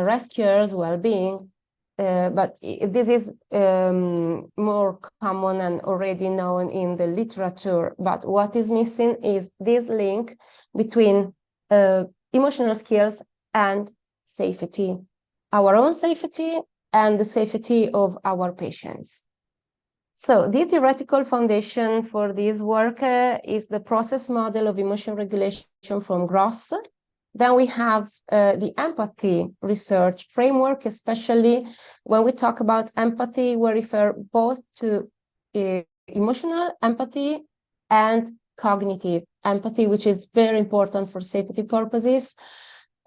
rescuers' well-being. But this is more common and already known in the literature. But what is missing is this link between emotional skills and safety, our own safety and the safety of our patients. So the theoretical foundation for this work is the process model of emotion regulation from Gross. Then we have the empathy research framework, especially when we talk about empathy, we refer both to emotional empathy and cognitive empathy, which is very important for safety purposes.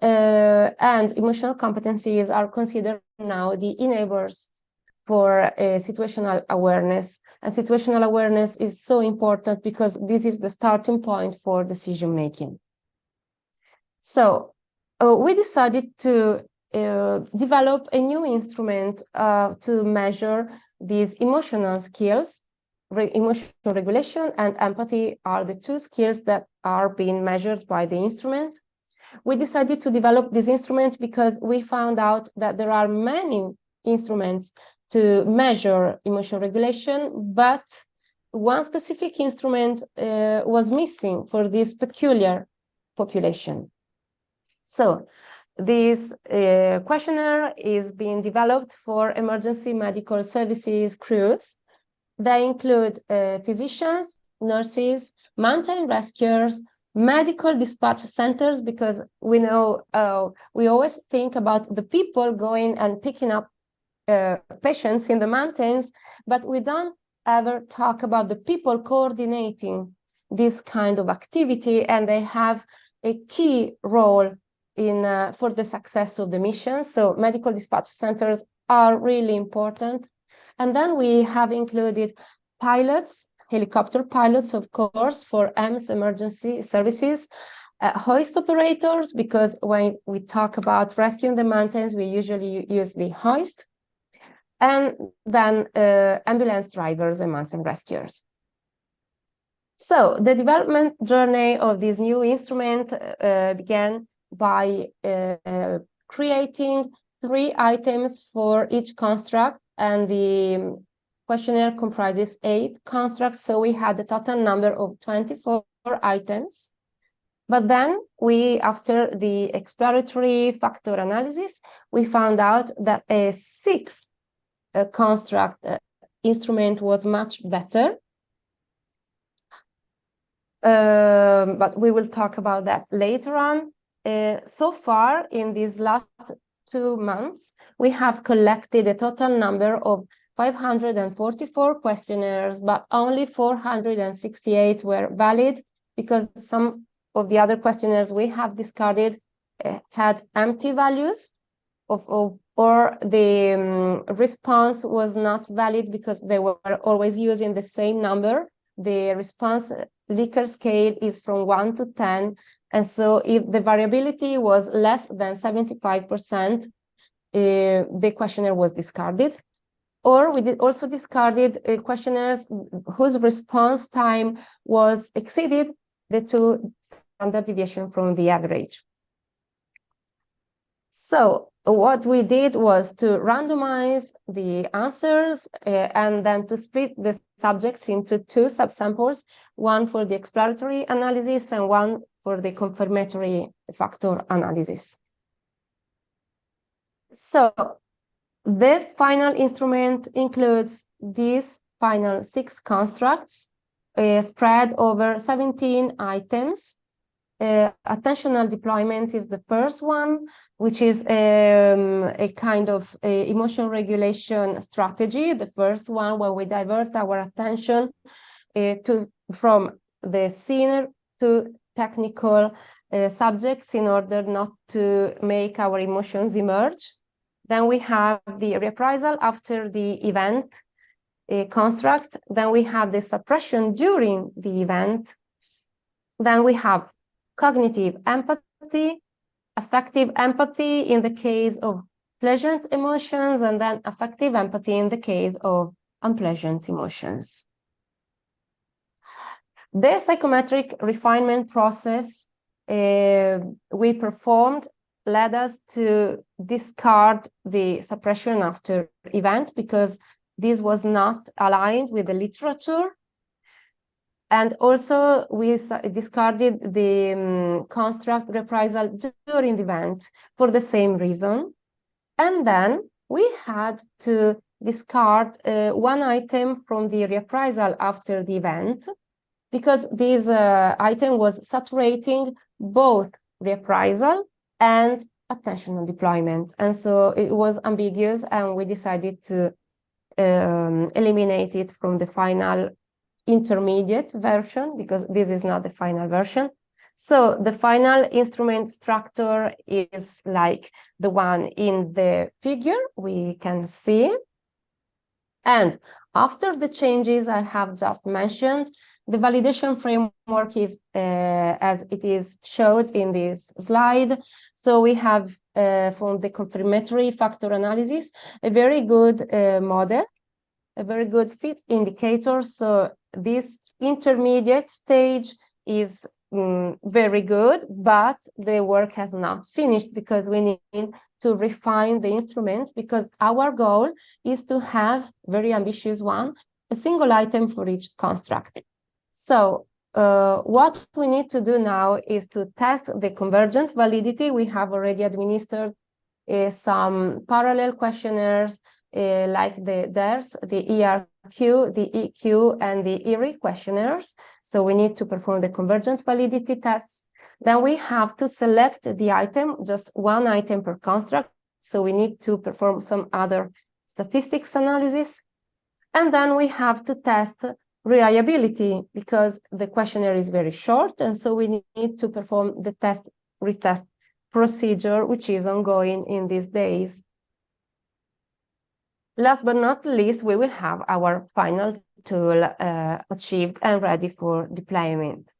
And emotional competencies are considered now the enablers for situational awareness. And situational awareness is so important because this is the starting point for decision making. So we decided to develop a new instrument to measure these emotional skills. Emotional regulation and empathy are the two skills that are being measured by the instrument. We decided to develop this instrument because we found out that there are many instruments to measure emotional regulation, but one specific instrument was missing for this peculiar population. So this questionnaire is being developed for emergency medical services crews. They include physicians, nurses, mountain rescuers, medical dispatch centers, because we know we always think about the people going and picking up patients in the mountains, but we don't ever talk about the people coordinating this kind of activity, and they have a key role in for the success of the mission. So medical dispatch centers are really important. And then we have included pilots, helicopter pilots, of course, for EMS emergency services, hoist operators, because when we talk about rescue in the mountains, we usually use the hoist, and then ambulance drivers and mountain rescuers. So the development journey of this new instrument began by creating 3 items for each construct, and the questionnaire comprises 8 constructs, so we had a total number of 24 items. But then we, after the exploratory factor analysis, we found out that a 6th construct instrument was much better. But we will talk about that later on. So far, in these last 2 months, we have collected a total number of 544 questionnaires, but only 468 were valid because some of the other questionnaires we have discarded had empty values or the response was not valid because they were always using the same number. The response Likert scale is from 1 to 10. And so if the variability was less than 75%, the questionnaire was discarded. Or we did also discarded questionnaires whose response time was exceeded the 2 standard deviation from the average. So what we did was to randomize the answers and then to split the subjects into 2 subsamples, one for the exploratory analysis and one for the confirmatory factor analysis. So The final instrument includes these final 6 constructs spread over 17 items. Attentional deployment is the first one, which is a kind of emotion regulation strategy. The first one where we divert our attention from the scene to technical subjects in order not to make our emotions emerge. Then we have the reprisal after the event construct. Then we have the suppression during the event. Then we have cognitive empathy, affective empathy in the case of pleasant emotions, and then affective empathy in the case of unpleasant emotions. The psychometric refinement process we performed led us to discard the suppression after event because this was not aligned with the literature. And also we discarded the construct reprisal during the event for the same reason. And then we had to discard one item from the reprisal after the event because this item was saturating both reprisal and attentional deployment. And so it was ambiguous, and we decided to eliminate it from the final intermediate version because this is not the final version. So the final instrument structure is like the one in the figure we can see. And after the changes I have just mentioned, the validation framework is as it is showed in this slide. So we have from the confirmatory factor analysis, a very good model, a very good fit indicator. So this intermediate stage is very good, but the work has not finished because we need to refine the instrument because our goal is to have, very ambitious one, a single item for each construct. So what we need to do now is to test the convergent validity. We have already administered some parallel questionnaires like the DERS, the ERQ, the EQ, and the ERI questionnaires. So we need to perform the convergent validity tests. Then we have to select the item, just one item per construct. So we need to perform some other statistics analysis. And then we have to test reliability because the questionnaire is very short. And so we need to perform the retest procedure, which is ongoing in these days. Last but not least, we will have our final tool achieved and ready for deployment.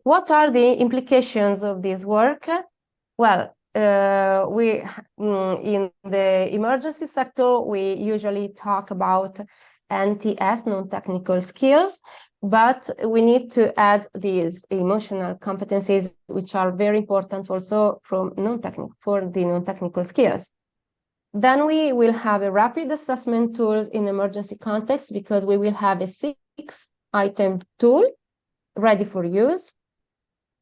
What are the implications of this work? Well, in the emergency sector, we usually talk about NTS, non-technical skills, but we need to add these emotional competencies, which are very important also for the non-technical skills. Then we will have a rapid assessment tools in emergency context because we will have a 6-item tool ready for use.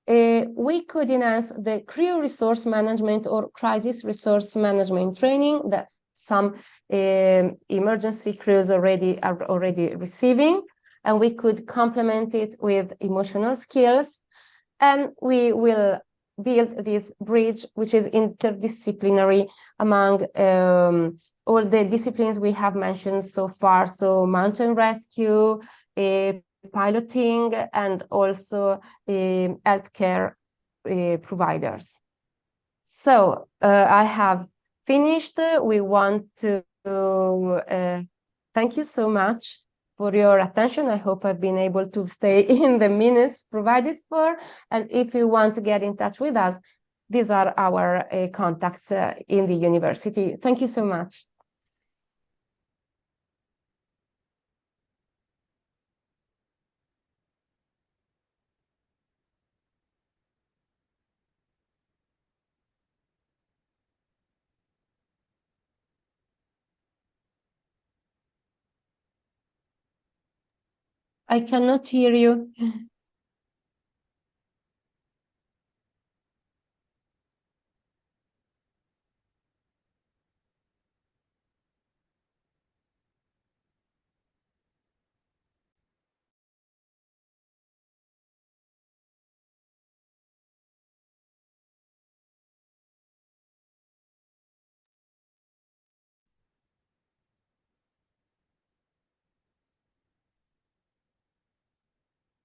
We could enhance the crew resource management or crisis resource management training that some emergency crews are already receiving, and we could complement it with emotional skills, and we will build this bridge which is interdisciplinary among all the disciplines we have mentioned so far, so mountain rescue, piloting, and also healthcare providers. So I have finished. We want to thank you so much for your attention. I hope I've been able to stay in the minutes provided for. And if you want to get in touch with us, these are our contacts in the university. Thank you so much. I cannot hear you.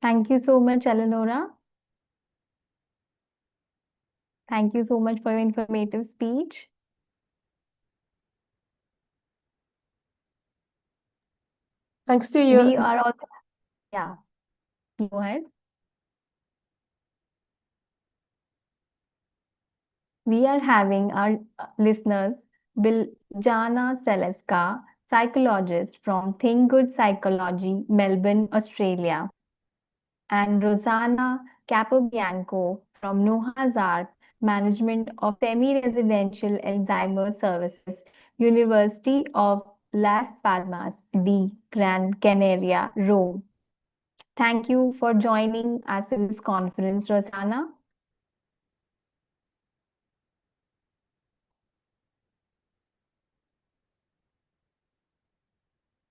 Thank you so much, Eleonora. Thank you so much for your informative speech. Thanks to you. We are also, yeah, go ahead. We are having our listeners, Biljana Seleska, psychologist from Think Good Psychology, Melbourne, Australia, and Rosanna Capobianco from Noah's Ark, Management of Semi-Residential Alzheimer's Services, University of Las Palmas de Gran Canaria, Rome. Thank you for joining us in this conference, Rosanna.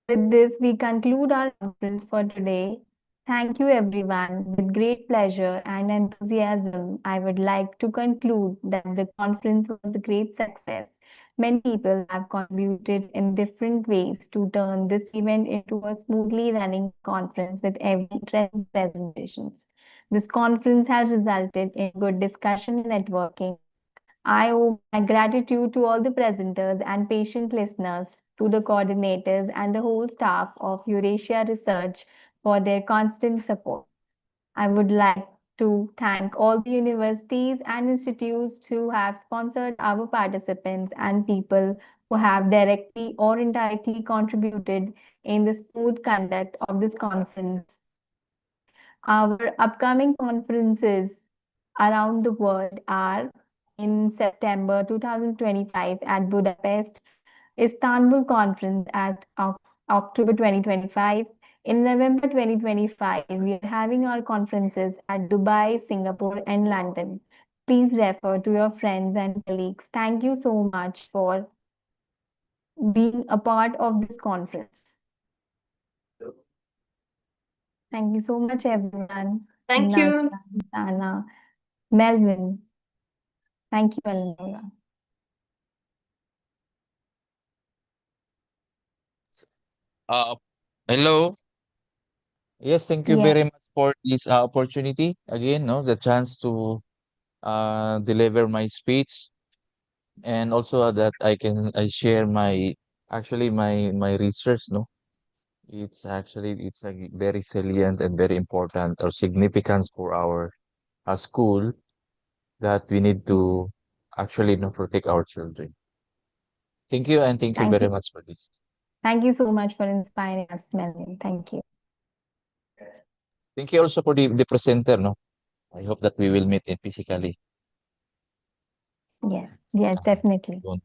With this, we conclude our conference for today. Thank you, everyone. With great pleasure and enthusiasm, I would like to conclude that the conference was a great success. Many people have contributed in different ways to turn this event into a smoothly running conference with every interesting presentations. This conference has resulted in good discussion and networking. I owe my gratitude to all the presenters and patient listeners, to the coordinators and the whole staff of Eurasia Research for their constant support. I would like to thank all the universities and institutes who have sponsored our participants and people who have directly or indirectly contributed in the smooth conduct of this conference. Our upcoming conferences around the world are in September 2025 at Budapest, Istanbul conference at October 2025. In November 2025, we are having our conferences at Dubai, Singapore, and London. Please refer to your friends and colleagues. Thank you so much for being a part of this conference. Thank you so much, everyone. Thank you. Anna, Melvin. Thank you, Eleonora. Hello. Yes, thank you Yes. very much for this opportunity again, no, the chance to deliver my speech, and also that I share my actually my research, no. It's a very salient and very important or significant for our school that we need to actually, no, protect our children. Thank you, and thank you Thank very you. much for this. Thank you so much for inspiring us, Melvin. Thank you. Thank you also for the presenter, no. I hope that we will meet in physically. Yeah, definitely. Soon.